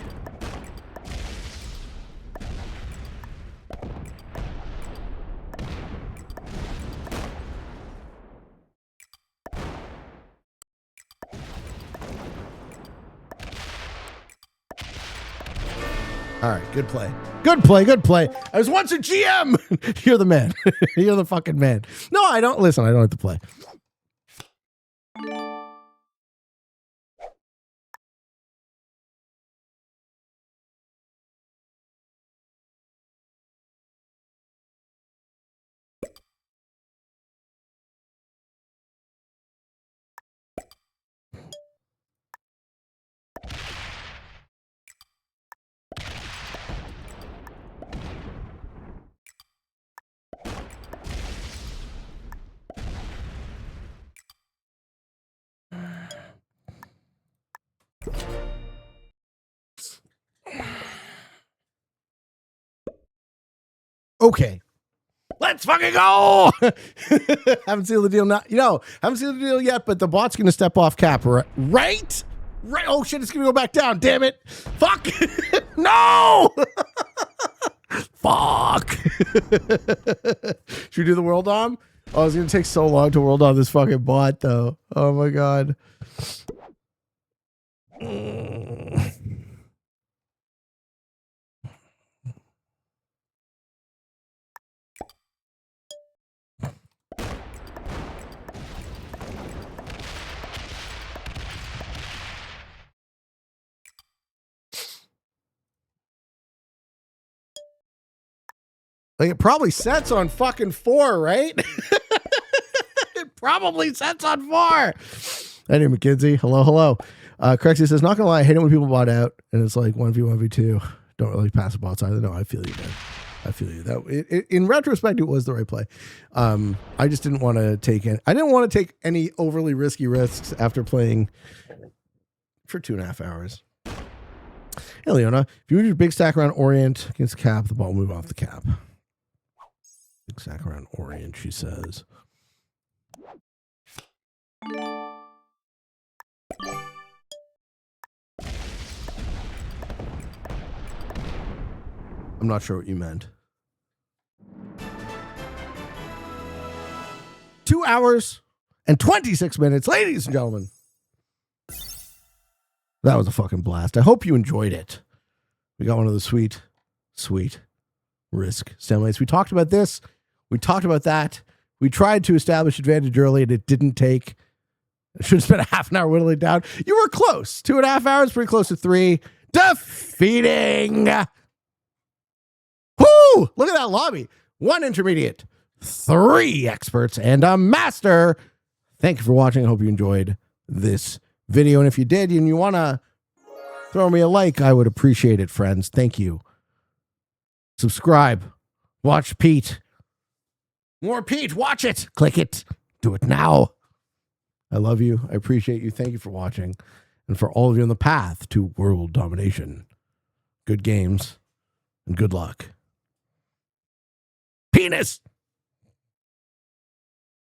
All right, good play. Good play. I was once a GM. You're the man. You're the fucking man. No, I don't. Listen, I don't have to play. Okay. Let's fucking go. Haven't seen the deal. Haven't seen the deal yet, but the bot's going to step off cap, right? Oh shit, it's going to go back down. Damn it. Fuck. No. Fuck. Should we do the world dom? Oh, it's going to take so long to world on this fucking bot, though. Oh my God. Like, it probably sets on fucking 4, right? It probably sets on 4. Anyway, McKinsey, hello. Crexy says, not gonna lie, I hate it when people bot out and it's like 1v1v2. Don't really pass the bots either. No, I feel you, man. I feel you. That in retrospect, it was the right play. I just didn't want to take it. I didn't want to take any overly risky risks after playing for 2.5 hours. Hey, Leona, if you move your big stack around Orient against cap, the ball will move off the cap. Big stack around Orient, she says. I'm not sure what you meant. 2 hours and 26 minutes, ladies and gentlemen. That was a fucking blast. I hope you enjoyed it. We got one of the sweet risk stalemates. We talked about this. We talked about that. We tried to establish advantage early and it didn't take. I should have spent a half an hour whittling down. You were close. 2.5 hours, pretty close to 3. Defeating. Whoo! Look at that lobby. 1 intermediate, 3 experts, and a master. Thank you for watching. I hope you enjoyed this video. And if you did and you want to throw me a like, I would appreciate it, friends. Thank you. Subscribe. Watch Pete. More Pete. Watch it. Click it. Do it now. I love you. I appreciate you. Thank you for watching. And for all of you on the path to world domination, good games and good luck. Penis.